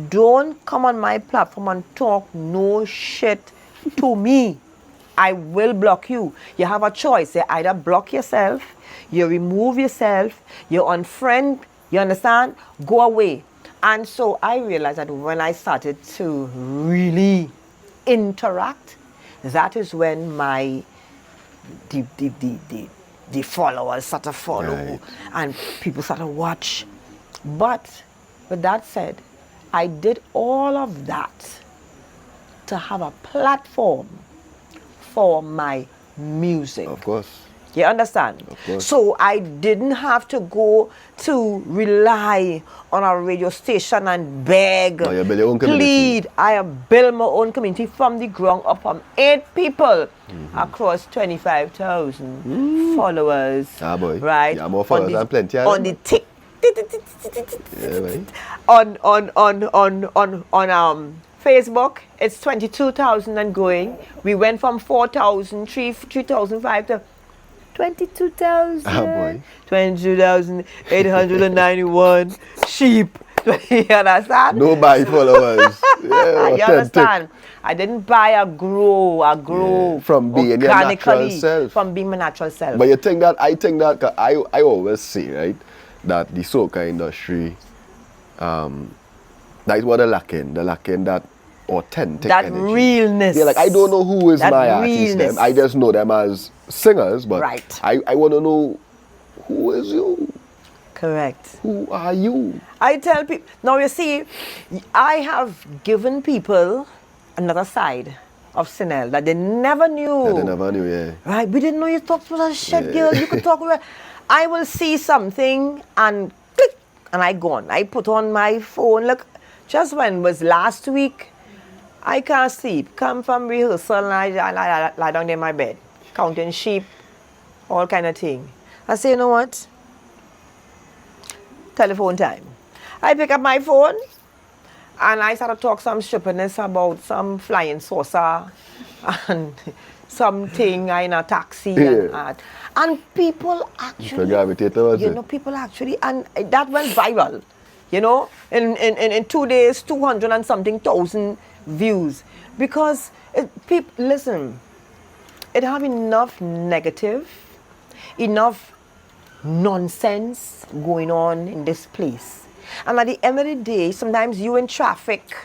Don't come on my platform and talk no shit to me. I will block you. You have a choice. You either block yourself, you remove yourself, you unfriend, you understand? Go away. And so I realized that when I started to really interact, that is when the followers start to follow and people start to watch. But with that said, I did all of that to have a platform for my music. Of course. You understand? Of course. So I didn't have to go to rely on a radio station and beg, No, you build your own community. plead. I have built my own community from the ground up, from 8 people across 25,000 followers. Ah, boy. Right? Yeah, more followers than plenty of on them. the tick. Yeah, right. On Facebook, it's 22,000 and going. We went from 4,000, 3,005 to 22,000. Ah, boy. 22,891 sheep. You understand? No buy followers. Yeah, You authentic. understand? I didn't buy a grow From being your natural organically, self. from being my natural self. But you think that, I think that, 'cause I always say, right, that the soca industry, that is what they're lacking. They're lacking that authentic that energy. realness. Yeah, like I don't know who is That my artist. realness. Them. I just know them as singers, but Right. I want to know who is you? Correct. Who are you? I tell people, now you see, I have given people another side of Sanell that they never knew. That I never knew, yeah. Right, we didn't know you talked with a shit girl, you could talk with her. I will see something and click, and I gone. I put on my phone, look, just when was last week, I can't sleep. Come from rehearsal and I lie down there in my bed, counting sheep, all kind of thing. I say, you know what? Telephone time. I pick up my phone and I start to talk some stupidness about some flying saucer and something in a taxi and people actually, people actually, and that went viral, you know, in 2 days, 200 and something thousand views, because people, listen, it have enough negative, enough nonsense going on in this place. And at the end of the day, sometimes you in traffic,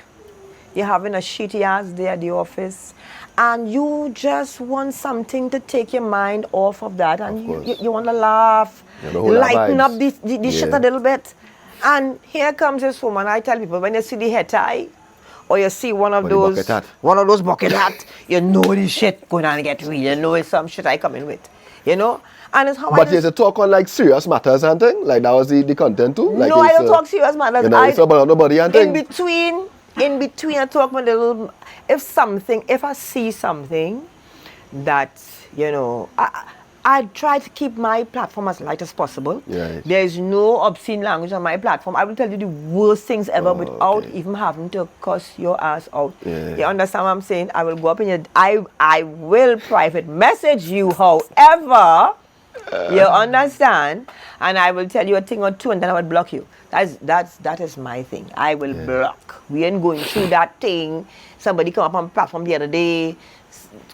you're having a shitty ass day at the office, and you just want something to take your mind off of that, and you want to laugh, lighten up the shit a little bit. And here comes this woman. I tell people, when you see the head tie, or you see one of those bucket hat, you know the shit going on and get real. You know it's some shit I come in with, you know. And it's how but you talk on like serious matters and thing? Like that was the content too? Like no, I don't talk serious matters. You know, it's about nobody and in thing? between in between I talk a little, if I see something that, you know, I try to keep my platform as light as possible. Right. There is no obscene language on my platform. I will tell you the worst things ever without even having to cuss your ass out. Yeah. You understand what I'm saying? I will go up in your, I will private message you, however, you understand? And I will tell you a thing or two and then I will block you. That is my thing. I will block. We ain't going through that thing. Somebody come up on the platform the other day,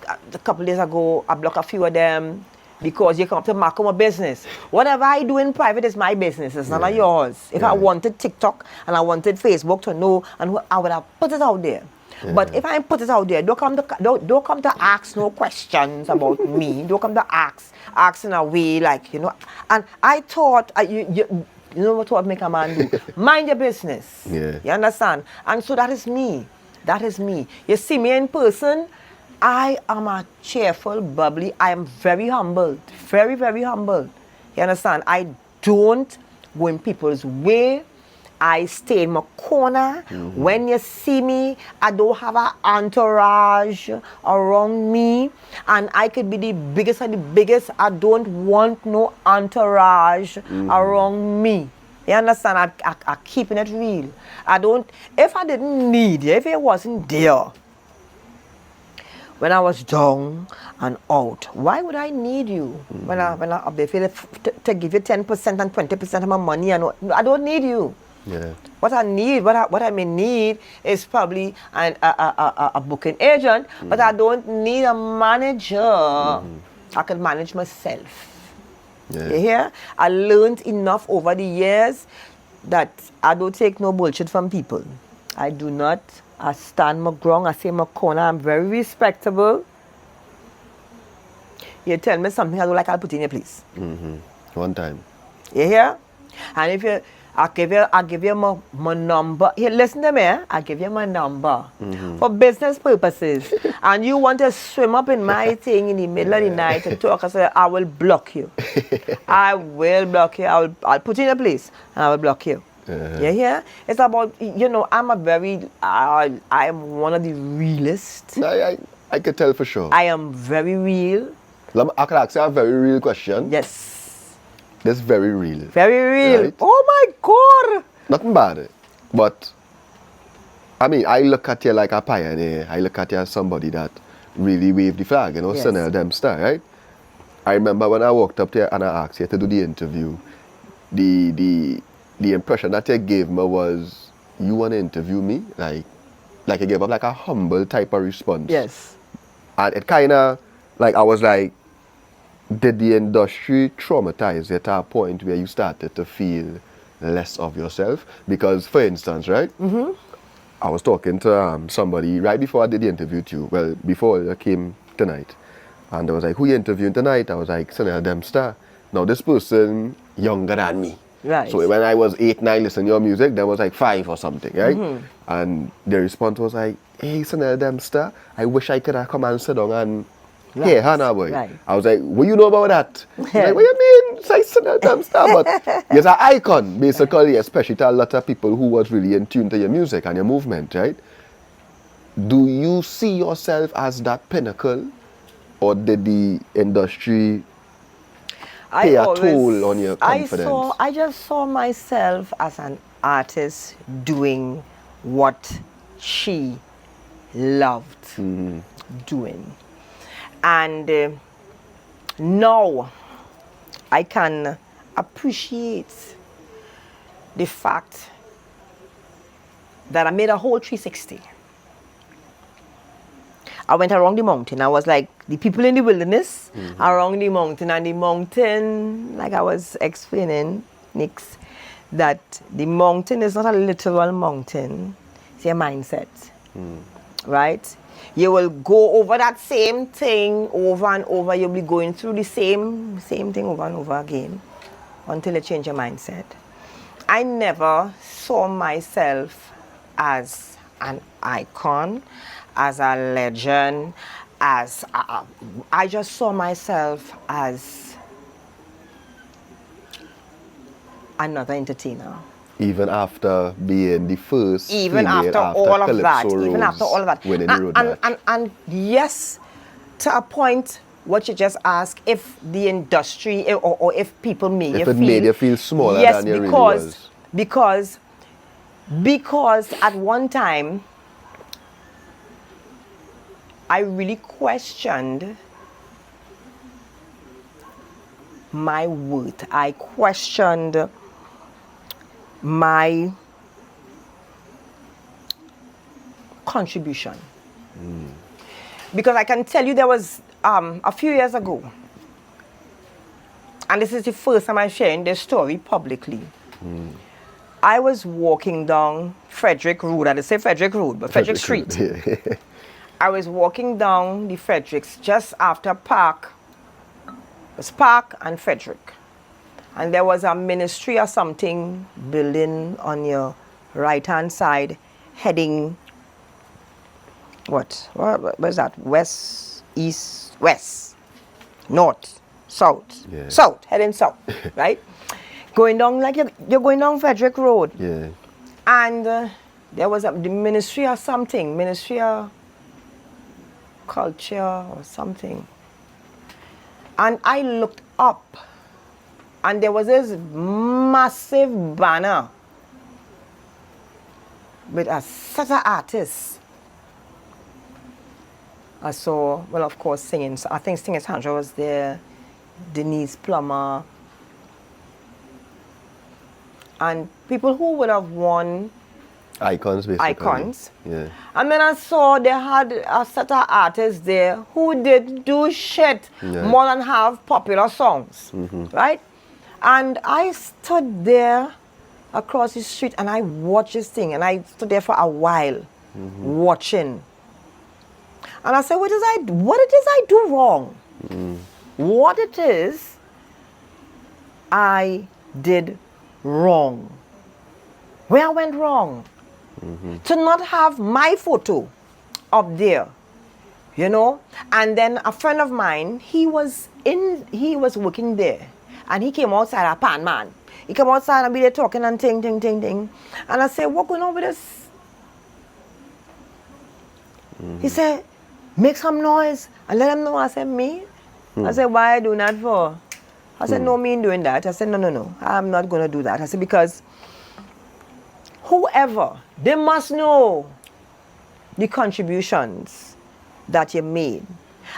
a couple days ago, I blocked a few of them because you come up to mark my business. Whatever I do in private is my business. It's none of yours. If I wanted TikTok and I wanted Facebook to know, and I would have put it out there. But if I put it out there, don't come to ask no questions about me. Don't come to ask in a way like, you know. And I thought, you know what make a man do? Mind your business. Yeah. You understand? And so that is me. That is me. You see me in person, I am a cheerful, bubbly. I am very humble. Very, very humble. You understand? I don't go in people's way. I stay in my corner. When you see me, I don't have an entourage around me. And I could be the biggest of the biggest. I don't want no entourage around me. You understand? I keeping it real. If I didn't need you, if it wasn't there, when I was down and out, why would I need you? When I up there to give you 10% and 20% of my money, I don't need you. Yeah. What I may need is probably a booking agent, but I don't need a manager. I can manage myself. Yeah. You hear? I learned enough over the years that I don't take no bullshit from people. I do not. I stand my ground. I say my corner. I'm very respectable. You tell me something I don't like, I'll put in your place. One time. You hear? And if you, I give you my number. Here, listen to me. I give you my number for business purposes. And you want to swim up in my thing in the middle of the night and talk, I will block you. I will block you. I'll put you in a place and I will block you. You hear? It's about, you know, I am one of the realest. I could tell for sure. I am very real. I could ask you a very real question. Yes. That's very real. Very real. Right? Oh my God. Nothing bad. But, I mean, I look at you like a pioneer. I look at you as somebody that really waved the flag, you know, Yes. Sanell Dempster, right? I remember when I walked up there and I asked you to do the interview, the impression that you gave me was, you want to interview me? Like you gave up like a humble type of response. Yes. And it kind of, like, I was like, did the industry traumatize you to a point where you started to feel less of yourself? Because, for instance, right? I was talking to somebody right before I did the interview with you. Well, before I came tonight. And I was like, who you interviewing tonight? I was like, Sanell Dempster. Now, this person younger than me. Right. So when I was 8, 9 listening to your music, that was like 5 or something, right? And the response was like, hey, Sanell Dempster, I wish I could have come and sit down and hear Hannah boy. Right. I was like, what you know about that? He's like, what you mean? It's like Sanell Dempster. But he's an icon, basically, especially to a lot of people who was really in tune to your music and your movement, right? Do you see yourself as that pinnacle? Or did the industry pay a toll on your confidence? I just saw myself as an artist doing what she loved doing. And now I can appreciate the fact that I made a whole 360. I went around the mountain. I was like the people in the wilderness around the mountain. And the mountain, like I was explaining, Nix, that the mountain is not a literal mountain. It's your mindset, right? You will go over that same thing over and over. You'll be going through the same thing over and over again until you change your mindset. I never saw myself as an icon, as a legend, I just saw myself as another entertainer. Even after being the first Even female after all of that, Calypso even Rose after all of that. winning the road match. And yes, to a point, what you just asked, if the industry or if people made If you it feel, made you feel smaller yes, than you really because was. because at one time I really questioned my worth. I questioned my contribution. Because I can tell you there was a few years ago, and this is the first time I'm sharing this story publicly. I was walking down Frederick Road. I didn't say Frederick Road, but Frederick Street. Yeah. I was walking down the Fredericks just after Park. It was Park and Frederick. And there was a ministry or something building on your right-hand side, heading, what was that? West, east, west, north, south. Yeah. South, heading south, right? Going down, like you're going down Frederick Road. Yeah. And there was the ministry or something, ministry of culture or something. And I looked up, and there was this massive banner with a set of artists. I saw, well, of course, singing. I think Singing Sandra was there, Denise Plummer, and people who would have won Icons, basically. icons. Yeah. And then I saw they had a set of artists there who did do shit Yeah. more than have popular songs, right? And I stood there across the street and I watched this thing, and I stood there for a while watching. And I said, what it is I do wrong? What it is I did wrong? Where I went wrong? To not have my photo up there, you know? And then a friend of mine, he was working there, and he came outside, a pan man. He came outside and be there talking and ting. And I said, what going on with this? He said, make some noise and let them know. I said, me? I said, why I doing that for? I said, no, me ain't doing that. I said, no, I'm not going to do that. I said, because whoever, they must know the contributions that you made.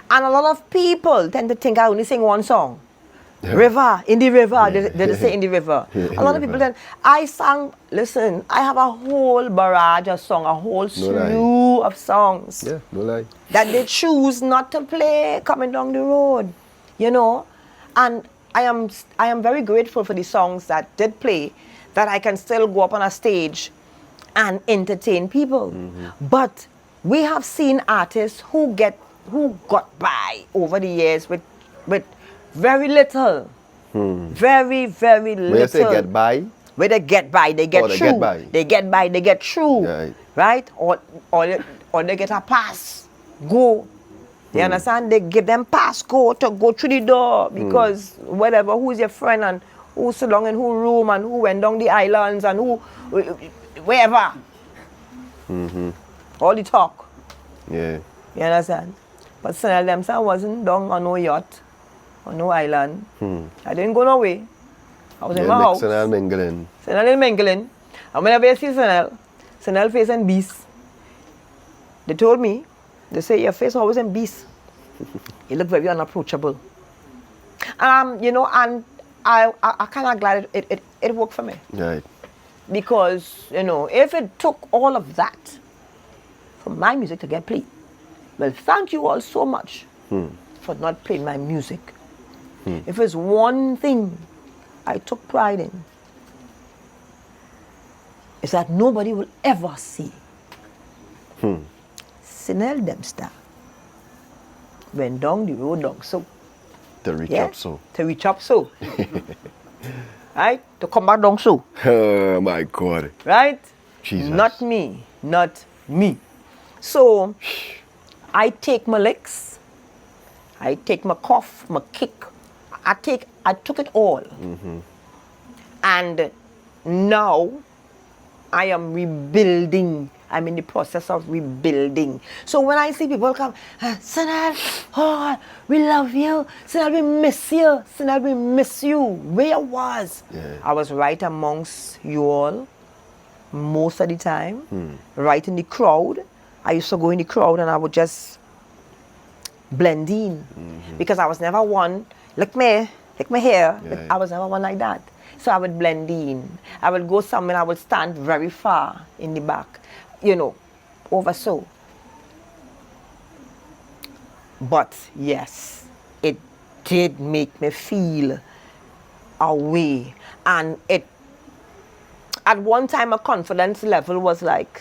And a lot of people tend to think I only sing one song. River, in the river, they say in the river. A lot of people then, I sang, listen, I have a whole barrage of songs, a whole slew of songs. Yeah, no lie. That they choose not to play coming down the road, you know. And I am very grateful for the songs that did play, that I can still go up on a stage and entertain people. But we have seen artists who got by over the years with very little. Very, very little. When you say get by? Where they get by, they get they through. get by. They get by, they get through. Right. Right? Or they get a pass. Go. You understand? They give them pass go to go through the door, because whatever, who's your friend and who sit down in who room and who went down the islands and who wherever. All the talk. Yeah. You understand? But Sanell Dempster wasn't down on no yacht, on no island. I didn't go nowhere. I was in my house. Sanell mingling. Sanell mingling. And whenever I see Sanell face and beast, they told me, they say your face always in beast. You look very unapproachable. You know, and I kind of glad it worked for me. Right. Because, you know, if it took all of that for my music to get played, well, thank you all so much for not playing my music. If there's one thing I took pride in, is that nobody will ever see Sanell Dempster went down the road down so. To reach up so. To reach up so. Right? To come back down so. Oh my God. Right? Jesus. Not me. Not me. So, I take my licks. I take my cough, my kick. I took it all. And now I am rebuilding. I'm in the process of rebuilding. So when I see people come, Sanell, oh, we love you. Sanell, we miss you. Sanell, we miss you. Where I was. Yeah. I was right amongst you all most of the time, right in the crowd. I used to go in the crowd and I would just blend in because I was never one, look me here. Yeah. I was never one like that. So I would blend in. I would go somewhere, I would stand very far in the back, you know, over so. But yes, it did make me feel a way. And it, at one time, my confidence level was like,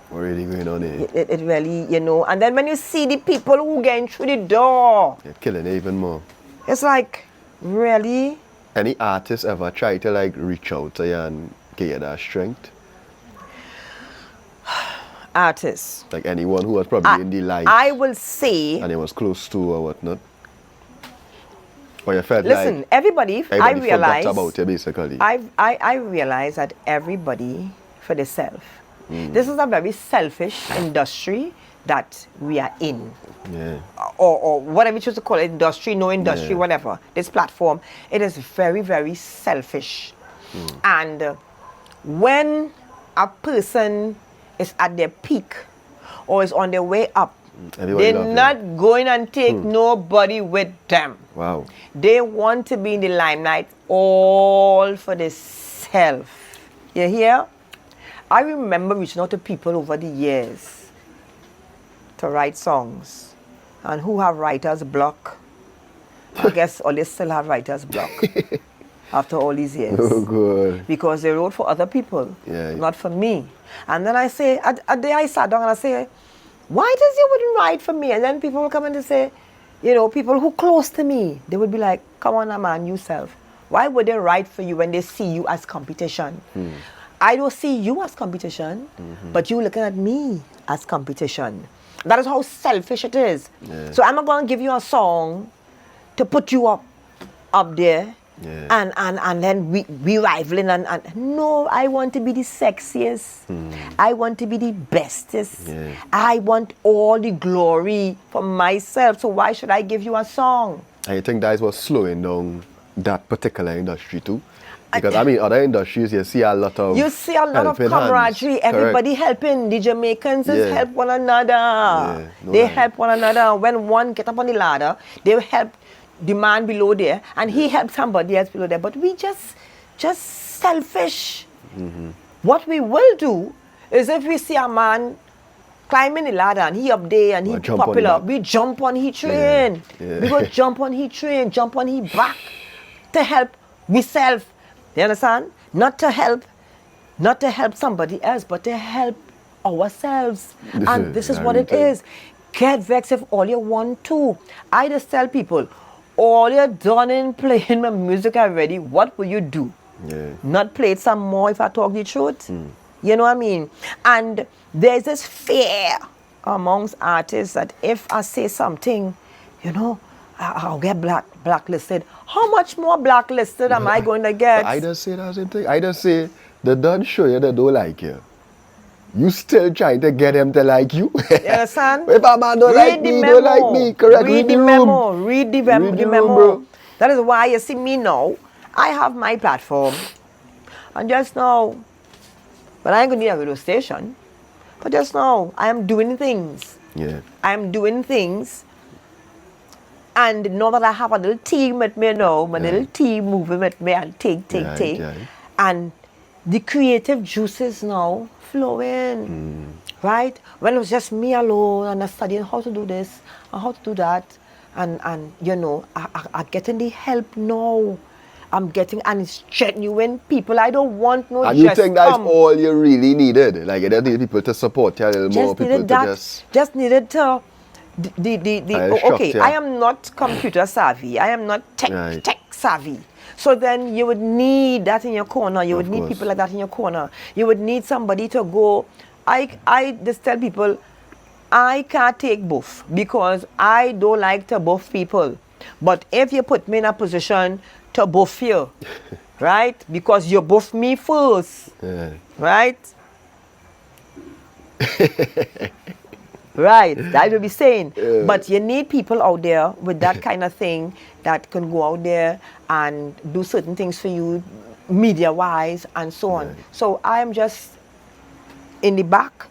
What really going on here? it really, you know. And then when you see the people who getting through the door, You're killing it even more. it's like, really? Any artist ever try to like reach out to you and get you that strength? Artists. Like anyone who was probably in the light I will say, and it was close to or whatnot? Or you felt listen, like everybody, I everybody realize, forgot about you basically? I realize that everybody for themselves. This is a very selfish industry that we are in. Yeah. Or whatever you choose to call it, industry, no industry, Yeah. whatever. This platform, it is very, very selfish. And when a person is at their peak or is on their way up, Everybody they're love you. not going and take nobody with them. Wow. They want to be in the limelight all for themselves. You hear? I remember reaching out to people over the years to write songs, and who have writer's block. I guess or they still have writer's block after all these years. Oh, good. Because they wrote for other people, Yeah. not for me. And then I say, a day I sat down and I say, why does you wouldn't write for me? And then people will come and they say, you know, people who close to me, they would be like, come on, man, yourself. Why would they write for you when they see you as competition? I don't see you as competition, but you looking at me as competition. That is how selfish it is. Yeah. So I'm not going to give you a song to put you up there. Yeah. And then we rivaling and no, I want to be the sexiest. I want to be the bestest. Yeah. I want all the glory for myself. So why should I give you a song? And you think that is what's slowing down that particular industry too? Because I mean, other industries you see a lot of You see a lot of helping camaraderie. hands. Everybody helping. The Jamaicans just Yeah. help one another. No They lie. help one another. When one get up on the ladder, they help the man below there, and he helps somebody else below there. But we just selfish. What we will do is if we see a man climbing the ladder and he up there and he Or jump on popular, the back. we jump on his train. Yeah. We go jump on his train, jump on his back to help myself. You understand? Not to help somebody else, but to help ourselves. And this is what it is. Get vexed if all you want to. I just tell people, all you're done in playing my music already, what will you do? Yeah. Not play it some more if I talk the truth? You know what I mean? And there's this fear amongst artists that if I say something, you know, I'll get blacklisted. How much more blacklisted am I going to get? I just say that same thing. I just say they don't show you they don't like you. You still trying to get them to like you. You understand? If a man don't like me, don't like me. Correct. Read the room. memo. Read the Read the memo. room, bro. That is why you see me now. I have my platform. And just now, but I ain't going to need a radio station. But just now, I am doing things. Yeah. I am doing things. And now that I have a little team with me now, my little team moving with me and take. Yeah. And the creative juices now flowing, right? When it was just me alone and I studying how to do this and how to do that, and you know, I getting the help now. I'm getting, and it's genuine people. I don't want no And you just think that's come. all you really needed? Like you just need people to support you a little more, Just people needed to that. Just needed to. Okay, structure. I am not computer savvy. I am not Right. tech savvy. So then you would need that in your corner. You would Of need course. people like that in your corner. You would need somebody to go. I just tell people, I can't take both because I don't like to buff people. But if you put me in a position to buff you, right? Because you're both me first, Yeah. right? Right, that will be saying. But you need people out there with that kind of thing that can go out there and do certain things for you, media-wise, and so on. Right. So I'm just in the back,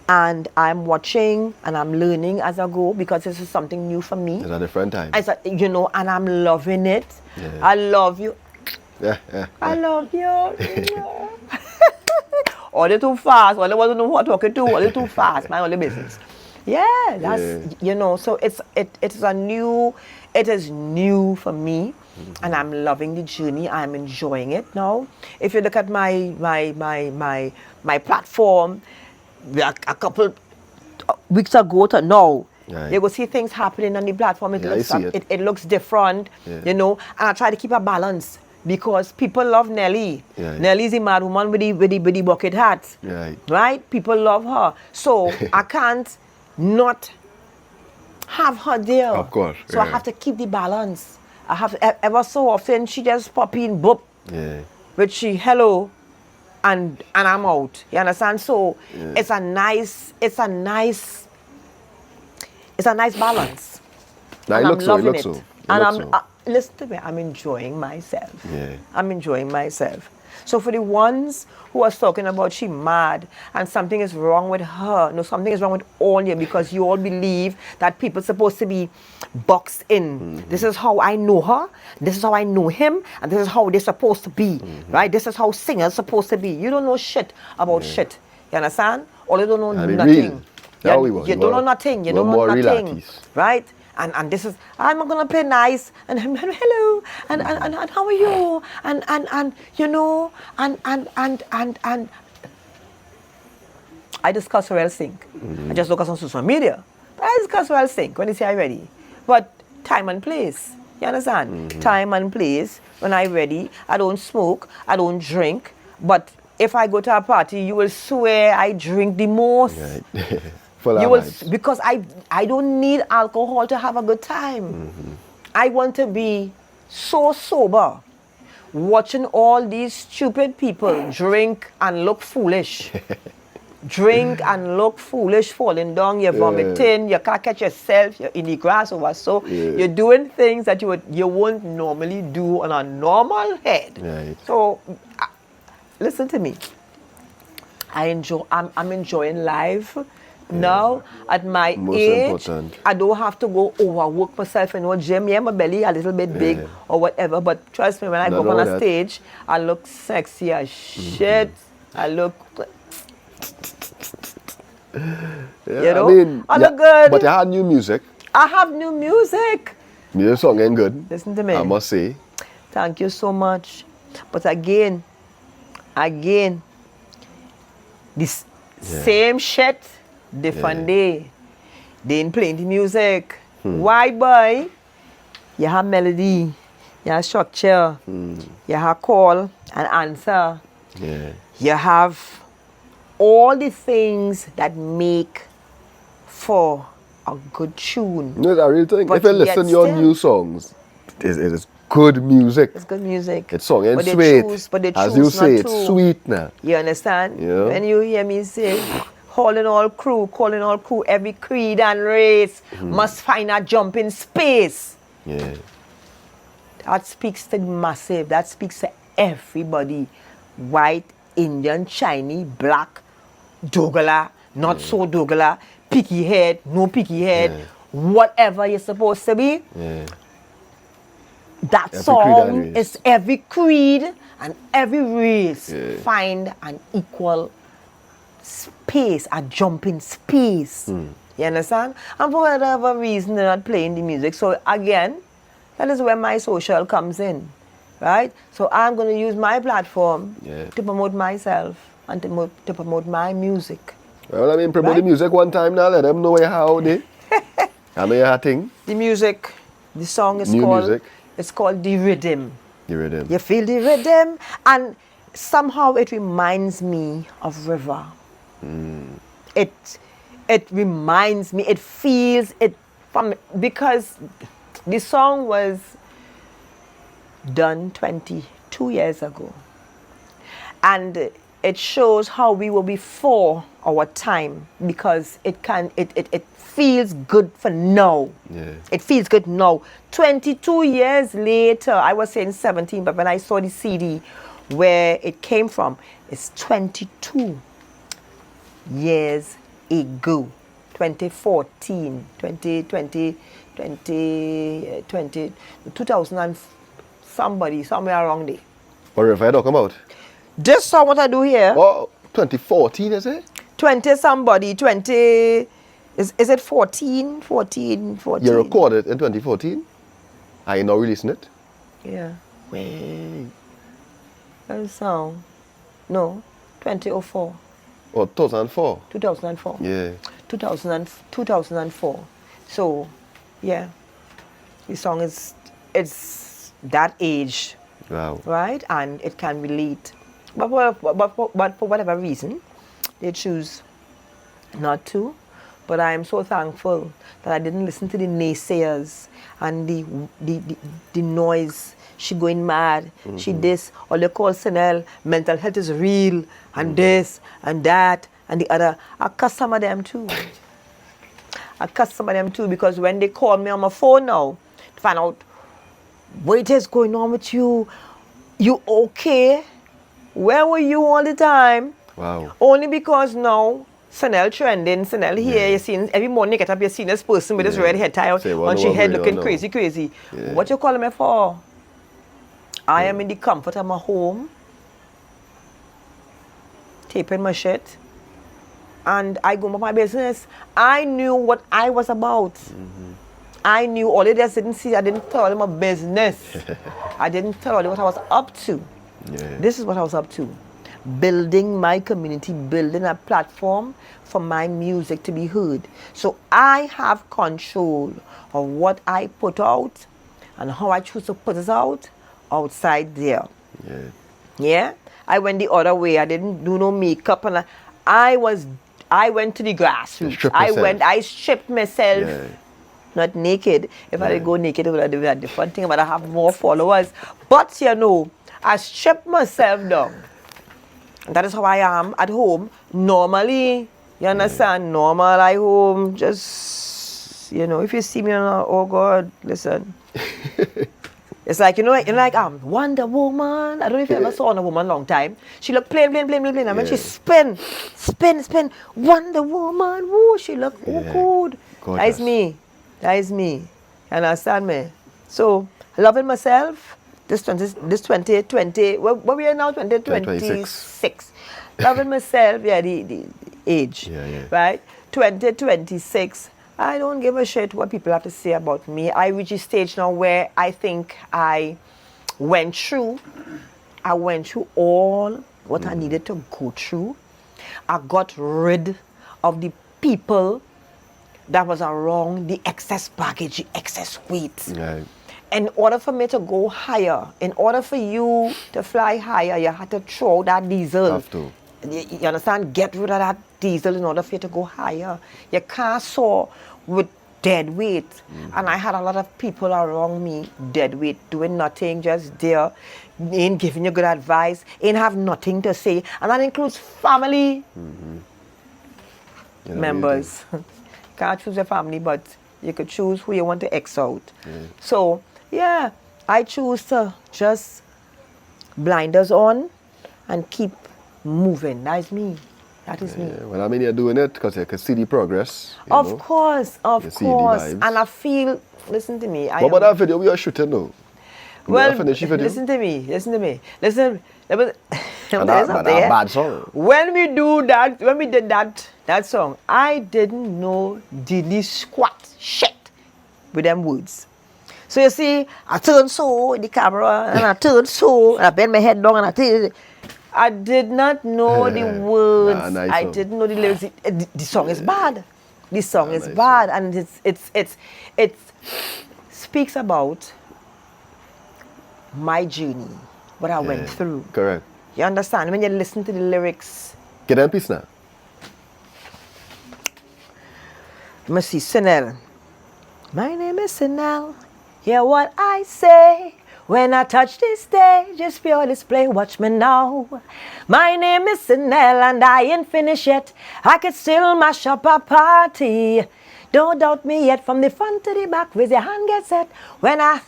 and I'm watching and I'm learning as I go, because this is something new for me. It's a different time. You know, and I'm loving it. Yeah. I love you. Yeah. I love you. Or they're too fast, or they want to know what talking to, or they're too fast, mind all the business. Yeah, that's, you know, so it is new for me, and I'm loving the journey. I'm enjoying it now. If you look at my platform, a couple weeks ago to now, Right. you will see things happening on the platform. Yeah, I see it. It looks different, you know, and I try to keep a balance. Because people love Nelly. Right. Nelly's the mad woman with the bucket hat. Right. Right? People love her. So I can't not have her there. Of course, So I yeah. have to keep the balance. I have ever so often she just pop in, boop, Yeah. with she hello, and I'm out. You understand? So it's a nice balance. Nah, And it I'm looks so, it loving looks it. so. It And looks I'm so. listen to me, I'm enjoying myself. Yeah. I'm enjoying myself. So for the ones who are talking about she mad and something is wrong with her, no, something is wrong with all you, because you all believe that people supposed to be boxed in. This is how I know her, this is how I know him, and this is how they're supposed to be, right? This is how singers supposed to be. You don't know shit about shit. You understand? Or you don't know Yeah, be nothing. real. That we want. You You don't know want- nothing. You want don't know more real nothing. artists. Right? And this is, I'm not gonna play nice and hello and how are you and you know and I discuss where I'll sing. I just look at on social media. But I discuss where I'll sing when they say I'm ready. But time and place. You understand? Time and place. When I'm ready, I don't smoke, I don't drink. But if I go to a party, you will swear I drink the most. Right. Full You of will, vibes. because I don't need alcohol to have a good time. I want to be so sober, watching all these stupid people drink and look foolish. Drink and look foolish, falling down, you're vomiting, you can't catch yourself, you're in the grass over, so you're doing things that you won't normally do on a normal head. Right. So listen to me. I'm enjoying life. Now, at my Most age, important. I don't have to go overwork myself in no gym. Yeah, my belly a little bit big or whatever, but trust me, when I No, go on no, a that- stage, I look sexy as shit. I look, Yeah, you know, I mean, I look good. But you had new music. I have new music. Your song ain't good. Listen to me. I must say. Thank you so much. But again, this same shit, different day. They ain't playing the music. Why, boy? You have melody, you have structure, you have call and answer. Yeah. You have all the things that make for a good tune. You know, it's a real thing. But If you yet listen to your still- new songs, it is good music. It's good music. It's song and But they sweet. choose- but they As choose you say, not it's to. sweet now. You understand? Yeah. When you hear me say, calling all crew, every creed and race must find a jump in space. Yeah. That speaks to the massive. That speaks to everybody. White, Indian, Chinese, black, Dogala, not so Dogala, picky head, no picky head, whatever you're supposed to be. Yeah. That Every creed and song race. is every creed and every race find an equal space, a jumping space. You understand? And for whatever reason, they're not playing the music. So again, that is where my social comes in, right? So I'm going to use my platform to promote myself and to promote my music. Well, I mean, promote the Right? music one time now. Let them know how they. I mean, your thing. The music, the song is New called, music. it's called The Rhythm. The rhythm. You feel the rhythm, and somehow it reminds me of river. It reminds me, it feels it from, because the song was done 20 2 years ago. And it shows how we were before our time, because it feels good for now. Yeah. It feels good now. 22 years later, I was saying 17, but when I saw the CD where it came from, it's 22 years ago. 2014, 2020, 2000 and somebody, somewhere around there. What river are you talking about? This song what I do here, Oh, 2014, is it? 20 somebody, 20, is it 14? 14. You recorded in 2014? Are you not releasing it? Yeah. That song, no, 2004, Or 2004? 2004. Yeah. 2004. So, yeah, the song is, it's that age, Wow. right? And it can relate. But for whatever reason, they choose not to. But I am so thankful that I didn't listen to the naysayers and the noise. She going mad. She this. Or they call Sanell, mental health is real, and this and that and the other. I cuss some of them too. Because when they call me on my phone now to find out what is going on with you, you okay? Where were you all the time? Wow. Only because now Sanell trending, Sanell here, Yeah. you seen every morning you get up, you see this person with this Yeah. red hair tie Say, on wonder she what head going looking on now. crazy. Yeah. What you calling me for? I am in the comfort of my home, taping my shit, and I go about my business. I knew what I was about. I knew all they just didn't see. I didn't tell them my business. I didn't tell them what I was up to. Yeah. This is what I was up to. Building my community, building a platform for my music to be heard. So I have control of what I put out and how I choose to put it out outside there. Yeah. Yeah? I went the other way. I didn't do no makeup, and I went to the grassroots. Strip yourself. I stripped myself. Yeah. Not naked. If I did go naked, it would have been a different thing, but I have more followers. But you know, I stripped myself down. That is how I am at home. Normally, you understand? Normal, I home, just, you know, if you see me, oh God, listen. It's like, you know, like Wonder Woman. I don't know if you ever saw Wonder Woman long time. She look plain. And when she spin, Wonder Woman, woo, she look good. Gorgeous. That is me. You understand me? So, loving myself, this 2020, what we are now, 2026. Loving myself, yeah, the age, Yeah. right? 2026, I don't give a shit what people have to say about me. I reach a stage now where I think I went through all what I needed to go through. I got rid of the people that was around, the excess baggage, the excess weight. Right. In order for me to go higher, in order for you to fly higher, you had to throw that diesel. Have to. You understand? Get rid of that diesel in order for you to go higher. You can't soar with dead weight. And I had a lot of people around me, dead weight, doing nothing, just there, ain't giving you good advice, ain't have nothing to say. And that includes family You know, members. Can't choose your family, but you could choose who you want to X out. So, yeah, I choose to just blinders on and keep moving. That's me. That is me. Yeah, well, I mean, you're doing it because you can see the progress. You Of know? course. You see the vibes. And I feel, listen to me. What about that video we are shooting now? Well, finish the video? listen to me. Listen. And that bad song. When we did that song, I didn't know dilly squat shit with them words. So you see, I turned so in the camera, and I turned so, and I bent my head down, and I did not know the words. Nah, nice I song. didn't know the lyrics. The song is bad. The song is nice bad, and it speaks about my journey, what I went through. Correct. You understand? When you listen to the lyrics, Get that piece now. let me see, Sanell. My name is Sanell. Hear what I say When I touch this stage, it's pure display. Watch me now. My name is Sanell and I ain't finished yet. I could still mash up a party. Don't doubt me yet. From the front to the back, raise your hand, get set. When I,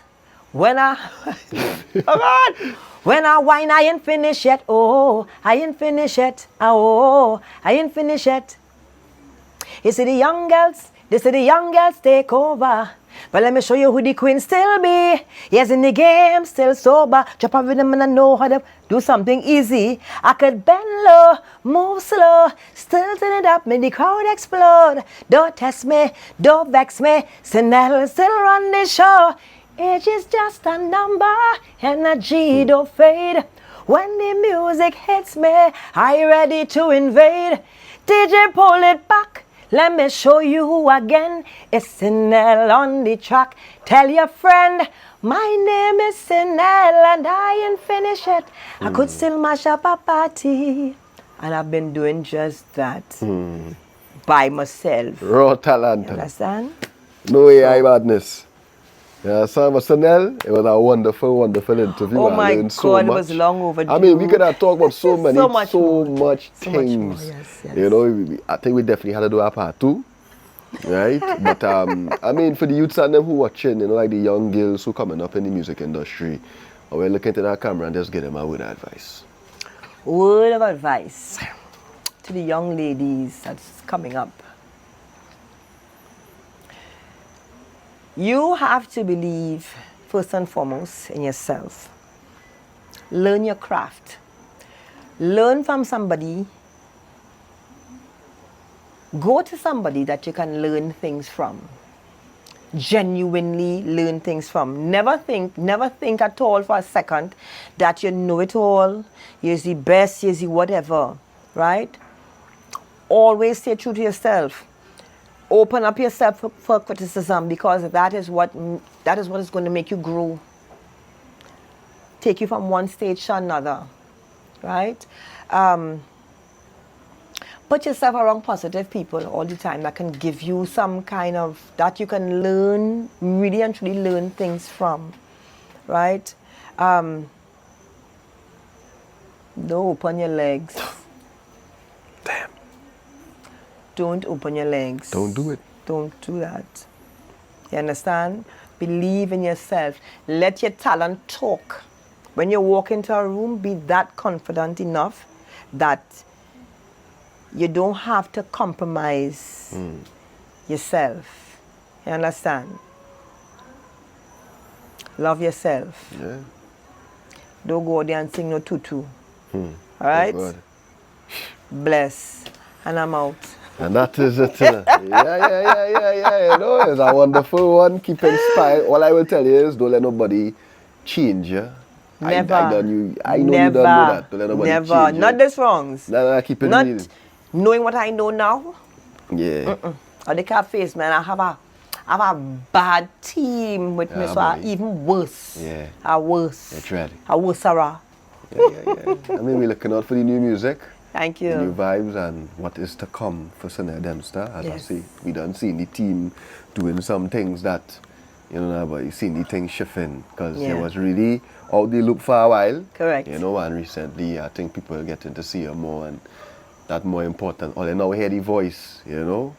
oh God. When I whine, I ain't finished yet. Oh, I ain't finished yet. Oh, I ain't finished yet. You see the young girls, take over. But let me show you who the queen still be. Yes, in the game, still sober. Drop a rhythm and I know how to do something easy. I could bend low, move slow, still turn it up, make the crowd explode. Don't test me, don't vex me, Sanell still run the show. Age is just a number, energy don't fade. When the music hits me, I ready to invade. DJ pull it back, let me show you again. It's Sanell on the track. Tell your friend, my name is Sanell and I ain't finished yet. I could still mash up a party. And I've been doing just that by myself. Raw talent. You understand? No AI badness. Yeah, so Sanell, it was a wonderful, wonderful interview. Oh I my learned so God, it much. was long overdue. I mean, we could have talked about so many, So much more. things. more, yes. You know, I think we definitely had to do a part 2, right? But I mean, for the youths and them who watching, you know, like the young girls who coming up in the music industry, we're looking into that camera and just get them a word of advice. Word of advice to the young ladies that's coming up. You have to believe, first and foremost, in yourself. Learn your craft. Learn from somebody. Go to somebody that you can learn things from. Genuinely learn things from. Never think at all for a second that you know it all, you're the best, you're the whatever, right? Always stay true to yourself. Open up yourself for criticism, because that is what is going to make you grow. Take you from one stage to another, right? Put yourself around positive people all the time that can give you some kind of, that you can learn, really and truly learn things from, right? Don't open your legs. Damn. Don't open your legs. Don't do it. Don't do that. You understand? Believe in yourself. Let your talent talk. When you walk into a room, be that confident enough that you don't have to compromise yourself. You understand? Love yourself. Yeah. Don't go there and sing no tutu. All Oh, right? God. Bless. And I'm out. And that is it. Yeah. You know, it's a wonderful one. Keep inspired. All I will tell you is don't let nobody change you. Never. I know you don't Never. know that. Don't let nobody Never. change you. Not the songs. No, keep it Not real. knowing what I know now. Yeah. Or the cat face, man. I have a bad team with me, Yeah, so I boy. even worse. Yeah. I worse. That's right. I worse, Sarah. Yeah. I mean, we're looking out for the new music. Thank The new you. vibes and what is to come for Sanell Dempster. As I Yes. say, we done seen the team doing some things that, you know, but you seen the things shifting because Yeah. it was really out the loop for a while. Correct. You know, and recently I think people are getting to see her more, and that more important. All in now we hear the voice, you know,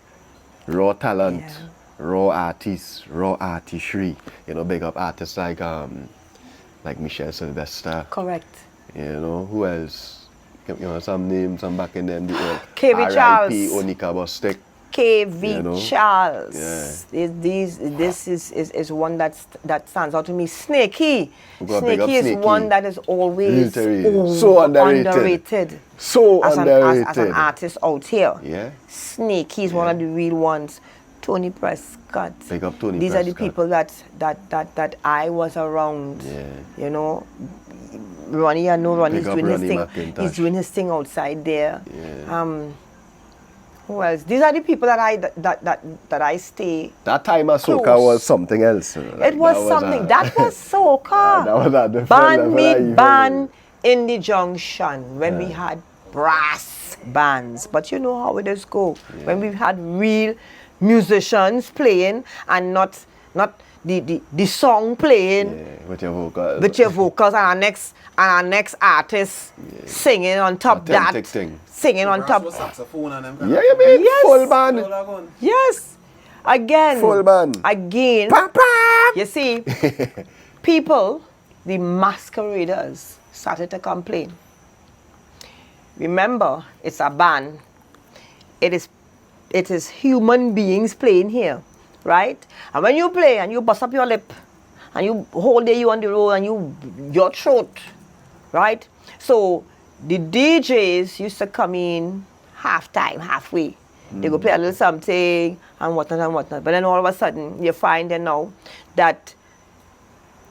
raw talent, Yeah. raw artists, raw artistry. You know, big up artists like Sel Dempster. Correct. You know, who else? You know, some names, some back in them, the old KV R.I.P. Charles. Onika Bostic. KV You know? Charles. Yeah. This is one that stands out to me. Snakey. We gotta big up Snakey is Snakey. one that is always Literally. So underrated. So as underrated. As an artist out here. Yeah. Snakey is one of the real ones. Tony Prescott. Big up Tony These are the Prescott. people that I was around. Yeah. You know, Ronnie, I know Ronnie's Big up doing his Ronnie thing. McIntosh. He's doing his thing outside there. Yeah. Who else? These are the people that I stay. That time of soca Close. was something else. It was something. That was soca. that was a different Band level meet of band in the junction when we had brass bands. But you know how it does go. When we've had real musicians playing and not the song playing. Yeah, with your vocals. With your vocals and our next artist singing on top Authentic that. thing. Singing on top. Saxophone and them Yeah, you mean Yes. full band. Yes. Again. Full band. Again. Pam, pam. You see, people, the masqueraders, started to complain. Remember, it's a band. It is human beings playing here, right? And when you play and you bust up your lip and you hold you on the road and your throat, right? So the DJs used to come in halftime, halfway. They go play a little something and whatnot and whatnot. But then all of a sudden, you find then now that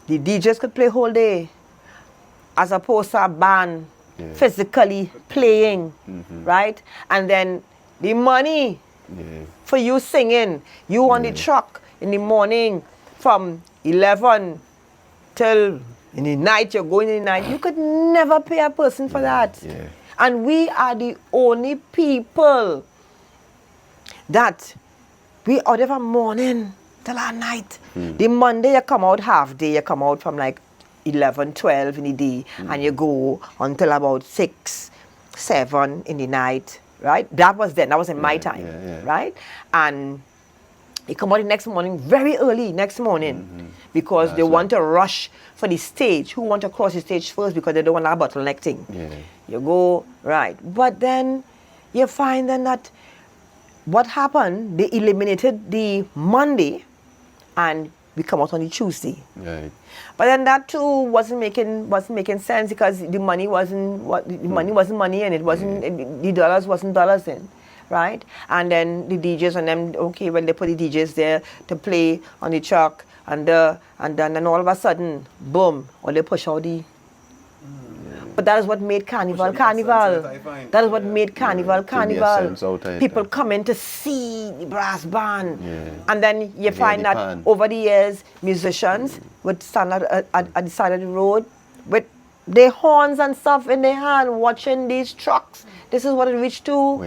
the DJs could play whole day as opposed to a band physically playing, right? And then the money for you singing, you on the truck in the morning from 11 till in the night, you're going in the night. You could never pay a person for that. Yeah. And we are the only people that we out there from morning till our night. The Monday you come out half day, you come out from like 11, 12 in the day, and you go until about 6, 7 in the night, right? That was then, that was in my time, right? And you come out the next morning, very early next morning, because they want to rush for the stage. Who want to cross the stage first because they don't want that bottleneck thing. Yeah. You go, right. But then you find then that what happened, they eliminated the Monday and we come out on the Tuesday. Right. But then that too wasn't making sense because the money wasn't money and it wasn't the dollars wasn't dollars in, right? And then the DJs and them, okay, when they put the DJs there to play on the truck and then all of a sudden, boom, or they push out the. But that is what made Carnival Carnival. That is what made Carnival Carnival. People come in to see the brass band. And then you find that over the years, musicians would stand at the side of the road with their horns and stuff in their hand watching these trucks. This is what it reached to,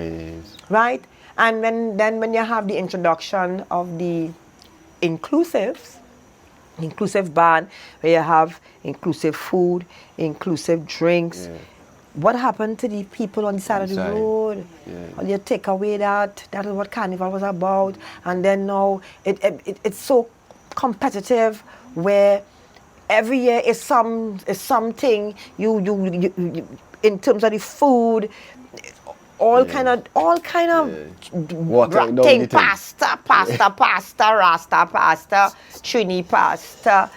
right? And when you have the introduction of the inclusive band, where you have inclusive food, inclusive drinks. What happened to the people on the side of the road? Well, you take away that. That is what Carnival was about. And then now it's so competitive where every year is something you in terms of the food. All kind of thing, pasta, rasta pasta, trini pasta,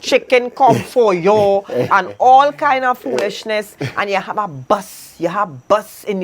chicken come for you, and all kind of foolishness. And you have a bus in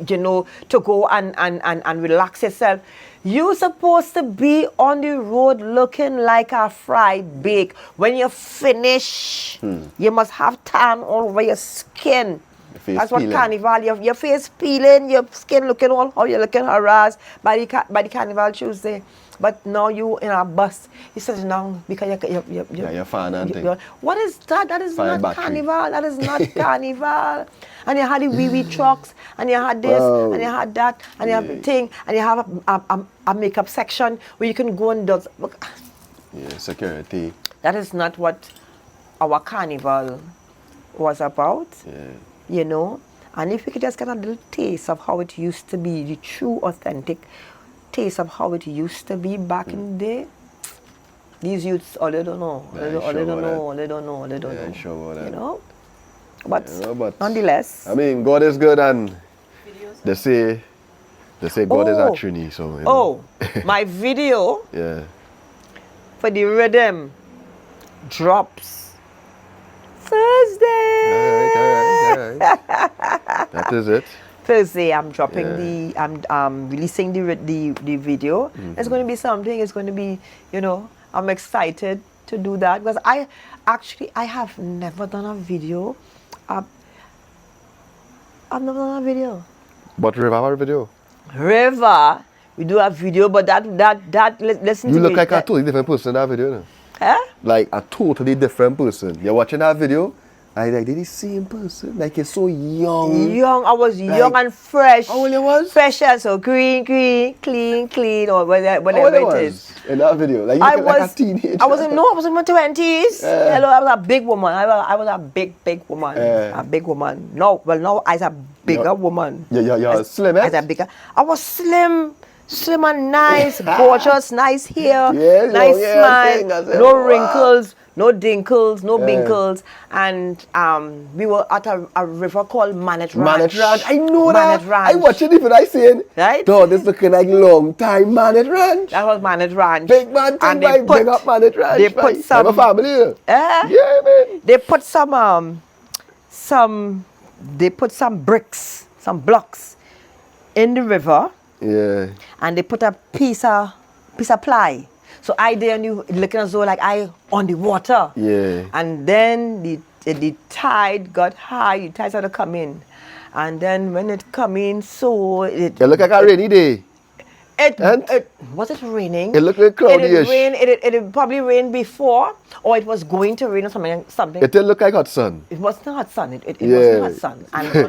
the, to go and relax yourself. You're supposed to be on the road looking like a fried bake. When you finish, you must have tan all over your skin. That's what Carnival, your face peeling, your skin looking all how you're looking harassed by the Carnival Tuesday. But now you in a bus, you sit down because you're fan and thing. What is that? That is not Carnival. That is not Carnival. And you had the wee trucks, and you had this, and you had that, and you have the thing, and you have a makeup section where you can go and do. Security. That is not what our Carnival was about. And if we could just get a little taste of how it used to be, the true, authentic taste of how it used to be back in the day, these youths, they don't know. They don't know. But nonetheless. I mean, God is good, and they say God is a Trinity, so. My video for the rhythm drops Thursday. All right. That is it. Thursday, I'm dropping I'm releasing the video. It's going to be something. It's going to be, I'm excited to do that because I have never done a video. I've never done a video. But River, our video. River, we do a video, but that listen to me. You look like a totally different person in that video, no? Huh? Like a totally different person. You're watching that video, I like the same person. Like you're so young. Young, I was young Like, and fresh. how old you was? Fresh and so green, clean, or whatever How old you it is. was in that video? Like you I look was like a teenager. I was in my 20s. Hello, I was a big woman. I was a big woman. A big woman. No, well, now I was a bigger woman. You're slim, eh? I was slim and nice, gorgeous, nice hair, Yeah, nice smile, no wow. wrinkles, no dinkles, no binkles, and we were at a river called Manet Ranch. Manet Ranch, I know Manet that. Ranch. I watch it even I saying. Right? No, this looking like long time Manet Ranch. That was Manet Ranch. Big man thing, And like big up Manet Ranch. they put like, some- have a family here. Yeah, man. They put some bricks, some blocks in the river, Yeah. and they put a piece of ply. So I there and you looking as though like I on the water. Yeah. And then the tide got high, the tide started to come in. And then when it come in, so it It look like a rainy day. was it raining? It looked like cloudy-ish. It probably rained before, or it was going to rain or something. It didn't look like hot sun. It was not sun. It Yeah. wasn't hot sun. And the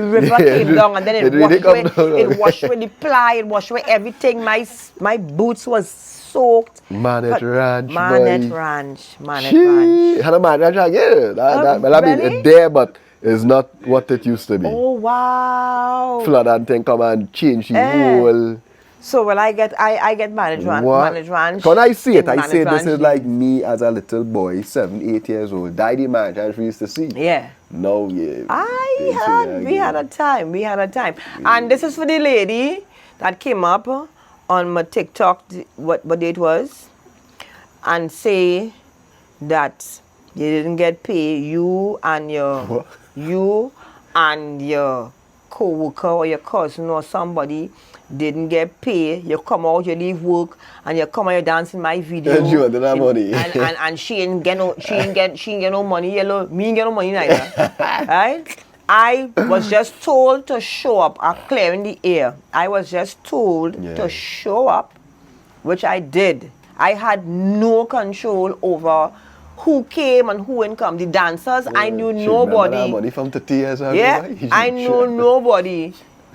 river Yeah, came down, and then it really come down. it washed away the ply, it washed away everything. My boots was soaked. Manet Ranch, Manet boy. Ranch. Manet Ranch. She had a Manet Ranch, yeah. Well, I mean, really? it's there, but it's not what it used to be. Oh wow! Flood and thing come and change the whole. So when I get Manet Ranch, What? Manet Ranch. When I see it, in I Manet say this Ranch, is like me as a little boy, 7, 8 years old. Daddy Manet Ranch we used to see. Yeah. No, yeah. We had a time. And this is for the lady that came up on my TikTok, what day it was, and say that you didn't get paid, you and your co-worker or your cousin or somebody didn't get paid. You come out, you leave work, and you come out, you dance in my video. And you wanted that money. And she ain't get no money. Me ain't get no money neither. Right? I was just told to show up. I clear in the air. I was just told to show up, which I did. I had no control over who came and who didn't come. The dancers, I knew She remember nobody. that money from 30 years ago. Yeah, right? I knew nobody.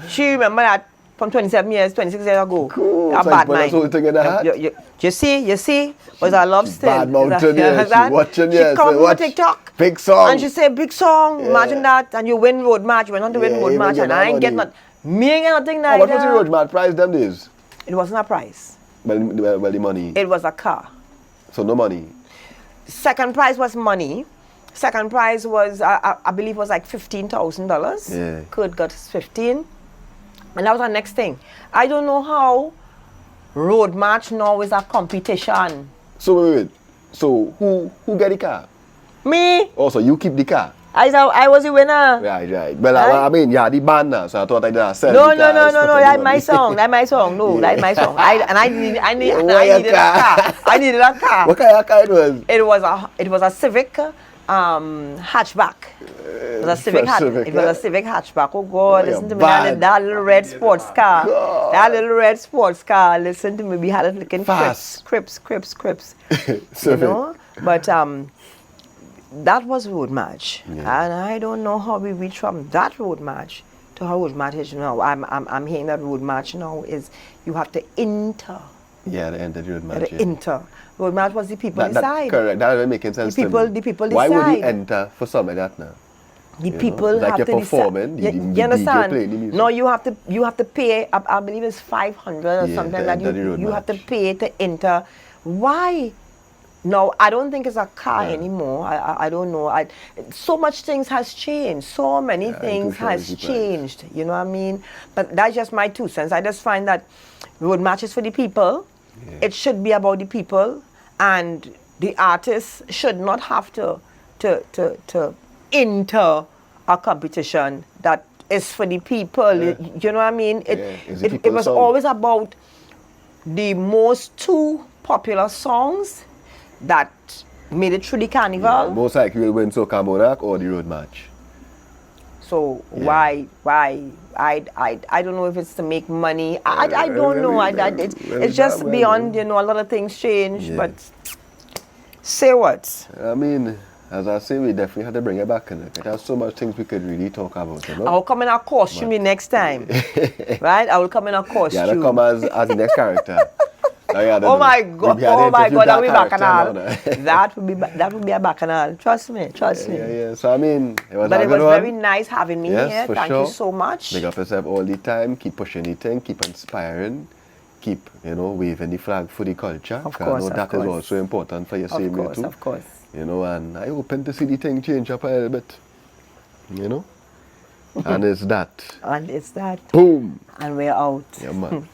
She remember that from 27 years, 26 years ago. Cool. A So bad you put that whole mind. thing in her hat? You see, was a love still. Bad mountain, yeah. She watching, She yeah. come Say, on TikTok. Big song. And she say, big song, imagine that. And you win road match, you went on to win Yeah, road you match, get and that I ain't get money. nothing. Me ain't get nothing What was the neither. road man price them days? It wasn't a prize. Well, the money. It was a car. So no money. Second prize was money. Second prize was, I believe, was like $15,000. Yeah. Kurt got 15. And that was the next thing. I don't know how road march now is a competition. So wait. So who get the car? Me, Also, you keep the car. I was the winner. Right. Well, Right? I mean, yeah, the band now, so I thought I did sell No, the car. that's my song. That's my song. No, Yeah. that's my song. I needed Why a a car. I needed a car. What kind of car it was? It was a Civic hatchback. It was a Civic hatchback. Oh God, listen to me. That little red sports car. That little red sports car. Listen to me. We had it looking Fast. Crips. Civic. You know? But that was road match. Yeah. And I don't know how we reached from that road match to how road match is now. I'm hearing that road match now is you have to enter. Yeah, the end of the road You match. have to Yeah. enter. Road match was the people decide. Correct. That doesn't make sense The to people- me. the people Why would he decide. enter for something like that now? The You know, people like have you're to performing, decide. the You DJ understand? playing the music. No, you have to pay. I believe it's 500 or Yeah, something to like that. enter the road You have to match. pay to enter. Why? No, I don't think it's a car anymore. I don't know. So much things has changed. So many I'm things too sure has it's the price. changed. You know what I mean? But that's just my 2 cents. I just find that road matches for the people. Yeah. It should be about the people, and the artists should not have to enter a competition that is for the people. You know what I mean? It's the It people's was song. always about the most 2 popular songs that made it through the carnival. Most likely will win Soca Monarch or the road match. So why I don't know if it's to make money. I don't know. It's just beyond, a lot of things change. Yeah. But say what? I mean, as I say, we definitely had to bring it back. And there's so much things we could really talk about, you know. I will come in a costume next time. Right? I will come in a costume. Yeah, to come as the next character. Oh my God! That will be bacchanal. That would be a bacchanal. Trust me. Yeah. So I mean, it was But a it good was one. very nice having me Yes, here. for Thank sure. you so much. Big up yourself all the time. Keep pushing the thing. Keep inspiring. Keep, waving the flag for the culture. Of 'Cause course, I know of that is course. also important for your same way too. Of course. And I hoping to see the thing change up a little bit. And it's that. And it's that. Boom. And we're out. Yeah, man.